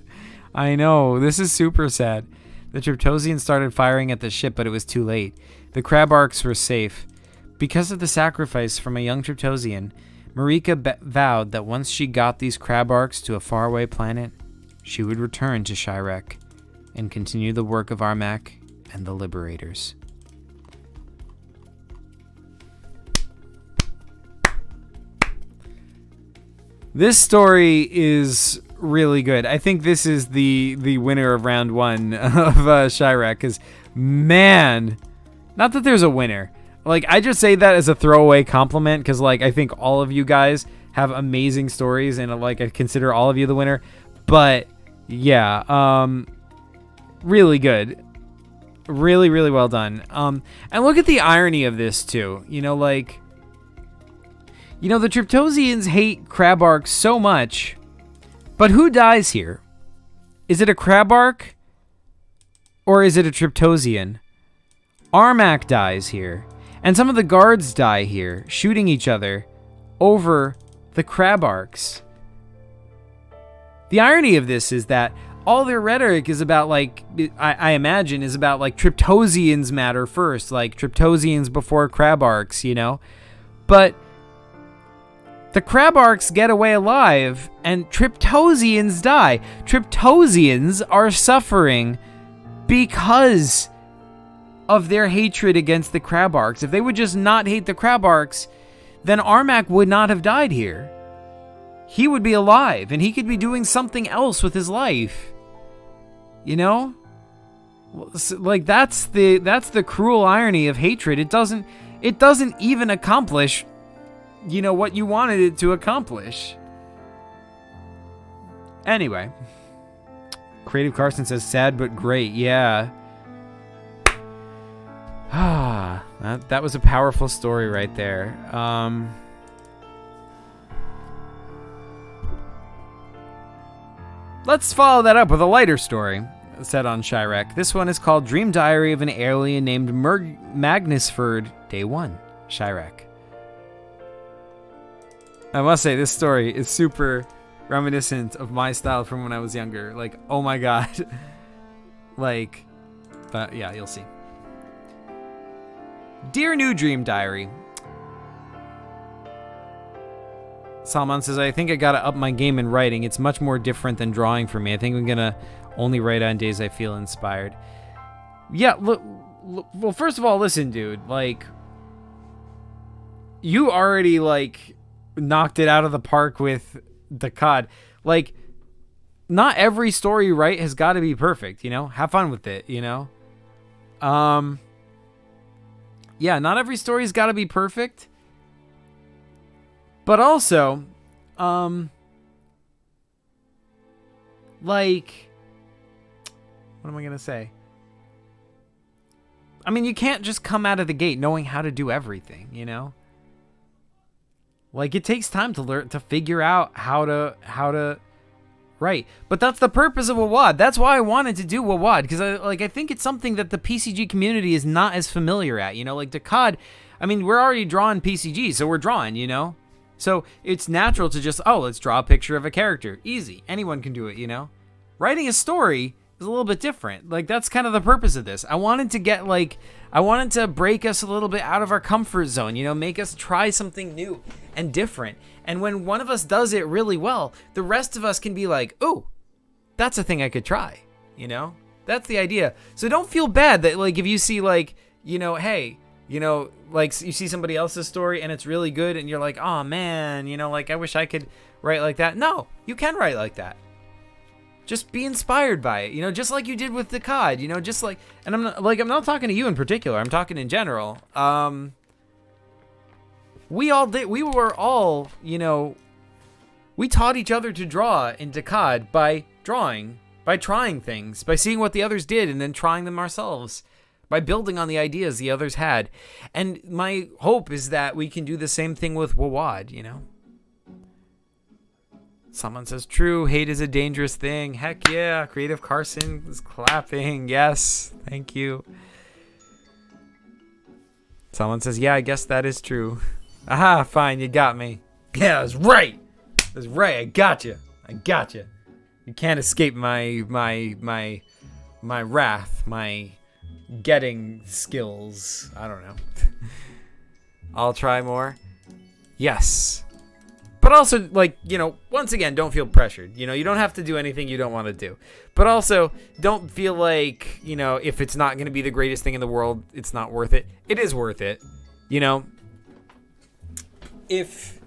I know, this is super sad. The Triptosians started firing at the ship, but it was too late. The Krabarks were safe. Because of the sacrifice from a young Triptosian, Marika vowed that once she got these Krabarks to a faraway planet, she would return to Shirek and continue the work of Armak and the Liberators. This story is really good. I think this is the winner of round 1 of Shirek, because, man, not that there's a winner. Like, I just say that as a throwaway compliment, because, like, I think all of you guys have amazing stories, and, like, I consider all of you the winner. But, yeah, really good. Really, really well done. And look at the irony of this, too. You know, like... You know, the Triptosians hate Krabark so much, but who dies here? Is it a Krabark? Or is it a Triptosian? Armak dies here, and some of the guards die here, shooting each other over the Krabarks. The irony of this is that all their rhetoric is about, like, I imagine, is about, like, Triptosians matter first, like, Triptosians before Krabarks, you know? But... the Krabarks get away alive, and Triptosians die. Triptosians are suffering because of their hatred against the Krabarks. If they would just not hate the Krabarks, then Armak would not have died here. He would be alive, and he could be doing something else with his life. You know? Like, that's the cruel irony of hatred. It doesn't even accomplish, you know, what you wanted it to accomplish. Anyway. Creative Carson says, sad but great. Yeah. That was a powerful story right there. Let's follow that up with a lighter story set on Shirek. This one is called Dream Diary of an Alien Named Magnusford, Day 1, Shirek. I must say, this story is super reminiscent of my style from when I was younger. Like, oh my god. Like, but yeah, you'll see. Dear New Dream Diary. Salman says, I think I gotta up my game in writing. It's much more different than drawing for me. I think I'm gonna only write on days I feel inspired. Yeah, look, well, first of all, listen, dude. Like, you already, like, knocked it out of the park with DACAD. Like, not every story you write has got to be perfect, you know? Have fun with it, you know? Yeah, not every story's got to be perfect. But also, like, what am I going to say? I mean, you can't just come out of the gate knowing how to do everything, you know? Like, it takes time to learn, to figure out how to write. But that's the purpose of WAWAD. That's why I wanted to do WAWAD, because I think it's something that the PCG community is not as familiar at, you know? Like, DACAD, I mean, we're already drawing PCG, so we're drawing, you know? So it's natural to just, oh, let's draw a picture of a character. Easy. Anyone can do it, you know? Writing a story is a little bit different. Like, that's kind of the purpose of this. I wanted to break us a little bit out of our comfort zone, you know, make us try something new and different. And when one of us does it really well, the rest of us can be like, oh, that's a thing I could try, you know? That's the idea. So don't feel bad that, like, if you see, like, you know, hey, you know, like, you see somebody else's story and it's really good and you're like, oh man, you know, like, I wish I could write like that. No, you can write like that. Just be inspired by it, you know, just like you did with DACAD, you know, just like, and I'm not talking to you in particular, I'm talking in general. We were all, you know, we taught each other to draw in DACAD by drawing, by trying things, by seeing what the others did and then trying them ourselves, by building on the ideas the others had. And my hope is that we can do the same thing with WAWAD, you know. Someone says, true, hate is a dangerous thing. Heck yeah, Creative Carson is clapping. Yes, thank you. Someone says, yeah, I guess that is true. Aha, fine, you got me. Yeah, that's right. That's right, I got you. I got you. You can't escape my wrath, my getting skills. I don't know. I'll try more. Yes. But also, like, you know, once again, don't feel pressured. You know, you don't have to do anything you don't want to do. But also, don't feel like, you know, if it's not going to be the greatest thing in the world, it's not worth it. It is worth it. You know, if,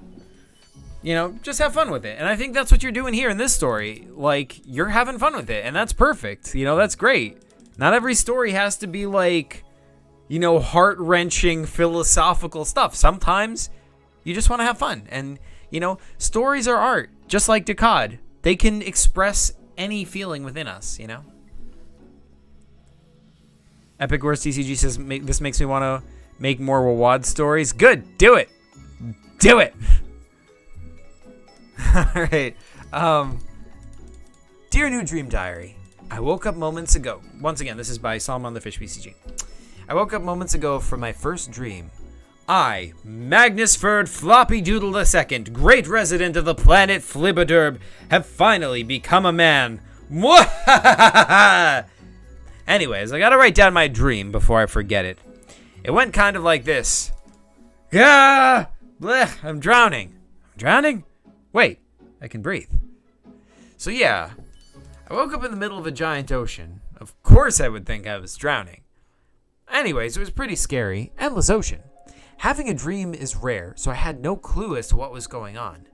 you know, just have fun with it. And I think that's what you're doing here in this story. Like, you're having fun with it, and that's perfect. You know, that's great. Not every story has to be like, you know, heart-wrenching philosophical stuff. Sometimes you just want to have fun. And, you know, stories are art, just like DACAD. They can express any feeling within us, you know? Epic Worst TCG says, this makes me want to make more WAWAD stories. Good, do it. Do it. All right. Dear New Dream Diary, I woke up moments ago. Once again, this is by Salmon the Fish BCG. I woke up moments ago from my first dream. I, Magnus Ferd Floppy Doodle II, great resident of the planet Flibaderb, have finally become a man. Mwahahaha! Anyways, I gotta write down my dream before I forget it. It went kind of like this. Ah! Blech, I'm drowning. I'm drowning? Wait, I can breathe. So yeah, I woke up in the middle of a giant ocean. Of course I would think I was drowning. Anyways, it was pretty scary. Endless ocean. Having a dream is rare, so I had no clue as to what was going on.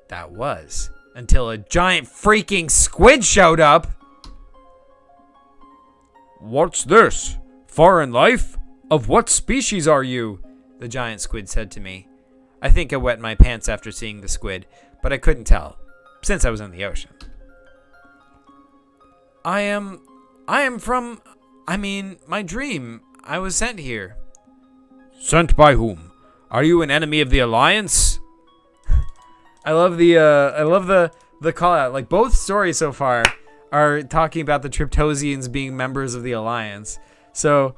That was until a giant freaking squid showed up. What's this? Foreign life? Of what species are you? The giant squid said to me. I think I wet my pants after seeing the squid, but I couldn't tell, since I was in the ocean. I am from, my dream. I was sent here. Sent by whom? Are you an enemy of the Alliance? I love the call out. Like, both stories so far are talking about the Triptosians being members of the Alliance. So,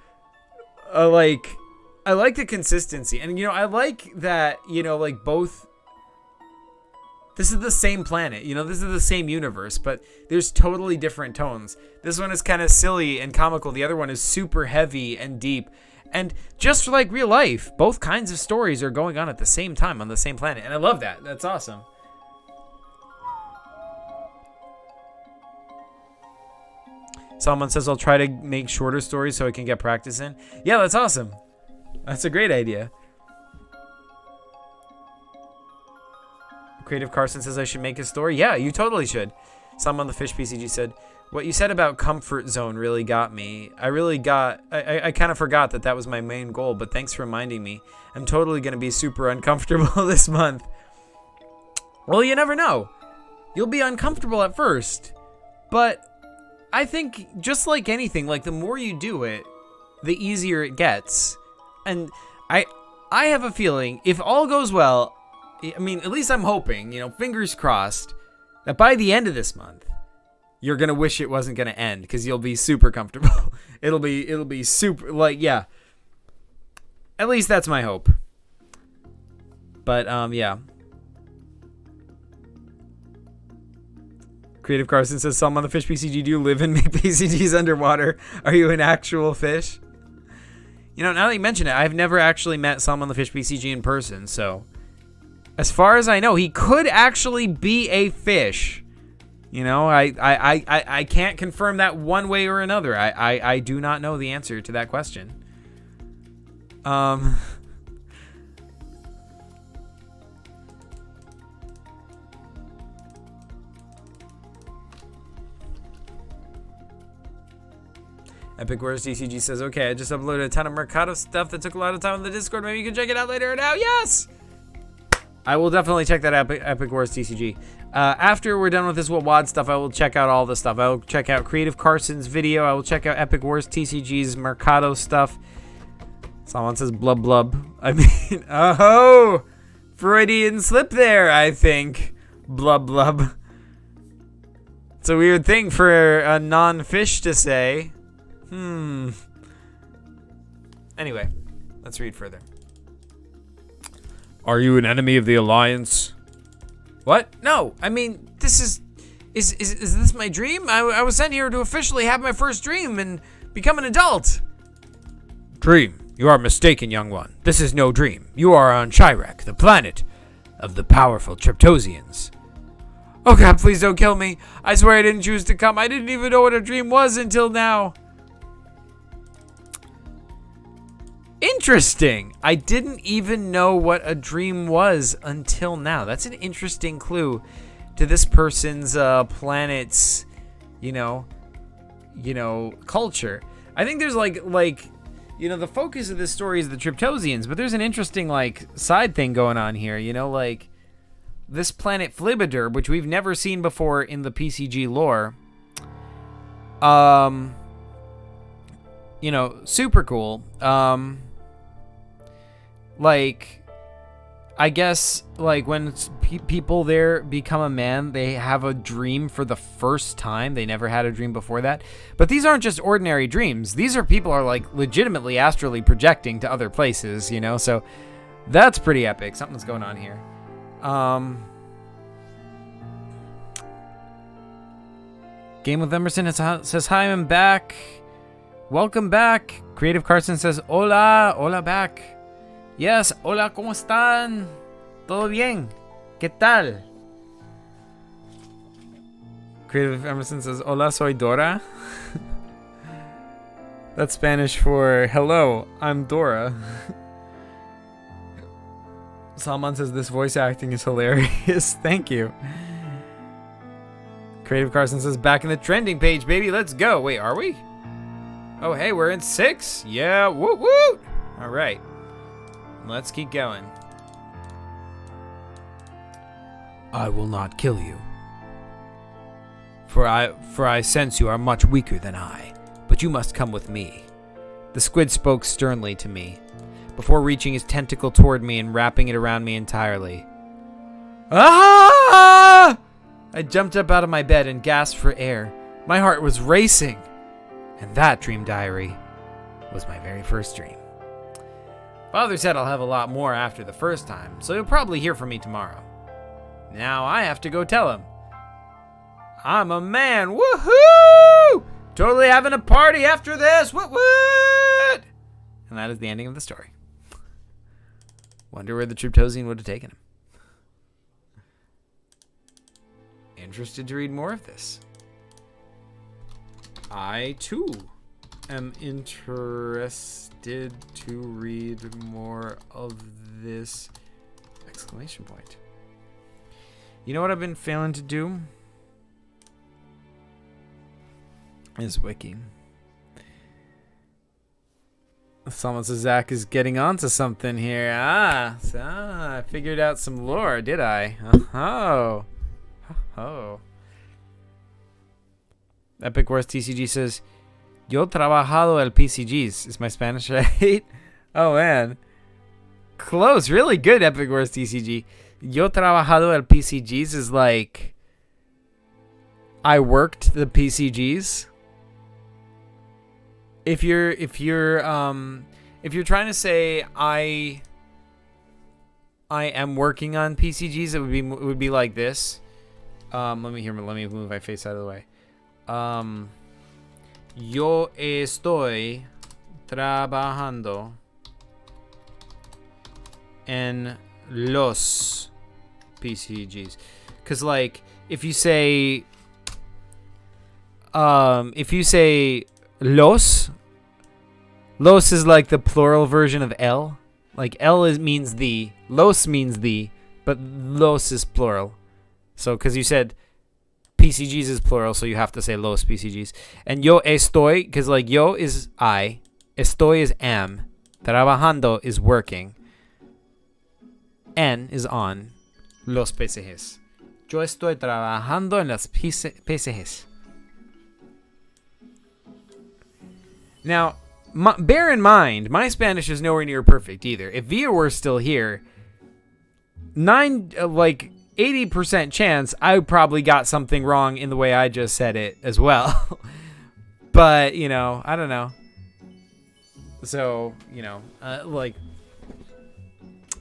I like the consistency. And, you know, I like that, you know, like, both... This is the same planet, you know, this is the same universe, but there's totally different tones. This one is kind of silly and comical. The other one is super heavy and deep. And just like real life, both kinds of stories are going on at the same time on the same planet. And I love that. That's awesome. Someone says, I'll try to make shorter stories so I can get practice in. Yeah, that's awesome. That's a great idea. Creative Carson says I should make a story. Yeah, you totally should. Someone on the Fish PCG said, what you said about comfort zone really got me. I kind of forgot that was my main goal, but thanks for reminding me. I'm totally going to be super uncomfortable this month. Well, you never know. You'll be uncomfortable at first, but I think just like anything, like the more you do it, the easier it gets. And I have a feeling if all goes well, I mean, at least I'm hoping, fingers crossed, that by the end of this month, you're going to wish it wasn't going to end because you'll be super comfortable. It'll be super, yeah. At least that's my hope. But, yeah. Creative Carson says, Some on the Fish PCG, do you live and make PCGs underwater? Are you an actual fish? Now that you mention it, I've never actually met Some on the Fish PCG in person, so as far as I know, he could actually be a fish. I can't confirm that one way or another. I do not know the answer to that question. Epic Wars DCG says, okay, I just uploaded a ton of Mercado stuff that took a lot of time on the Discord. Maybe you can check it out later. Now, yes! I will definitely check that Epic Wars TCG. After we're done with this WAWAD stuff, I will check out all the stuff. I will check out Creative Carson's video. I will check out Epic Wars TCG's Mercado stuff. Someone says blub blub. I mean, oh, Freudian slip there, I think. Blub blub. It's a weird thing for a non-fish to say. Anyway, let's read further. Are you an enemy of the Alliance? What? No, I mean, this is this my dream? I was sent here to officially have my first dream and become an adult. Dream? You are mistaken, young one. This is no dream. You are on Chirek, the planet of the powerful Triptosians. Oh God, please don't kill me. I swear I didn't choose to come. I didn't even know what a dream was until now. Interesting. I didn't even know what a dream was until now. That's an interesting clue to this person's planet's, culture. I think there's like the focus of this story is the Triptosians, but there's an interesting side thing going on here. This planet Flibider, which we've never seen before in the PCG lore. Super cool. I guess, when people there become a man, they have a dream for the first time. They never had a dream before that. But these aren't just ordinary dreams. These are people are, legitimately astrally projecting to other places, So that's pretty epic. Something's going on here. Game with Emerson says, hi, I'm back. Welcome back. Creative Carson says, hola back. Yes, hola, ¿cómo están? ¿Todo bien? ¿Qué tal? Creative Emerson says, hola, soy Dora. That's Spanish for hello, I'm Dora. Salman says, this voice acting is hilarious. Thank you. Creative Carson says, back in the trending page, baby, let's go. Wait, are we? Oh, hey, we're in 6. Yeah, woot woot. All right. Let's keep going. I will not kill you. For I sense you are much weaker than I, but you must come with me. The squid spoke sternly to me, before reaching his tentacle toward me and wrapping it around me entirely. Ah! I jumped up out of my bed and gasped for air. My heart was racing. And that dream diary was my very first dream. Father said I'll have a lot more after the first time, so you'll probably hear from me tomorrow. Now I have to go tell him. I'm a man. Woohoo! Totally having a party after this. What? And that is the ending of the story. Wonder where the Triptosian would have taken him. Interested to read more of this. I, too, am interested to read more of this! Exclamation point. You know what I've been failing to do? Is wiki. Someone says Zach is getting onto something here. I figured out some lore, did I? Oh. Oh. Epic Wars TCG says, Yo trabajado el PCGs. Is my Spanish right? Oh, man. Close. Really good, Epic Wars TCG. Yo trabajado el PCGs is like... I worked the PCGs. If you're trying to say I am working on PCGs, it would be like this. Let me move my face out of the way. Yo estoy trabajando en los PCGs. Cause like if you say los is like the plural version of el. Like el means the, los means the, but los is plural. So because you said PCGs is plural, so you have to say los PCGs. And yo estoy, because like yo is I, estoy is am, trabajando is working, en is on, los PCGs. Yo estoy trabajando en los PCGs. Now, bear in mind, my Spanish is nowhere near perfect either. If Via were still here, 80% chance I probably got something wrong in the way I just said it as well. But, you know, I don't know. So, you know,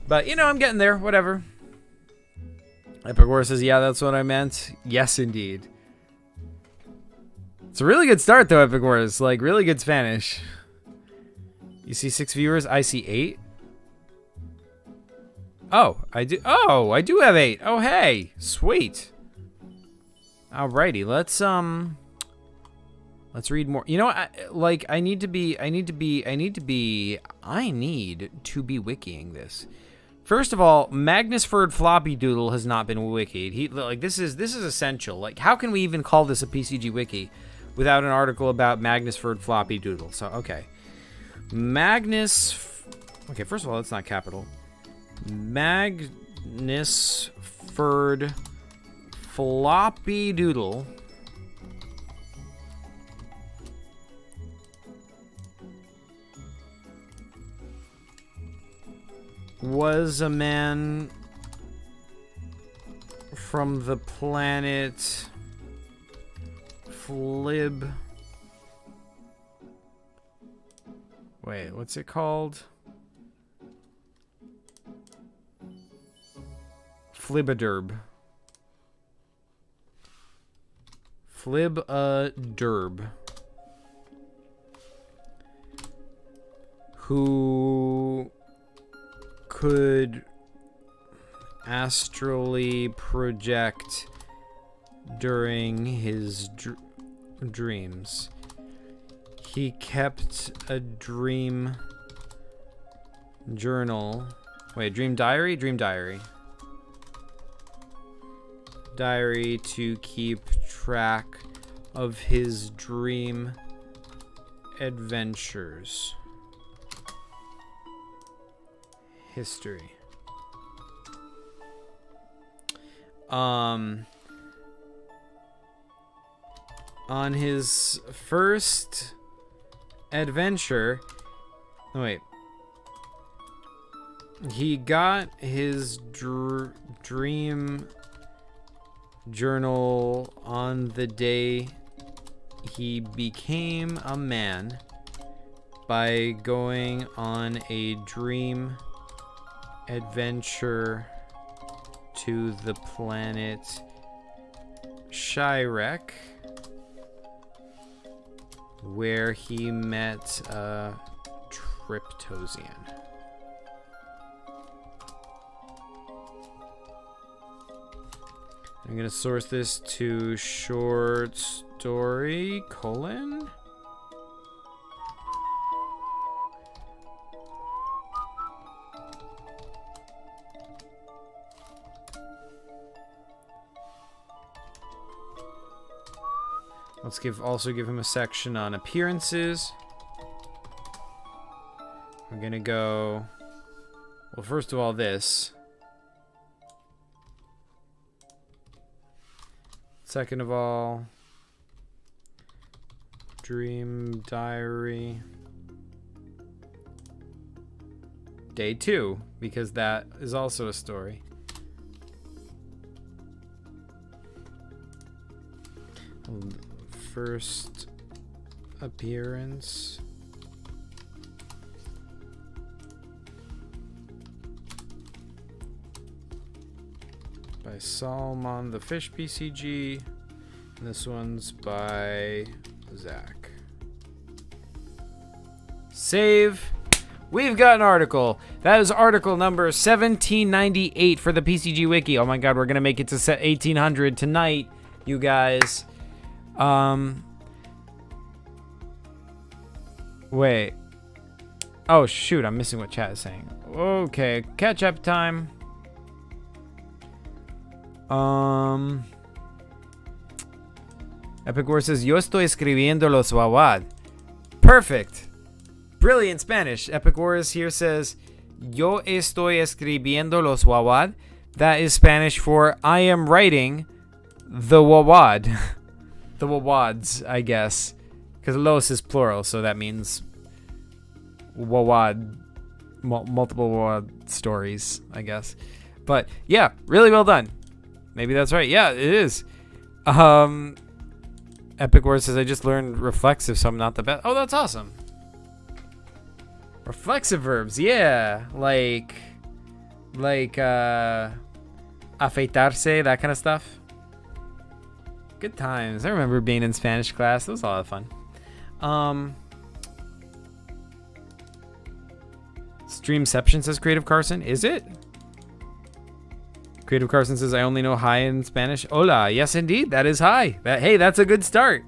but, you know, I'm getting there. Whatever. Epic War says, yeah, that's what I meant. Yes, indeed. It's a really good start, though, Epic Wars. Like, really good Spanish. You see 6 viewers. I see 8. Oh, I do. Oh, I do have 8. Oh, hey, sweet. Alrighty, let's read more. You know, I need to be wikiing this. First of all, Magnusford Floppy Doodle has not been wikied. This is essential. Like, how can we even call this a PCG wiki without an article about Magnusford Floppy Doodle? So, okay. Okay, first of all, it's not capital. Magnusford Floppy Doodle was a man from the planet Flib. Wait, what's it called? Flibaderb. Flibaderb. Who could astrally project during his dreams. He kept a dream journal. Wait, dream diary? Dream diary. Diary to keep track of his dream adventures. History. On his first adventure, he got his dream journal on the day he became a man by going on a dream adventure to the planet Shirek, where he met a Triptosian. I'm gonna source this to short story : Let's also give him a section on appearances. We're gonna go, well, first of all, this. Second of all, Dream Diary. Day 2, because that is also a story. First appearance. By Salmon the Fish PCG. And this one's by Zach. Save. We've got an article. That is article number 1798 for the PCG Wiki. Oh my god, we're gonna make it to 1800 tonight, you guys. Wait. Oh shoot, I'm missing what chat is saying. Okay, catch up time. Epic War says, Yo estoy escribiendo los WAWAD. Perfect. Brilliant Spanish. Epic Wars here says, Yo estoy escribiendo los WAWAD. That is Spanish for I am writing the WAWAD. The WAWADs, I guess. Because los is plural, so that means WAWAD. Multiple WAWAD stories, I guess. But yeah, really well done. Maybe that's right. Yeah, it is. Epic Word says, I just learned reflexive, so I'm not the best. Oh, that's awesome. Reflexive verbs, yeah. Like afeitarse, that kind of stuff. Good times. I remember being in Spanish class. It was a lot of fun. Streamception says Creative Carson. Is it? Creative Carson says, I only know hi in Spanish. Hola. Yes, indeed. That is hi. Hey, that's a good start.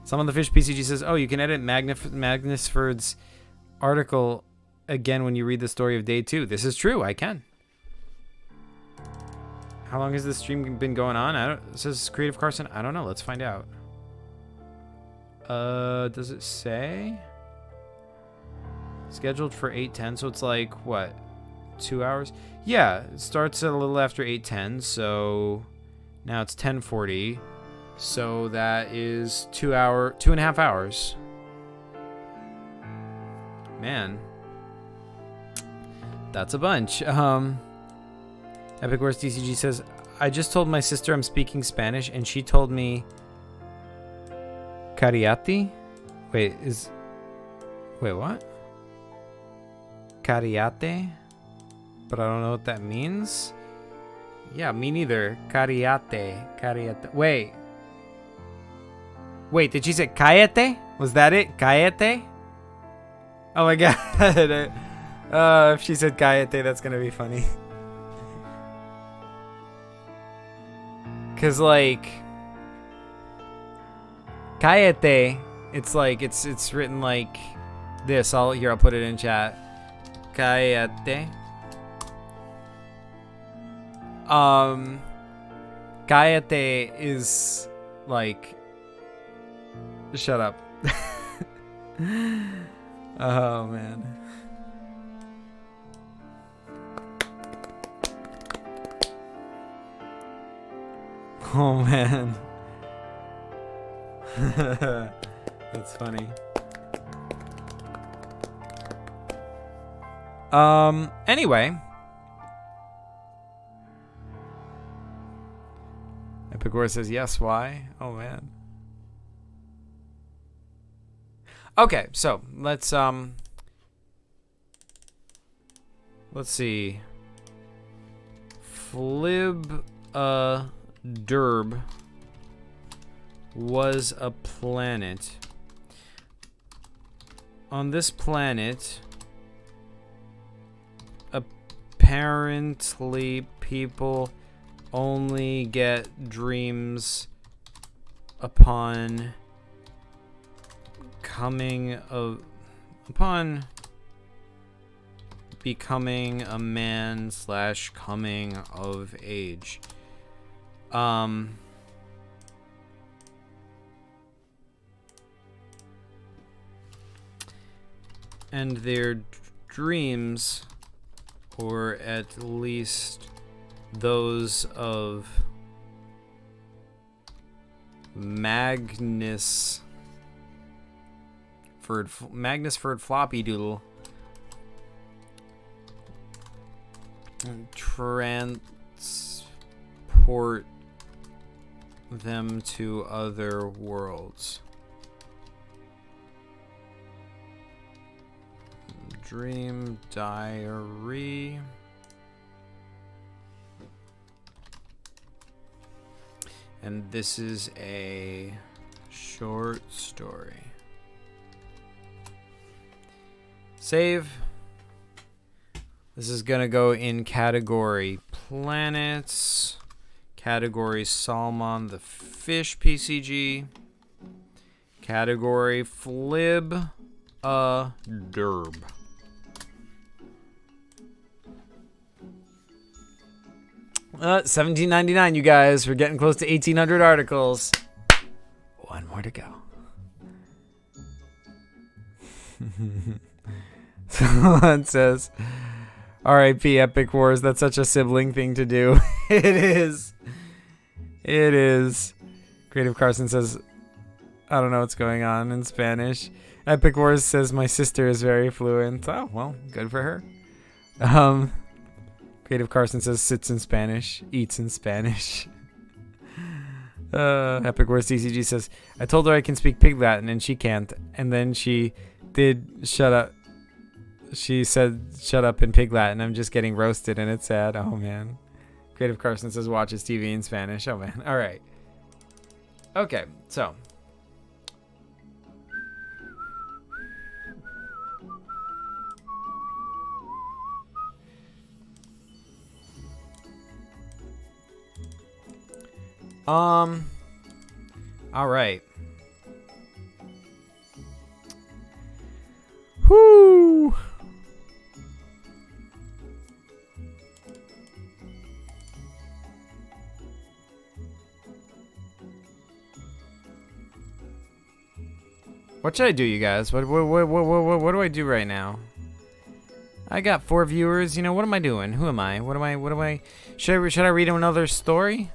Someone the Fish PCG says, oh, you can edit Magnusford's article again when you read the story of day 2. This is true. I can. How long has this stream been going on? Says Creative Carson. I don't know. Let's find out. Does it say? Scheduled for 8:10, so it's like, what? 2 hours? Yeah, it starts a little after 8:10, so now it's 10:40. So that is 2.5 hours. Man. That's a bunch. Epic Wars DCG says, I just told my sister I'm speaking Spanish and she told me Cariati? Wait, what? Cariate? But I don't know what that means. Yeah, me neither. Cariate. Wait, did she say cállate? Was that it? Cállate? Oh my god. If she said cállate, that's gonna be funny. Cause like cállate, it's like it's written like this. I'll put it in chat. Cállate. Cállate is like shut up. Oh man. Oh man. That's funny. Anyway. Epicor says yes, why? Oh man. Okay, so let's see. Flib Derb was a planet. On this planet, apparently people only get dreams upon becoming a man / coming of age. And their dreams, or at least those of Magnus Magnusford floppy doodle. And transport them to other worlds. Dream diary. And this is a short story. Save. This is gonna go in category planets, category Salmon the Fish PCG, category Flib a Derb. $17.99, you guys. We're getting close to 1,800 articles. One more to go. Someone says, R.I.P. Epic Wars. That's such a sibling thing to do. It is. It is. Creative Carson says, I don't know what's going on in Spanish. Epic Wars says, my sister is very fluent. Oh, well, good for her. Creative Carson says, sits in Spanish, eats in Spanish. Epic Wars TCG says, I told her I can speak Pig Latin and she can't. And then she did shut up. She said, shut up in Pig Latin. I'm just getting roasted and it's sad. Oh, man. Creative Carson says, watches TV in Spanish. Oh, man. All right. Okay, so. All right. Whoo! What should I do, you guys? What do I do right now? I got 4 viewers. You know, what am I doing? Who am I? What am I? Should I read another story?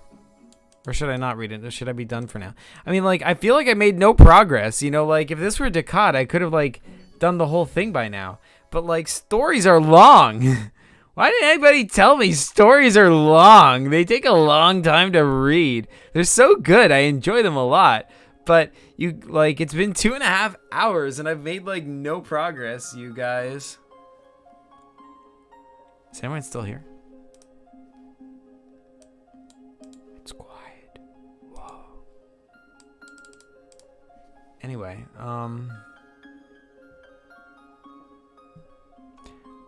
Or should I not read it? Or should I be done for now? I mean, like, I feel like I made no progress. You know, like, if this were DACAD, I could have, like, done the whole thing by now. But, like, stories are long. Why didn't anybody tell me stories are long? They take a long time to read. They're so good. I enjoy them a lot. But, you, like, it's been 2.5 hours, and I've made, like, no progress, you guys. Is anyone still here? It's quiet. Whoa. Anyway,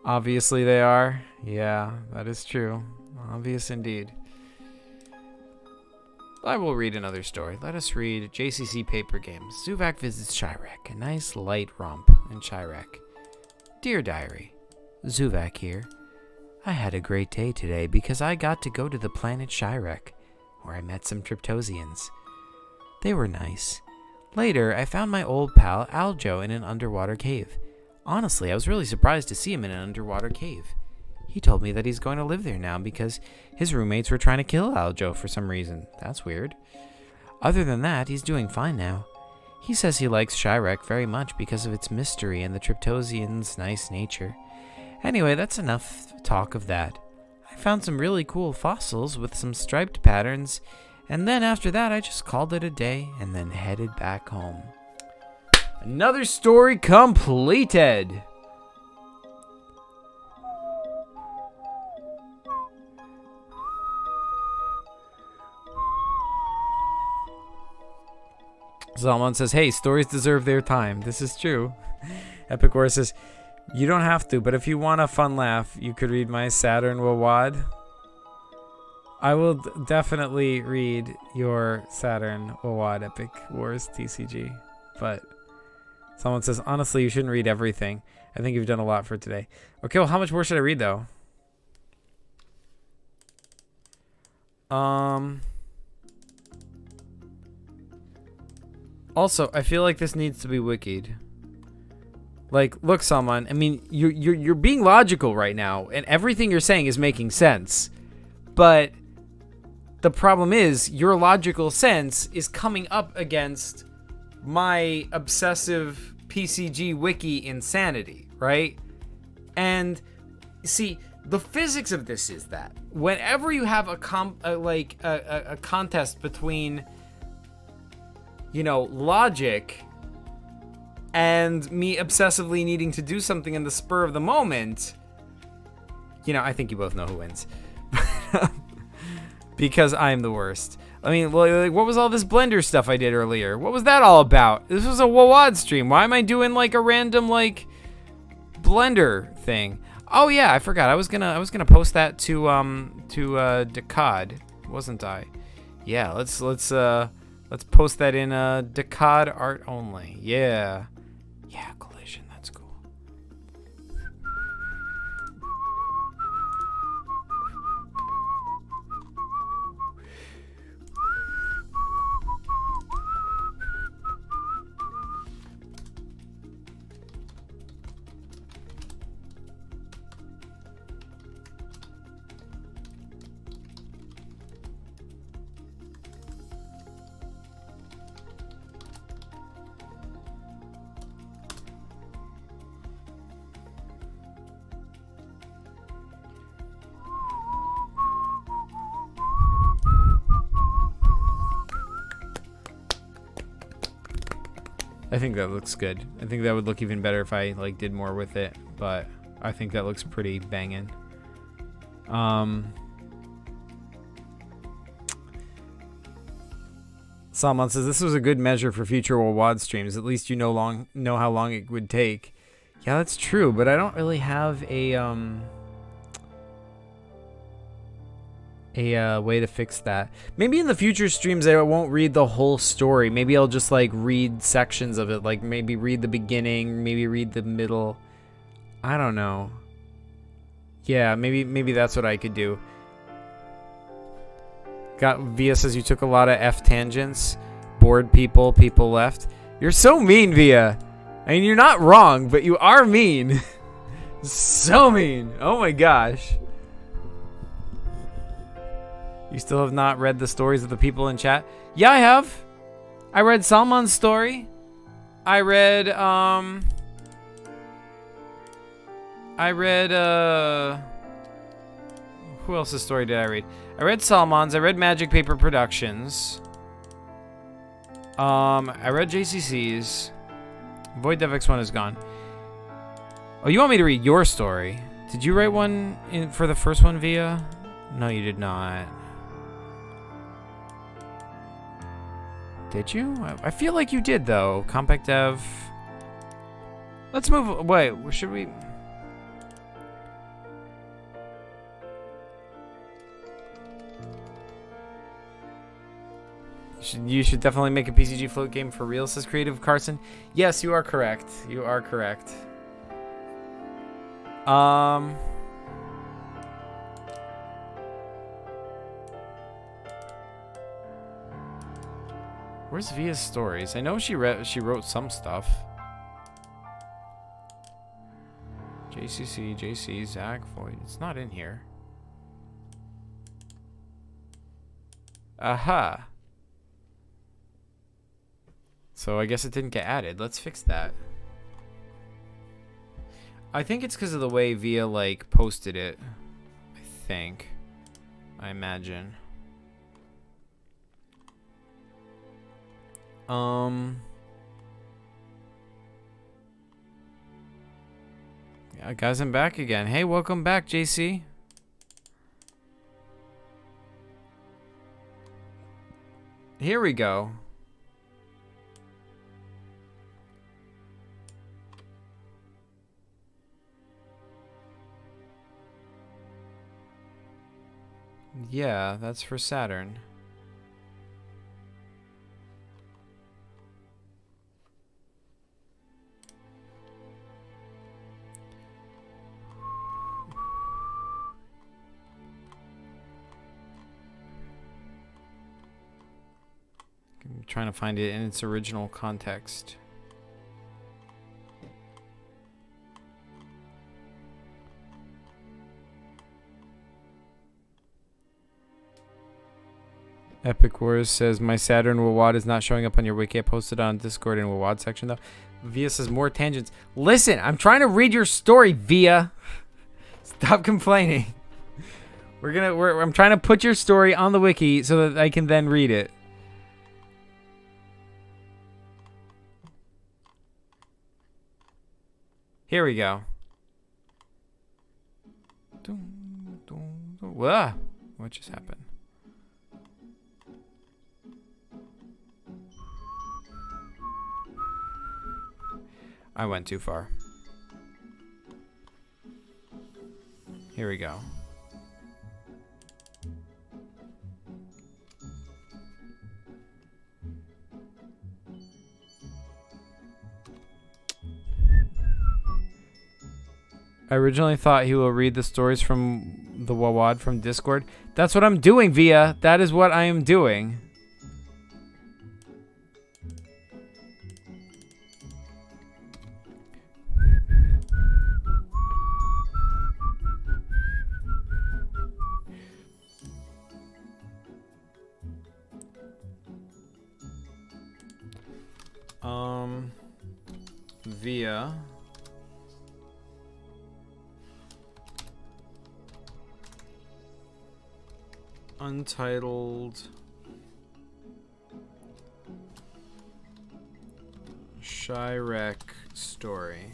obviously they are. Yeah, that is true. Obvious indeed. I will read another story. Let us read JCC Paper Games. Zuvak visits Chirek. A nice light romp in Chirek. Dear Diary, Zuvak here. I had a great day today because I got to go to the planet Chirek, where I met some Triptosians. They were nice. Later, I found my old pal Aljo in an underwater cave. Honestly, I was really surprised to see him in an underwater cave. He told me that he's going to live there now because his roommates were trying to kill Aljo for some reason. That's weird. Other than that, he's doing fine now. He says he likes Chirek very much because of its mystery and the Triptosians' nice nature. Anyway, that's enough talk of that. I found some really cool fossils with some striped patterns, and then after that I just called it a day and then headed back home. Another story completed! Zalman says, hey, stories deserve their time. This is true. Epic War says, you don't have to, but if you want a fun laugh, you could read my Saturn WAWAD. I will definitely read your Saturn WAWAD Epic Wars TCG. But someone says, honestly, you shouldn't read everything. I think you've done a lot for today. Okay, well, how much more should I read, though? Also, I feel like this needs to be wikied. Like, look, someone. I mean, you're being logical right now, and everything you're saying is making sense. But the problem is, your logical sense is coming up against my obsessive PCG wiki insanity, right? And see, the physics of this is that whenever you have a contest between, you know, logic and me obsessively needing to do something in the spur of the moment, you know, I think you both know who wins. Because I'm the worst. I mean, like, what was all this Blender stuff I did earlier? What was that all about? This was a WAWAD stream. Why am I doing like a random like Blender thing? Oh yeah, I forgot. I was gonna post that to DACAD, wasn't I? Yeah, let's post that in DACAD art only. Yeah. Yeah, collision, that's cool. I think that looks good. I think that would look even better if I like did more with it, but I think that looks pretty banging. Salmon says this was a good measure for future WAWAD streams. At least you know how long it would take. Yeah, that's true, but I don't really have a way to fix that. Maybe in the future streams I won't read the whole story. Maybe I'll just like read sections of it, like maybe read the beginning, maybe read the middle. I don't know. Yeah, maybe that's what I could do. Via says you took a lot of F tangents, bored people left. You're so mean, Via. I mean, you're not wrong, but you are mean. So mean. Oh my gosh. You still have not read the stories of the people in chat? Yeah, I have. I read Salman's story. I read, who else's story did I read? I read Salman's. I read Magic Paper Productions. I read JCC's. Void DevX 1 is gone. Oh, you want me to read your story? Did you write one for the first one, Via? No, you did not. Did you? I feel like you did, though. Compact Dev. Let's move. Wait, should we? You should definitely make a PCG float game for real, says Creative Carson. Yes, you are correct. You are correct. Where's Via's stories? I know she wrote some stuff. JCC, JC, Zach, Void. It's not in here. Aha. So I guess it didn't get added. Let's fix that. I think it's because of the way Via like posted it. I imagine. Yeah, guys, I'm back again. Hey, welcome back, JC. Here we go. Yeah, that's for Saturn. I'm trying to find it in its original context. Epic Wars says, my Saturn WAWAD is not showing up on your wiki. I posted on Discord in WAWAD section, though. Via says more tangents. Listen, I'm trying to read your story, Via. Stop complaining. I'm trying to put your story on the wiki so that I can then read it. Here we go. Whoa. What just happened? I went too far. Here we go. I originally thought he will read the stories from the WAWAD from Discord. That's what I'm doing, Via. That is what I am doing. Via Untitled Shirek story.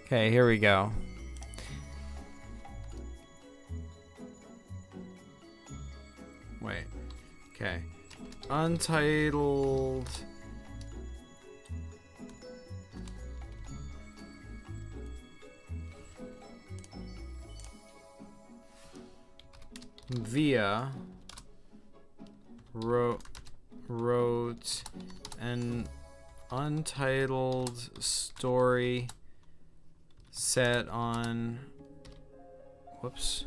Okay, here we go. Wait. Okay. Untitled Via wrote an untitled story set on, whoops,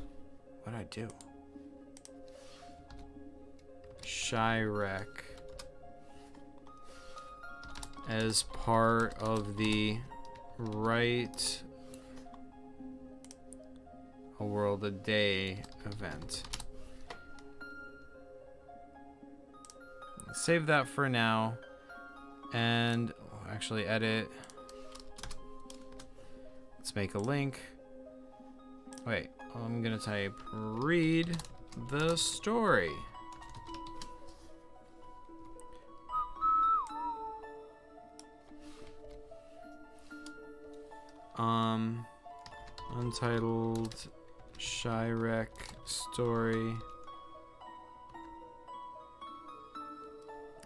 what'd I do? Shirek as part of the Write a World a Day event. Save that for now and actually edit. Let's make a link. Wait, I'm gonna type read the story. Untitled Shirek story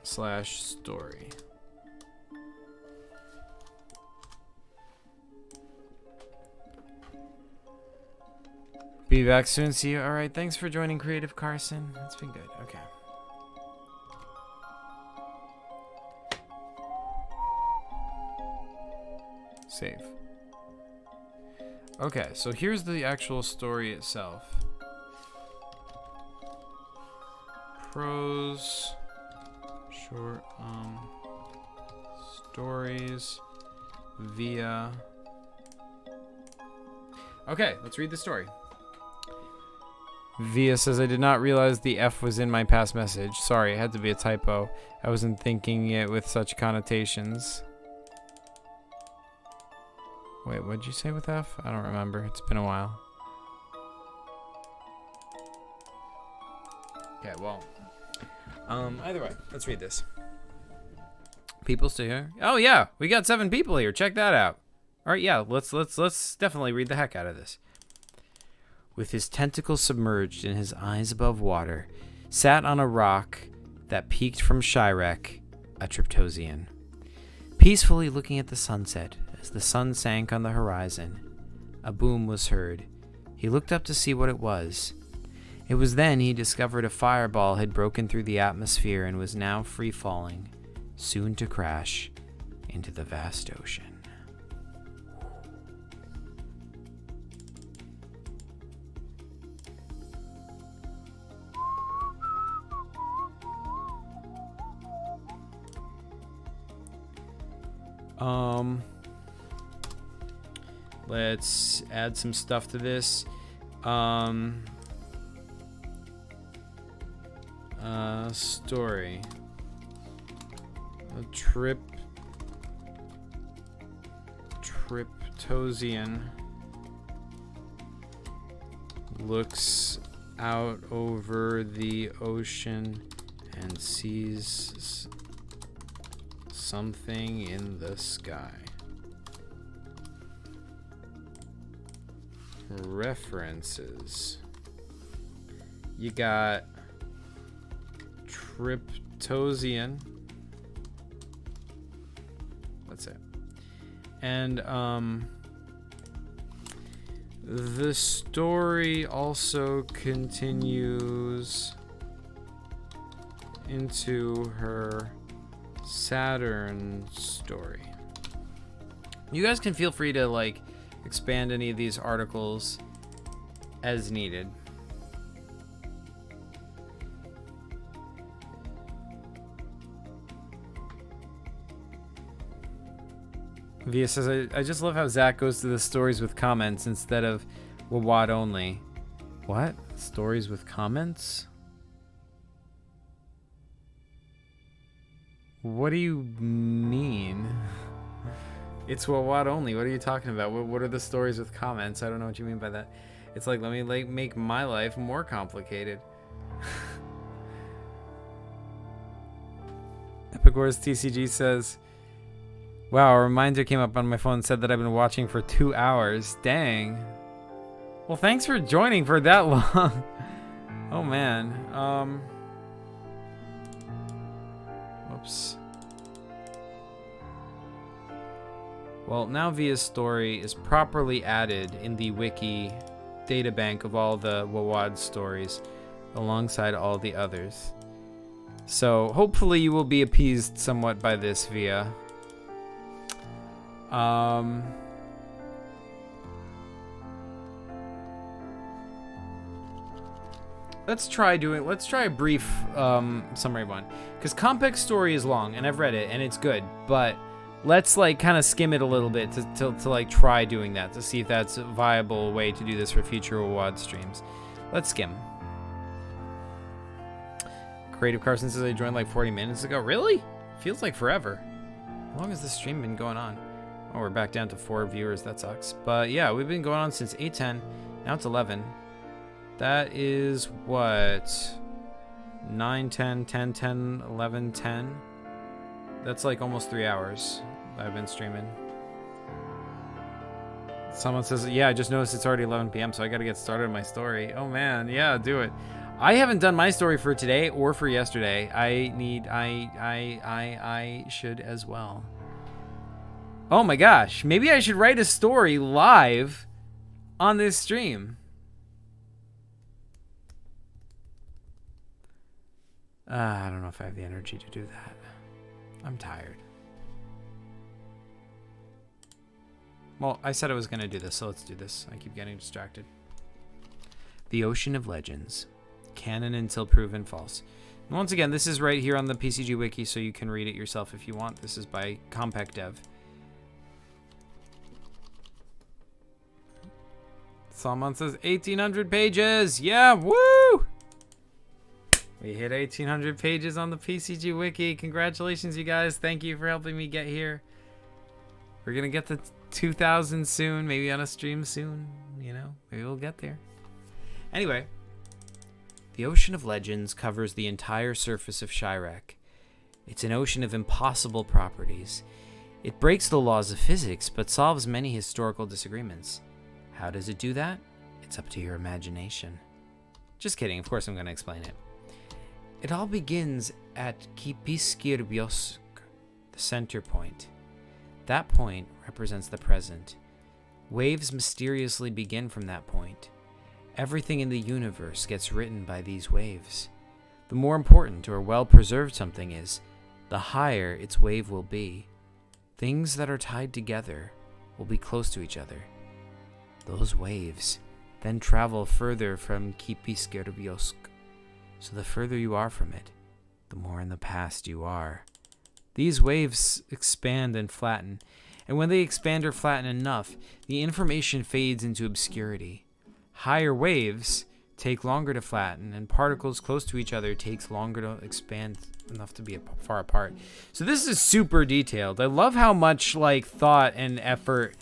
/story. Be back soon. See you. All right. Thanks for joining, Creative Carson. It's been good. Okay. Save. Okay, so here's the actual story itself. Prose, short, stories, via. Okay, let's read the story. Via says, I did not realize the F was in my past message. Sorry, it had to be a typo. I wasn't thinking it with such connotations. Wait, what'd you say with F? I don't remember. It's been a while. Okay, well. Either way, let's read this. People still here? Oh yeah, we got 7 people here. Check that out. All right, yeah, let's definitely read the heck out of this. With his tentacles submerged and his eyes above water, sat on a rock that peeked from Shirek, a Triptosian, peacefully looking at the sunset. As the sun sank on the horizon, a boom was heard. He looked up to see what it was. It was then he discovered a fireball had broken through the atmosphere and was now free falling, soon to crash into the vast ocean. Let's add some stuff to this. Story. A Triptosian looks out over the ocean and sees something in the sky. References. You got Triptosian. That's it. And the story also continues into her Saturn story. You guys can feel free to like expand any of these articles as needed. Via says, I just love how Zach goes to the stories with comments instead of WAWAD only. What? Stories with comments? What do you mean? It's WAWAD only. What are you talking about? What are the stories with comments? I don't know what you mean by that. It's like, let me like make my life more complicated. Epic Wars TCG says, wow, a reminder came up on my phone and said that I've been watching for 2 hours. Dang. Well, thanks for joining for that long. Oh, man. Whoops. Well, now Via's story is properly added in the wiki databank of all the WAWAD stories alongside all the others. So hopefully you will be appeased somewhat by this, Via. Let's try a brief summary one, because Compac's story is long and I've read it and it's good, but let's like kind of skim it a little bit to like try doing that to see if that's a viable way to do this for future WAWAD streams. Let's skim. Creative Carson says I joined like 40 minutes ago. Really? Feels like forever. How long has this stream been going on? Oh, we're back down to 4 viewers. That sucks. But yeah, we've been going on since 8:10. Now it's 11. That is what? 9, 10, 10, 10, 11, 10. That's like almost 3 hours I've been streaming. Someone says, yeah, I just noticed it's already 11 p.m., so I got to get started on my story. Oh, man. Yeah, do it. I haven't done my story for today or for yesterday. I should as well. Oh, my gosh. Maybe I should write a story live on this stream. I don't know if I have the energy to do that. I'm tired. Well, I said I was going to do this, so let's do this. I keep getting distracted. The Ocean of Legends. Canon until proven false. And once again, this is right here on the PCG Wiki, so you can read it yourself if you want. This is by Compact Dev. Salman says 1,800 pages. Yeah, woo! We hit 1,800 pages on the PCG Wiki. Congratulations, you guys. Thank you for helping me get here. We're going to get to 2,000 soon. Maybe on a stream soon. You know, maybe we'll get there. Anyway, the Ocean of Legends covers the entire surface of Shirek. It's an ocean of impossible properties. It breaks the laws of physics, but solves many historical disagreements. How does it do that? It's up to your imagination. Just kidding. Of course I'm going to explain it. It all begins at Kipiskirbysk, the center point. That point represents the present. Waves mysteriously begin from that point. Everything in the universe gets written by these waves. The more important or well-preserved something is, the higher its wave will be. Things that are tied together will be close to each other. Those waves then travel further from Kipiskirbysk. So the further you are from it, the more in the past you are. These waves expand and flatten, and when they expand or flatten enough, the information fades into obscurity. Higher waves take longer to flatten, and particles close to each other takes longer to expand enough to be far apart. So this is super detailed. I love how much like thought and effort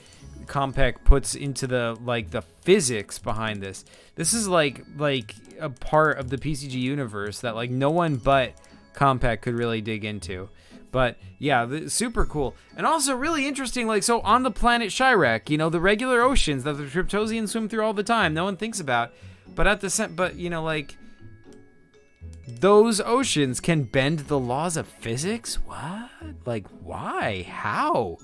Compaq puts into the physics behind this. This is like a part of the PCG universe that like no one but Compaq could really dig into. But yeah, super cool. And also really interesting, like, so on the planet Shirek, you know, the regular oceans that the Triptosians swim through all the time, no one thinks about. But you know, like, those oceans can bend the laws of physics? What? Like, why? How?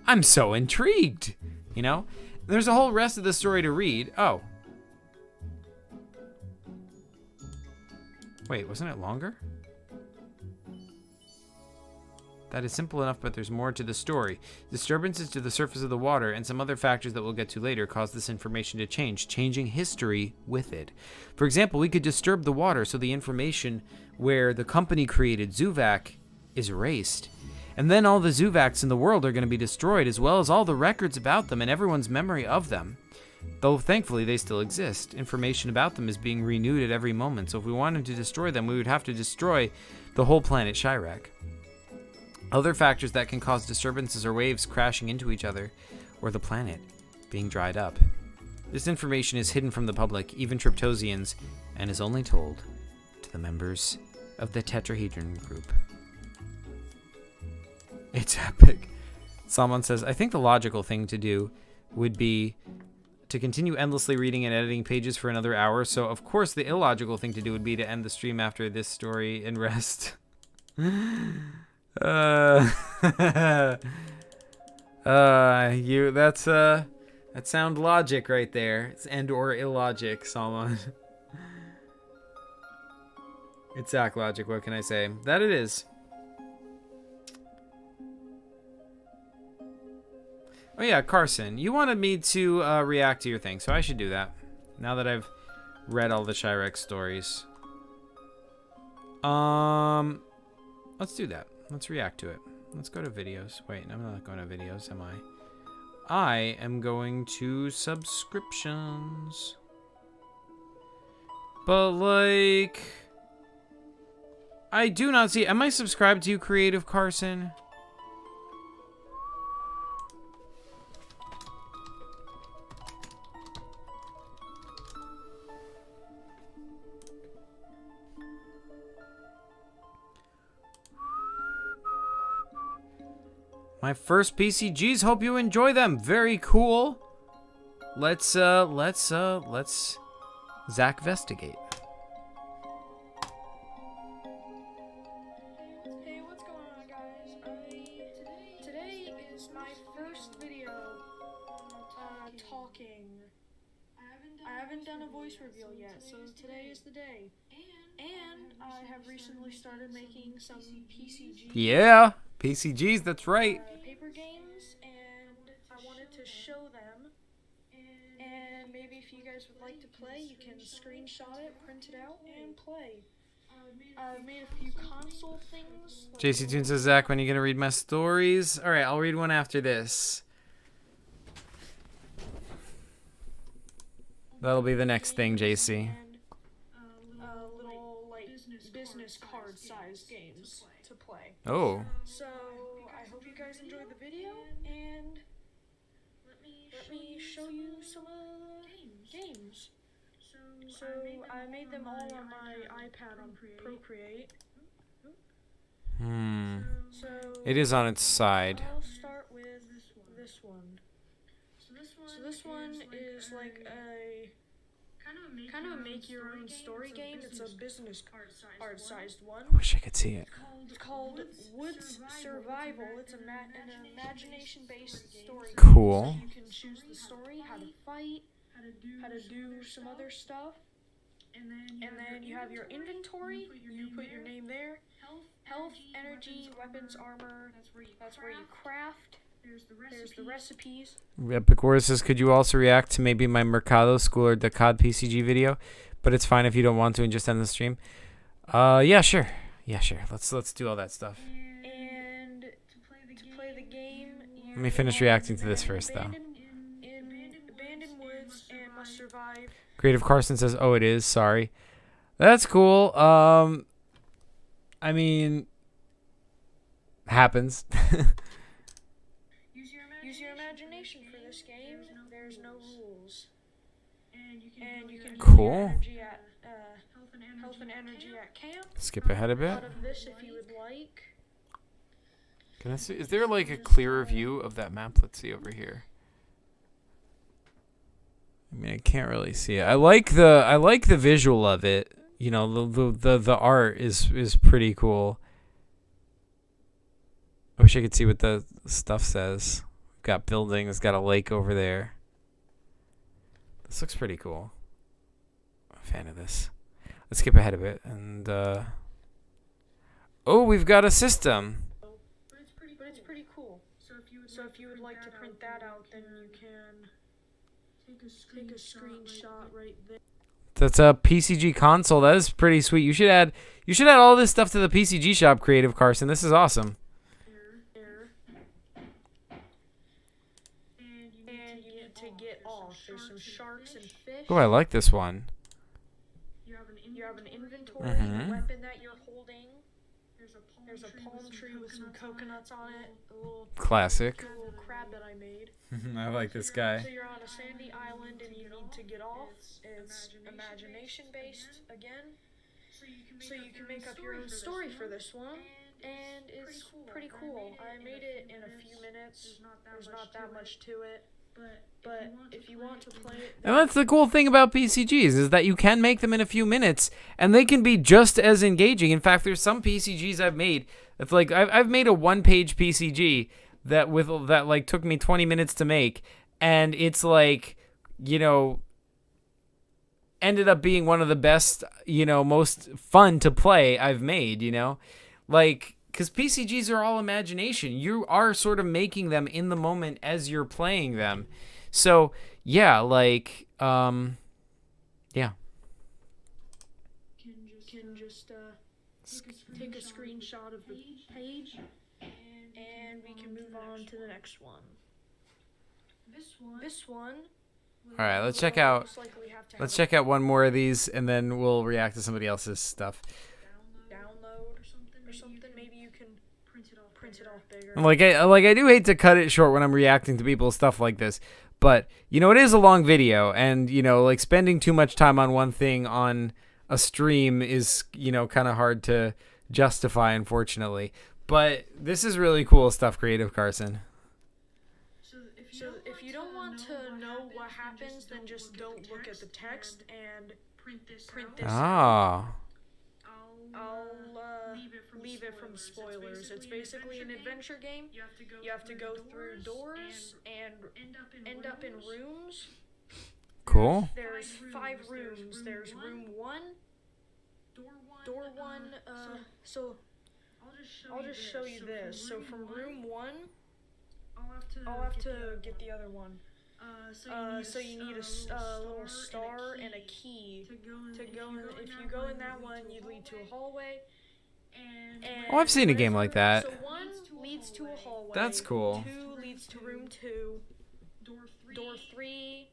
I'm so intrigued, you know? There's a whole rest of the story to read. Oh. Wait, wasn't it longer? That is simple enough, but there's more to the story. Disturbances to the surface of the water and some other factors that we'll get to later cause this information to change, changing history with it. For example, we could disturb the water so the information where the company created Zuvak is erased. And then all the Zuvaks in the world are going to be destroyed, as well as all the records about them and everyone's memory of them. Though thankfully they still exist. Information about them is being renewed at every moment, so if we wanted to destroy them, we would have to destroy the whole planet Shirek. Other factors that can cause disturbances are waves crashing into each other, or the planet being dried up. This information is hidden from the public, even Triptosians, and is only told to the members of the Tetrahedron group. It's epic. Salman says, I think the logical thing to do would be to continue endlessly reading and editing pages for another hour, so of course the illogical thing to do would be to end the stream after this story and rest. That's sound logic right there. It's and or illogic, Salman. It's Zach logic, what can I say? That it is. Oh yeah, Carson, you wanted me to react to your thing, so I should do that. Now that I've read all the Shirek stories. Let's do that. Let's react to it. Let's go to videos. Wait, I'm not going to videos, am I? I am going to subscriptions. But, like, I do not see... Am I subscribed to you, Creative Carson? My first PCGs, hope you enjoy them. Very cool. Let's Zach investigate. Hey, what's going on, guys? Today is my first video talking. I haven't done a voice reveal yet, so today is the day. And I have recently started making some PCGs. Yeah, PCGs, that's right. Paper games, and I wanted to show them. And maybe if you guys would like to play, you can screenshot it, print it out, and play. I've made a few console things. JC Toon says, Zach, when are you going to read my stories? All right, I'll read one after this. That'll be the next thing, JC. Little, like, business card-sized games to play. Oh. So, I hope you guys enjoyed the video, and let me show you some games. So, I made them all on my iPad on Procreate. So, It is on its side. I'll start with this one. So this one is like a kind of a make your own story game. It's a business card-sized one. I wish I could see it. It's called Woods Survival. It's an imagination-based story game. Cool. So you can choose the story, how to fight, how to do some other stuff. And then you have your inventory. You put your name there. Health, energy, weapons, armor. That's where you craft. There's the recipes. Epic Wars says, could you also react to maybe my Mercado School or DACAD PCG video? But it's fine if you don't want to and just end the stream. Yeah, sure. Yeah, sure. Let's do all that stuff. And to play the game, Let me finish reacting to this first, though. Abandoned woods and must survive. Creative Carson says, "Oh, it is. Sorry." That's cool. I mean, happens. Use your imagination for this game. There's no rules. And you can Cool. energy at health and energy at camp. Skip ahead a bit. Out of this if you would like. Can I see? Is there like a clearer view of that map? Let's see over here. I mean, I can't really see it. I like the visual of it. You know, the art is pretty cool. I wish I could see what the stuff says. We've got buildings, got a lake over there. This looks pretty cool. I'm a fan of this. Let's skip ahead a bit and oh, we've got a system. But it's pretty cool. So if you would like to print that out, then you can take a screenshot right there. That's a PCG console. That is pretty sweet. You should add all this stuff to the PCG shop, Creative Carson. This is awesome. And you need to get off. There's some sharks and fish. Oh, I like this one. You have an inventory, Mhm. a weapon that you're holding. There's a palm tree with some coconuts on it. A little Classic. crab that I made. I like this So guy. you're on a sandy island and you need to get off. It's imagination based again. So you can make up your own story for this one. And it's pretty cool. I made it in a few minutes. There's not that much to it. But if you want to play it, And that's the cool thing about PCGs is that you can make them in a few minutes, and they can be just as engaging. In fact, there's some PCGs I've made. It's like I've made a one-page PCG that like took me 20 minutes to make, and it's like, you know, ended up being one of the best, you know, most fun to play I've made. You know, like. Because PCGs are all imagination. You are sort of making them in the moment as you're playing them. So, yeah, like, yeah. can just take a screenshot of the page, and we can move on to the next one. This one. All right, let's check out. Most likely have to Let's have check out one more of these, and then we'll react to somebody else's stuff. download or something. Maybe you can print it off bigger. I do hate to cut it short when I'm reacting to people's stuff like this, but you know, it is a long video, and you know, like spending too much time on one thing on a stream is, you know, kind of hard to justify, unfortunately. But this is really cool stuff, Creative Carson. So if you don't want to know what happens, then just don't look at the text and print this out. Ah, I'll leave it from spoilers. It's basically an adventure game. You have to go through doors and end up in rooms. cool. There's 5 rooms. There's room 1, door 1. So I'll just show you this. So from room 1, I'll have to get the other one. So you need a little star and a key to go in. If you go in that one, you lead to a hallway. And Oh, I've seen a game like that. So 1 leads to a hallway. That's cool. 2 leads to room 2. Door 3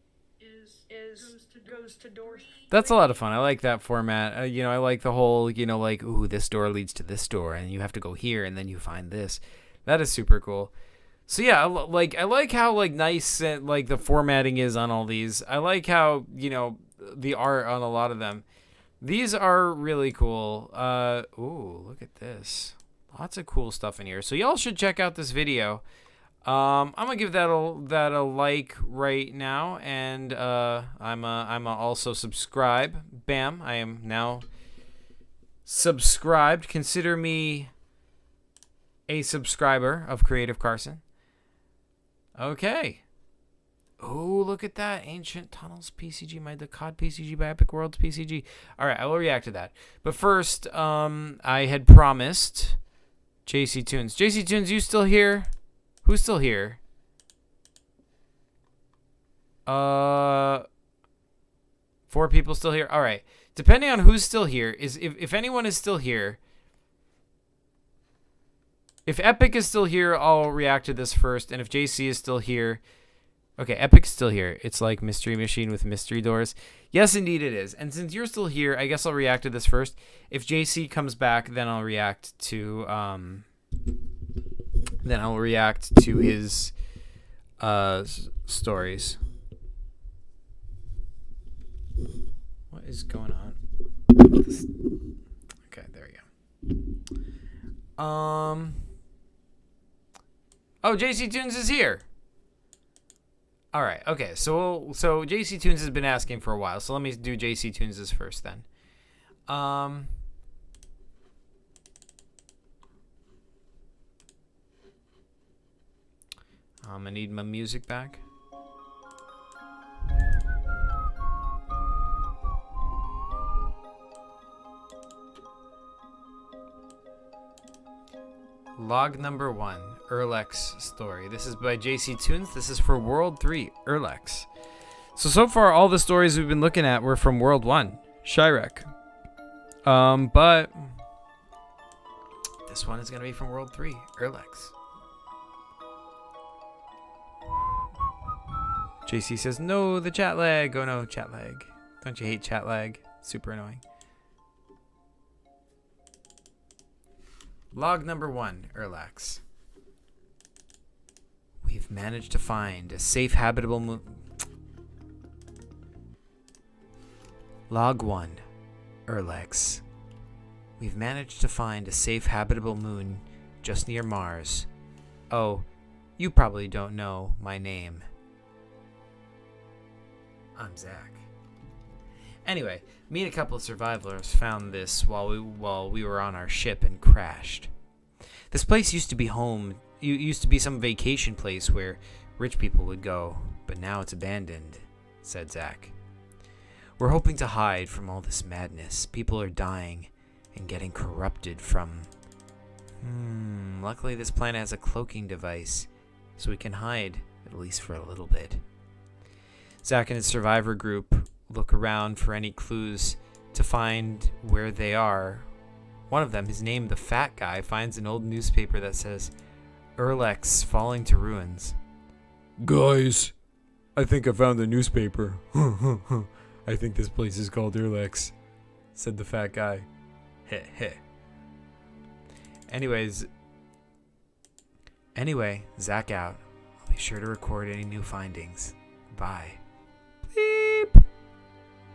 goes to door 3. That's a lot of fun. I like that format. You know, I like the whole, you know, like, ooh, this door leads to this door, and you have to go here, and then you find this. That is super cool. So yeah, I like how like nice and like the formatting is on all these. I like how, you know, the art on a lot of them. These are really cool. Ooh, look at this. Lots of cool stuff in here. So y'all should check out this video. I'm gonna give that a like right now, and I'm also subscribe. Bam! I am now subscribed. Consider me a subscriber of Creative Carson. Okay. Oh, look at that. Ancient Tunnels PCG. My DACAD PCG by Epic Worlds PCG. All right, I will react to that. But first, I had promised JC Tunes. JC Tunes, you still here? Who's still here? 4 people still here. All right. Depending on who's still here, if anyone is still here, If Epic is still here, I'll react to this first. And if JC is still here... Okay, Epic's still here. It's like Mystery Machine with mystery doors. Yes, indeed it is. And since you're still here, I guess I'll react to this first. If JC comes back, then I'll react to... then I'll react to his stories. What is going on? Okay, there we go. Oh, JC Tunes is here. All right. Okay. So JC Tunes has been asking for a while. So let me do JC Tunes' first then. I'm gonna need my music back. Log number 1, Erlex story. This is by JC Tunes. This is for World 3, Erlex. So far, all the stories we've been looking at were from World 1, Shirek. But this one is going to be from World 3, Erlex. JC says, no, the chat lag. Oh no, chat lag. Don't you hate chat lag? Super annoying. Log number 1, Erlax. We've managed to find a safe habitable moon. Log 1, Erlax. We've managed to find a safe habitable moon just near Mars. Oh, you probably don't know my name. I'm Zach. Anyway, me and a couple of survivors found this while we were on our ship and crashed. This place used to be home. Used to be some vacation place where rich people would go, but now it's abandoned, said Zach. We're hoping to hide from all this madness. People are dying and getting corrupted from... Luckily this planet has a cloaking device, so we can hide, at least for a little bit. Zach and his survivor group look around for any clues to find where they are. One of them, his name the Fat Guy, finds an old newspaper that says, Erlex falling to ruins. Guys, I think I found the newspaper. I think this place is called Erlex, said the Fat Guy. Heh heh. Anyway, Zach out. I'll be sure to record any new findings. Bye. Beep.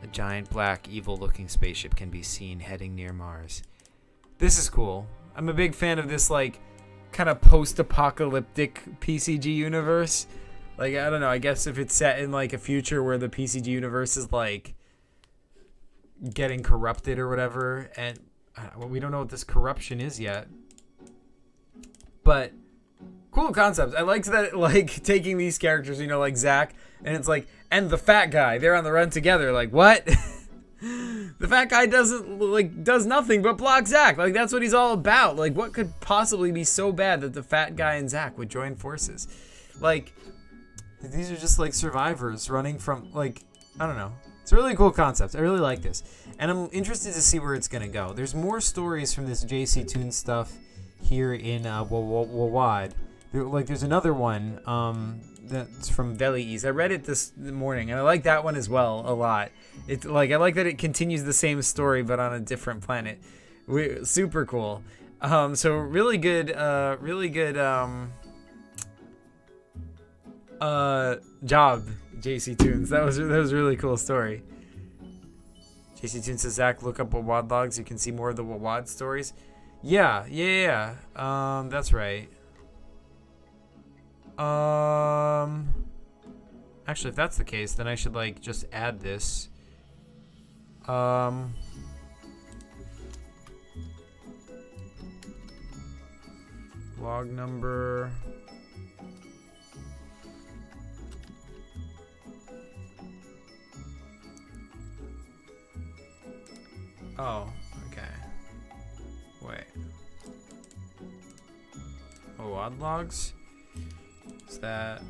A giant black evil-looking spaceship can be seen heading near Mars. This is cool. I'm a big fan of this like kind of post-apocalyptic PCG universe. Like, I don't know, I guess if it's set in like a future where the PCG universe is like getting corrupted or whatever, and we don't know what this corruption is yet. But cool concepts. I liked that, like, taking these characters, you know, like Zach, and it's like, and the Fat Guy, they're on the run together. Like, what? The Fat Guy does nothing but block Zach. Like, that's what he's all about. Like, what could possibly be so bad that the Fat Guy and Zach would join forces? Like, these are just like survivors running from, like, I don't know. It's a really cool concept. I really like this, and I'm interested to see where it's gonna go. There's more stories from this JC Toon stuff here in WAWAD. There's another one that's from Veli East. I read it this morning, and I like that one as well a lot. It's like, I like that it continues the same story but on a different planet. Super cool. So really good job, JC Toons. That was a really cool story. JC Toons says, Zach, look up WAWAD logs. You can see more of the WAWAD stories. Yeah. That's right. Actually, if that's the case, then I should like just add this. Log number. Oh, okay. Wait. WAWAD logs? Is that,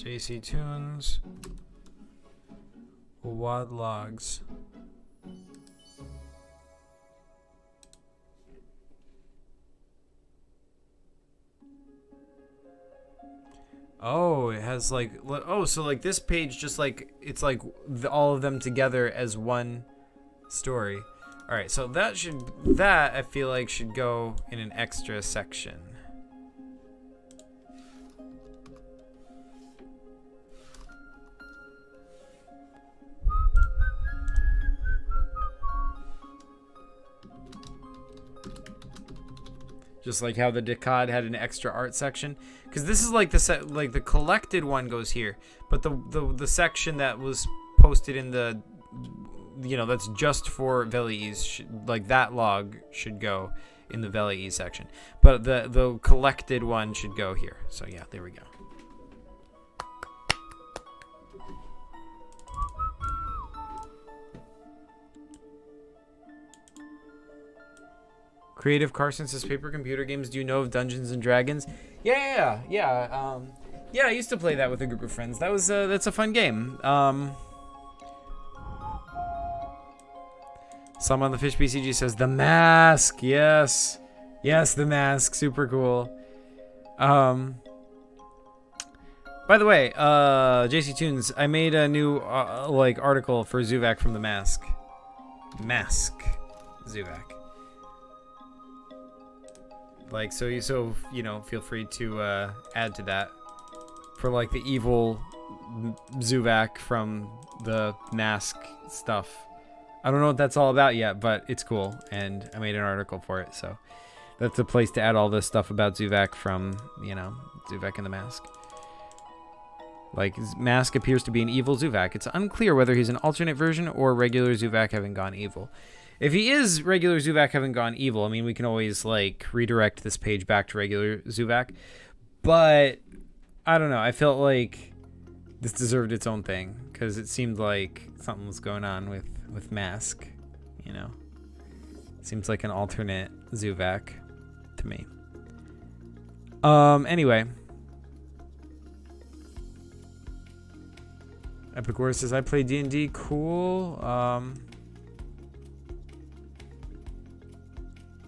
JC Tunes. WAWAD logs. Oh, it has like, oh, so like this page just like, it's like all of them together as one story. All right, so that I feel like should go in an extra section. Just like how the DACAD had an extra art section, because this is like the collected one goes here, but the section that was posted in the, you know, that's just for VLEs, like that log should go in the VLE section, but the collected one should go here. So yeah, there we go. Creative Carson says, paper computer games. Do you know of Dungeons and Dragons? Yeah. Yeah, I used to play that with a group of friends. That's a fun game. Some on the Fish BCG says The Mask. Yes, The Mask. Super cool. By the way, JC Tunes, I made a new like article for Zuvak from The Mask. Zuvak. Like, so you know, feel free to add to that for like the evil Zuvak from the Mask stuff. I don't know what that's all about yet, but it's cool, and I made an article for it, so that's the place to add all this stuff about Zuvak from, you know, Zuvak and the Mask. Like, Mask appears to be an evil Zuvak. It's unclear whether he's an alternate version or regular Zuvak having gone evil. If he is regular Zuvak having gone evil, I mean, we can always, like, redirect this page back to regular Zuvak. But, I don't know. I felt like this deserved its own thing, because it seemed like something was going on with Mask, you know? Seems like an alternate Zuvak to me. Anyway. Epic War says, I play D&D. Cool.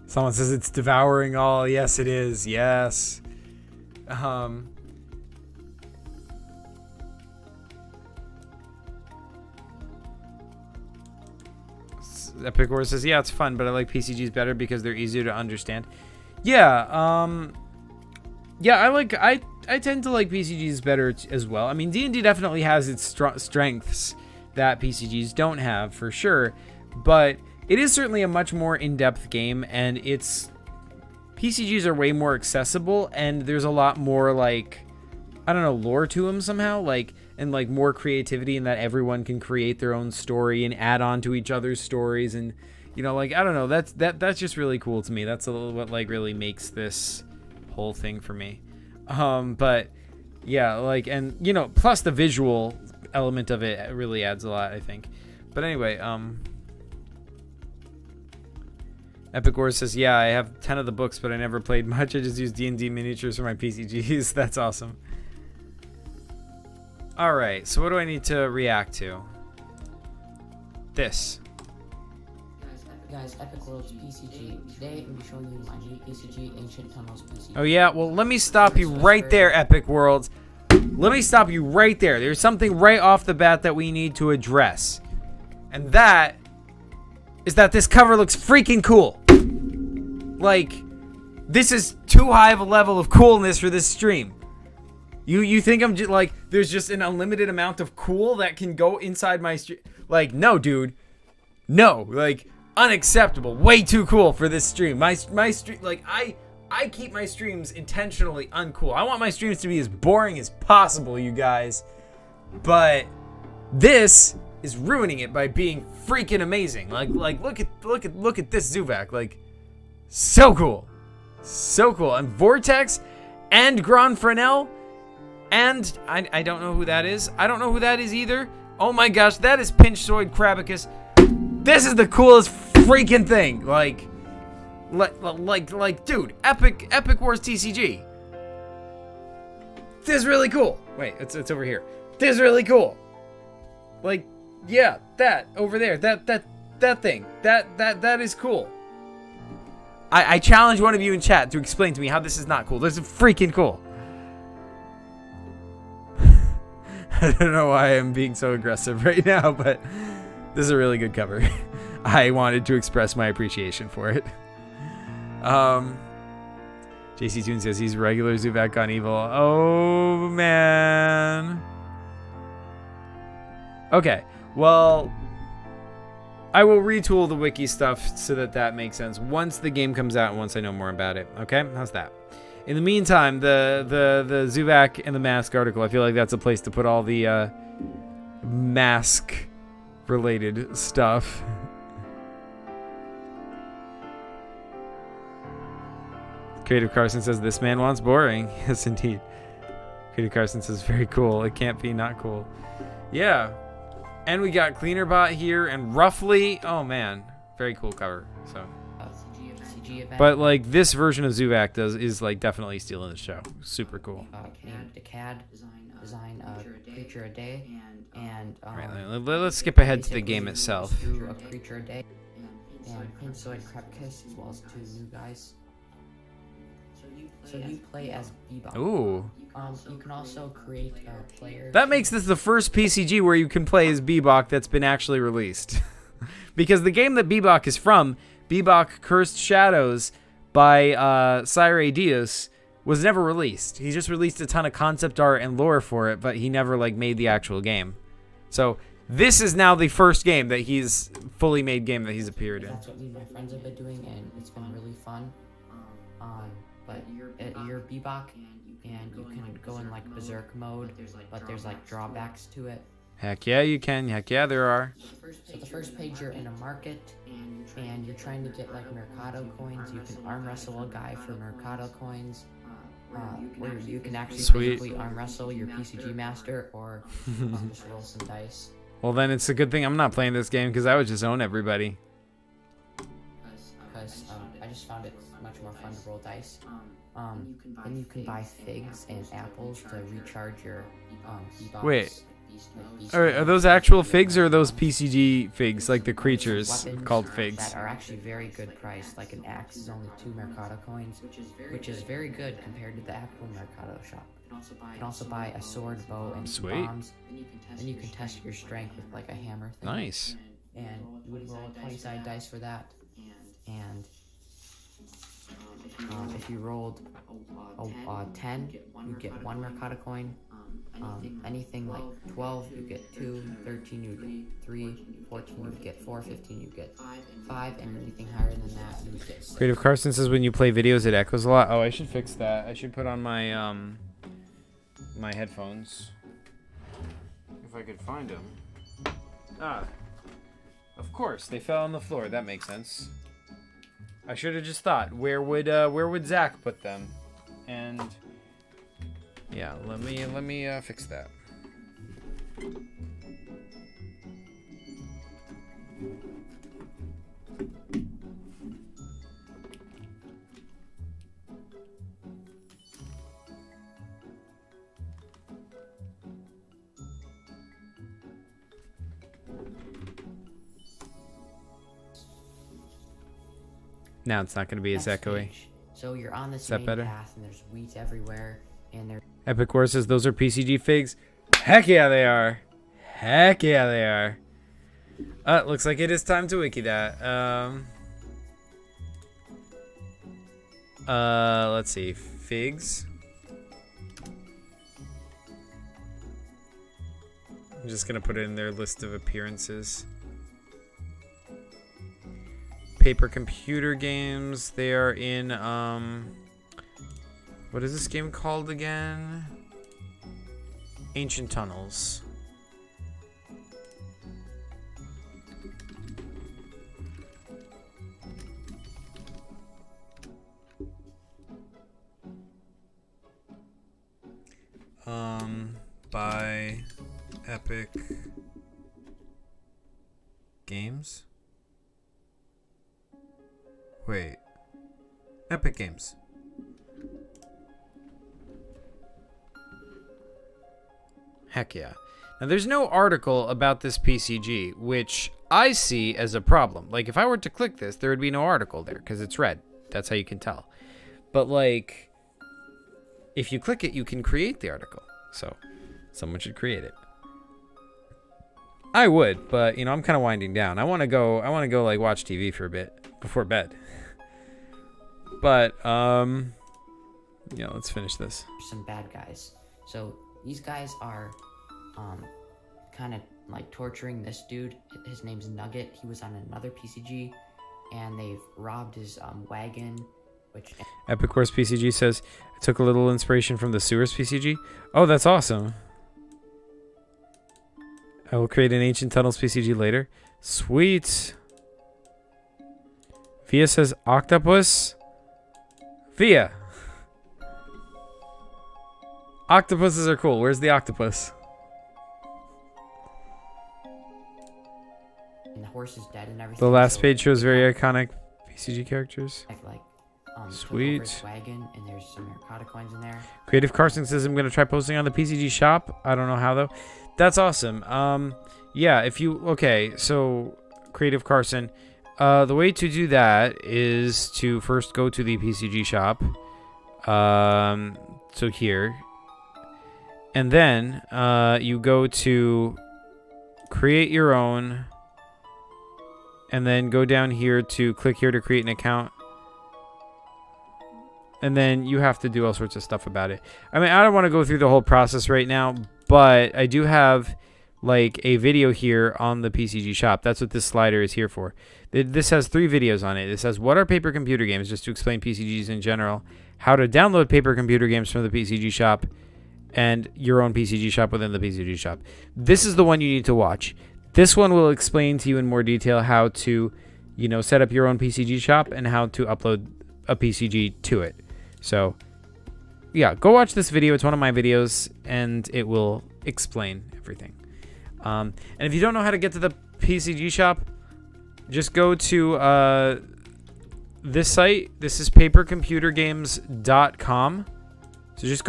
Someone says it's devouring all. Yes, it is. Yes. Epic War says, yeah, it's fun, but I like PCGs better because they're easier to understand. Yeah, yeah, I tend to like PCGs better as well. I mean, D&D definitely has its strengths that PCGs don't have, for sure, but it is certainly a much more in-depth game, and PCGs are way more accessible, and there's a lot more, like, I don't know, lore to them somehow, like, and like more creativity in that everyone can create their own story and add on to each other's stories, and, you know, like, I don't know, that's just really cool to me. That's a little what like really makes this whole thing for me. But yeah, like, and, you know, plus the visual element of it really adds a lot, I think. But anyway, Epic Wars says, yeah, I have 10 of the books, but I never played much. I just use D&D miniatures for my PCGs. That's awesome. All right, so what do I need to react to? This. Guys, Epic World's PCG. Today, I'm going to be showing you my new PCG, Ancient Tunnels PCG. Oh, yeah? Well, let me stop you right there, Epic Worlds. Let me stop you right there. There's something right off the bat that we need to address. And that is that this cover looks freaking cool. Like, this is too high of a level of coolness for this stream. You think I'm just, like, there's just an unlimited amount of cool that can go inside my stream? Like, no, dude. No, like, unacceptable. Way too cool for this stream. My stream, like, I keep my streams intentionally uncool. I want my streams to be as boring as possible, you guys. But this is ruining it by being freaking amazing. Like look at this Zuvak. Like, so cool. So cool. And Vortex and Grand Fresnel. And I don't know who that is. I don't know who that is either. Oh my gosh, that is Pinchsoid Crabicus. This is the coolest freaking thing. Like, dude, Epic Wars TCG. this is really cool. Wait, it's over here. This is really cool. Like, yeah, that over there. That thing. That is cool. I challenge one of you in chat to explain to me how this is not cool. This is freaking cool. I don't know why I'm being so aggressive right now, but this is a really good cover. I wanted to express my appreciation for it. JC Toon says he's regular Zubak on evil. Oh, man. Okay, well, I will retool the wiki stuff so that makes sense once the game comes out and once I know more about it. Okay, how's that? In the meantime, the Zubak and the mask article, I feel like that's a place to put all the mask-related stuff. Creative Carson says, this man wants boring. Yes, indeed. Creative Carson says, very cool. It can't be not cool. Yeah. And we got Cleanerbot here, and roughly, oh man, very cool cover. So, but like this version of Zubak is like definitely stealing the show. Super cool. DACAD, design creature a day, and right, let's skip ahead to the game itself. A creature a day, and Princeoid Krepkiss, as well as 2 new guys. So you play as Bebop. Ooh. You can also create a player. That makes this the first PCG where you can play as Bebop that's been actually released. Because the game that Bebop is from, Bebop Cursed Shadows by Cyre Diaz, was never released. He just released a ton of concept art and lore for it, but he never like made the actual game. So this is now the first game that he's fully made game that he's appeared in. That's what me and my friends have been doing, and it's been really fun. But you're Bebop, and you can go in like berserk mode, but there's like drawbacks to it. Heck yeah, you can. Heck yeah, there are. So the first page, you're in a market, and you're trying to get like Mercado coins. You can arm wrestle a guy for Mercado coins, where you can actually physically arm wrestle your PCG master, or just roll some dice. Well, then it's a good thing I'm not playing this game because I would just own everybody. Because I just found it much more fun to roll dice. Then you can buy figs and apples to recharge your Bebops. Wait. Are those actual figs or are those PCG figs, like the creatures called figs? That are actually very good price. Like an axe is only 2 Mercado coins, which is very good compared to the actual Mercado shop. You can also buy a sword, bow, and bombs. Then you can test your strength with like a hammer thing. Nice. And you would roll a 20-sided dice for that. And if you rolled a 10, you get 1 Mercado coin. Anything like 12, you get 2, 13, you get 3, 14, you get 4, 15, you get 5, and anything higher than that, you get 6. Creative Carson says when you play videos, it echoes a lot. Oh, I should fix that. I should put on my my headphones. If I could find them. Ah, of course, they fell on the floor. That makes sense. I should have just thought, where would Zach put them? And yeah, let me fix that. Now it's not going to be as echoey. So you're on this main path, and there's wheat everywhere, and there. Epic War says those are PCG figs. Heck yeah, they are. Heck yeah, they are. Looks like it is time to wiki that. Let's see, figs. I'm just gonna put it in their list of appearances. Paper computer games. They are in what is this game called again? Ancient Tunnels. By Epic Games. Wait. Epic Games. Heck yeah. Now, there's no article about this PCG, which I see as a problem. Like, if I were to click this, there would be no article there because it's red. That's how you can tell. But, like, if you click it, you can create the article. So, someone should create it. I would, but, you know, I'm kind of winding down. I want to go, like, watch TV for a bit before bed. But, yeah, let's finish this. Some bad guys. So these guys are kind of like torturing this dude. His name's Nugget. He was on another PCG, and they've robbed his wagon, which... Epic Course PCG says, I took a little inspiration from the Sewers PCG. Oh, that's awesome. I will create an Ancient Tunnels PCG later. Sweet. Via says, Octopus. Via. Octopuses are cool. Where's the octopus? And the horse is dead and everything. The last so page shows very iconic PCG characters. Sweet. Sweet. Wagon, and there's some narcotic coins in there. Creative Carson says I'm gonna try posting on the PCG shop. I don't know how though. That's awesome. Yeah, if you so Creative Carson, the way to do that is to first go to the PCG shop. So here. And then you go to create your own, and then go down here to click here to create an account. And then you have to do all sorts of stuff about it. I mean, I don't want to go through the whole process right now, but I do have like a video here on the PCG shop. That's what this slider is here for. This has 3 videos on it. It says what are paper computer games, just to explain PCGs in general, how to download paper computer games from the PCG shop, and your own PCG shop within the PCG shop. This is the one you need to watch. This one will explain to you in more detail how to, you know, set up your own PCG shop and how to upload a PCG to it. So, yeah, go watch this video. It's one of my videos, and it will explain everything. And if you don't know how to get to the PCG shop, just go to this site. This is papercomputergames.com. So just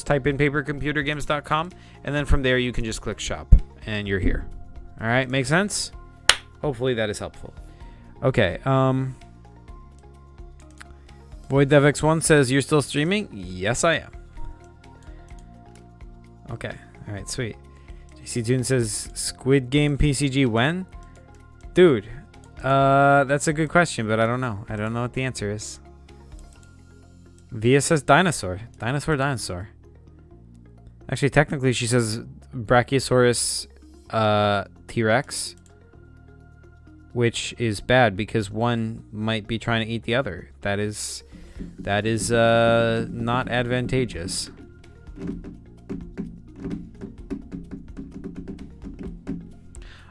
type in papercomputergames.com, and then from there you can just click shop, and you're here. All right, make sense? Hopefully that is helpful. Okay. VoidDevX1 says, you're still streaming? Yes, I am. Okay. All right, sweet. JC Toon says, Squid Game PCG when? Dude, that's a good question, but I don't know. I don't know what the answer is. Via says dinosaur. Dinosaur. Actually, technically, she says Brachiosaurus T-Rex, which is bad because one might be trying to eat the other. That is not advantageous.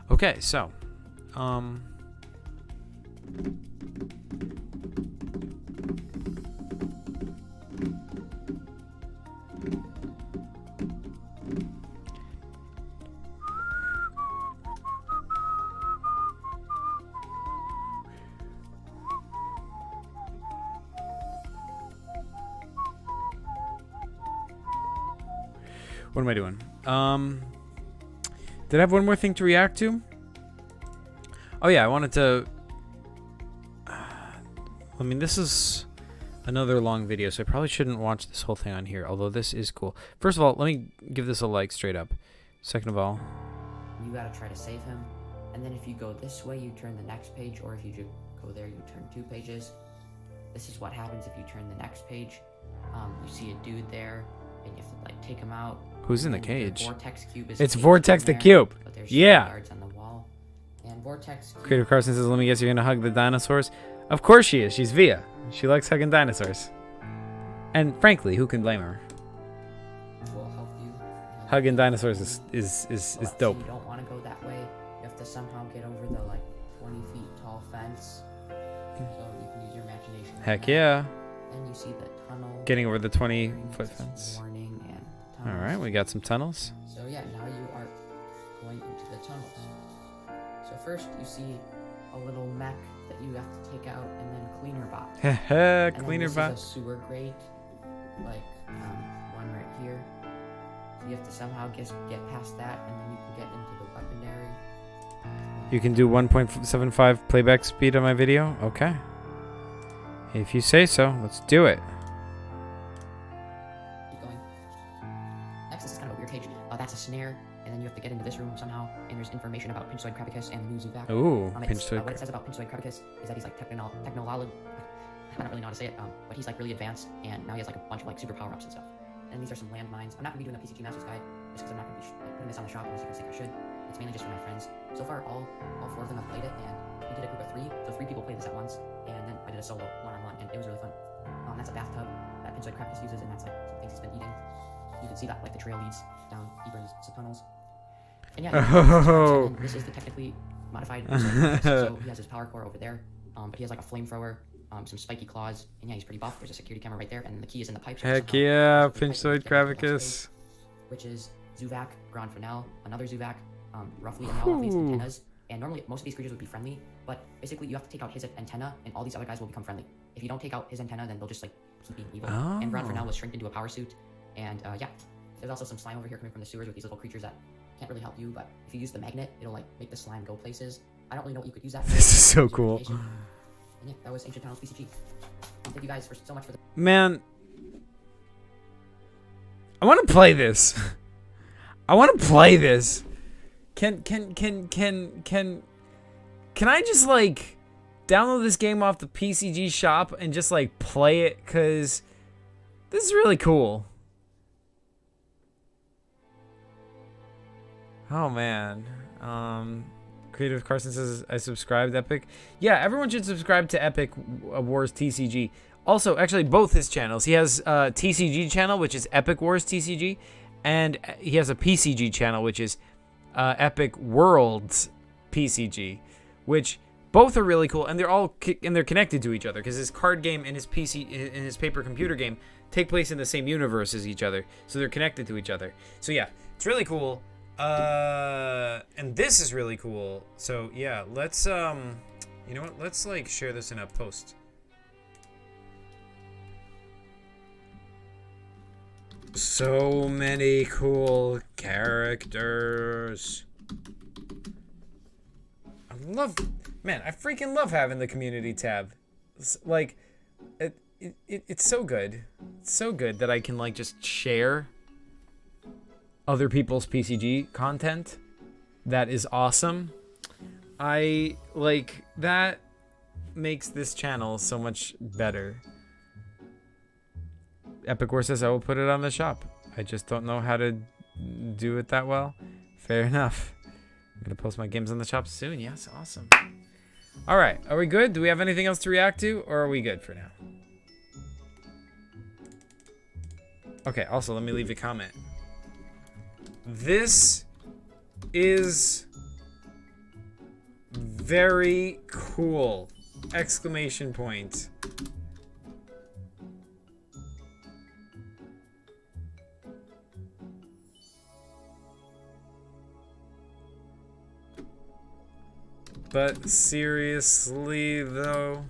Okay, so what am I doing? Did I have one more thing to react to? Oh yeah, I wanted to... I mean, this is another long video, so I probably shouldn't watch this whole thing on here, although this is cool. First of all, let me give this a like straight up. Second of all... You gotta try to save him, and then if you go this way, you turn the next page, or if you just go there, you turn 2 pages. This is what happens if you turn the next page. You see a dude there, and you have to like take him out. Who's in the cage? Vortex cube is it's Vortex the Cube. But there's yeah. guards on the wall. And Vortex Cube. Creative Carson says, let me guess you're gonna hug the dinosaurs. Of course she is. She's Via. She likes hugging dinosaurs. And frankly, who can blame her? Will help you. Hugging dinosaurs is dope. So you don't want to go that way. You have to somehow get over the like 20 feet tall fence. So you can use your imagination. Heck yeah. Then you see the tunnel. Getting over the 20-foot fence. Warning and All right, we got some tunnels. So yeah, now you are going into the tunnels. So first you see a little mech that you have to take out, and then a cleaner bot. Haha, cleaner bot. bot. This is a sewer grate, like one right here. So you have to somehow get past that, and then you can get into the weaponry. You can do 1.75 playback speed on my video? Okay. If you say so, let's do it. Keep going. Next, this is kind of a weird page. That's a snare, and then you have to get into this room somehow, and there's information about Pinchoid Krapicus and the new Zovac. Ooh, What it says about Pinchoid Krapicus is that he's like technologic. I don't really know how to say it, but he's like really advanced, and now he has like a bunch of like super power-ups and stuff. And these are some landmines. I'm not going to be doing a PCG Masters guide, just because I'm not going to be putting this on the shop unless you guys think I should. It's mainly just for my friends. So far, all 4 of them have played it, and we did a group of 3, so 3 people played this at once, and then I did a solo one-on-one, and it was really fun. That's a bathtub that Pinchoid Krapicus uses, and that's like some things he's been eating. You can see that like the trail leads down deeper into the tunnels. And yeah, Oh. and this is the technically modified Pinchoid Krapicus, so he has his power core over there, but he has like a flamethrower, some spiky claws, and yeah, he's pretty buff. There's a security camera right there, and the key is in the pipes. Heck yeah, Pinchoid Krapicus. Which is Zovac, Grand Finale, another Zovac, roughly in all of these antennas. And normally, most of these creatures would be friendly, but basically you have to take out his antenna, and all these other guys will become friendly. If you don't take out his antenna, then they'll just like keep being evil. Oh. And Grand Finale was shrinked into a power suit, and yeah. There's also some slime over here coming from the sewers with these little creatures that can't really help you, but if you use the magnet, it'll like make the slime go places. I don't really know what you could use that for. This is so cool. And yeah, that was Ancient Tunnels PCG. Thank you guys so much for the... Man, I want to play this. I want to play this. Can I just like download this game off the PCG shop and just like play it? Cause this is really cool. Oh man. Creative Carson says I subscribed to Epic. Yeah, everyone should subscribe to Epic Wars TCG. Also, actually, both his channels. He has a TCG channel, which is Epic Wars TCG, and he has a PCG channel, which is Epic Worlds PCG, which both are really cool, and they're connected to each other because his card game and his paper computer game take place in the same universe as each other, so they're connected to each other. So yeah, it's really cool. And this is really cool. So yeah, let's you know what? Let's like share this in a post. So many cool characters. I freaking love having the community tab. It's like, it's so good. It's so good that I can like just share other people's PCG content. That is awesome. I like that makes this channel so much better. Epic War says I will put it on the shop. I just don't know how to do it that well. Fair enough. I'm gonna post my games on the shop soon. Yes, awesome. All right, are we good? Do we have anything else to react to, or are we good for now? Okay. Also, let me leave a comment. This is very cool! Exclamation point. But seriously though,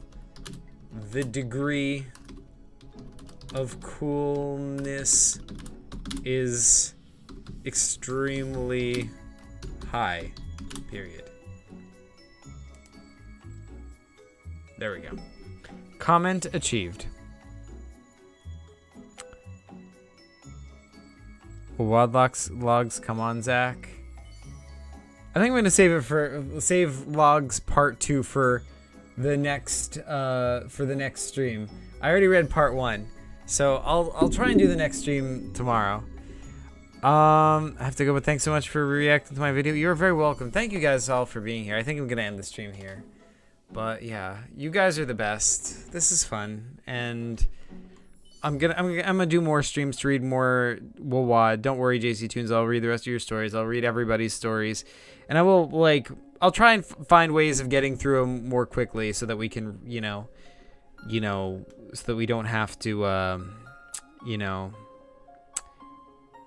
the degree of coolness is extremely high, period. There we go. Comment achieved. WAWAD logs, come on, Zach. I think I'm gonna save logs part 2 for the next stream. I already read part 1, so I'll try and do the next stream tomorrow. I have to go, but thanks so much for reacting to my video. You're very welcome. Thank you guys all for being here. I think I'm gonna end the stream here. But yeah, you guys are the best. This is fun, and I'm gonna do more streams to read more WAWAD. Don't worry, JC Tunes. I'll read the rest of your stories. I'll read everybody's stories, and I'll try and find ways of getting through them more quickly so that we can, so that we don't have to,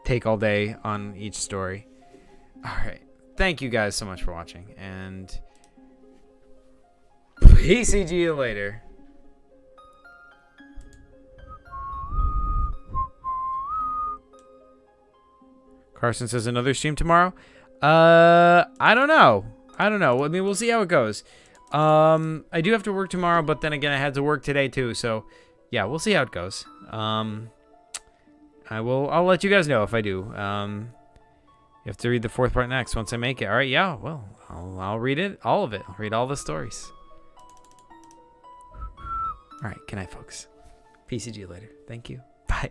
take all day on each story. All right, thank you guys so much for watching, and PCG you later. Carson says another stream tomorrow. I don't know. I mean, we'll see how it goes. I do have to work tomorrow, but then again, I had to work today too. So, yeah, we'll see how it goes. I'll let you guys know if I do. You have to read the 4th part next once I make it. All right, yeah, well, I'll read it, all of it. I'll read all the stories. All right, good night, folks. PCG later. Thank you. Bye.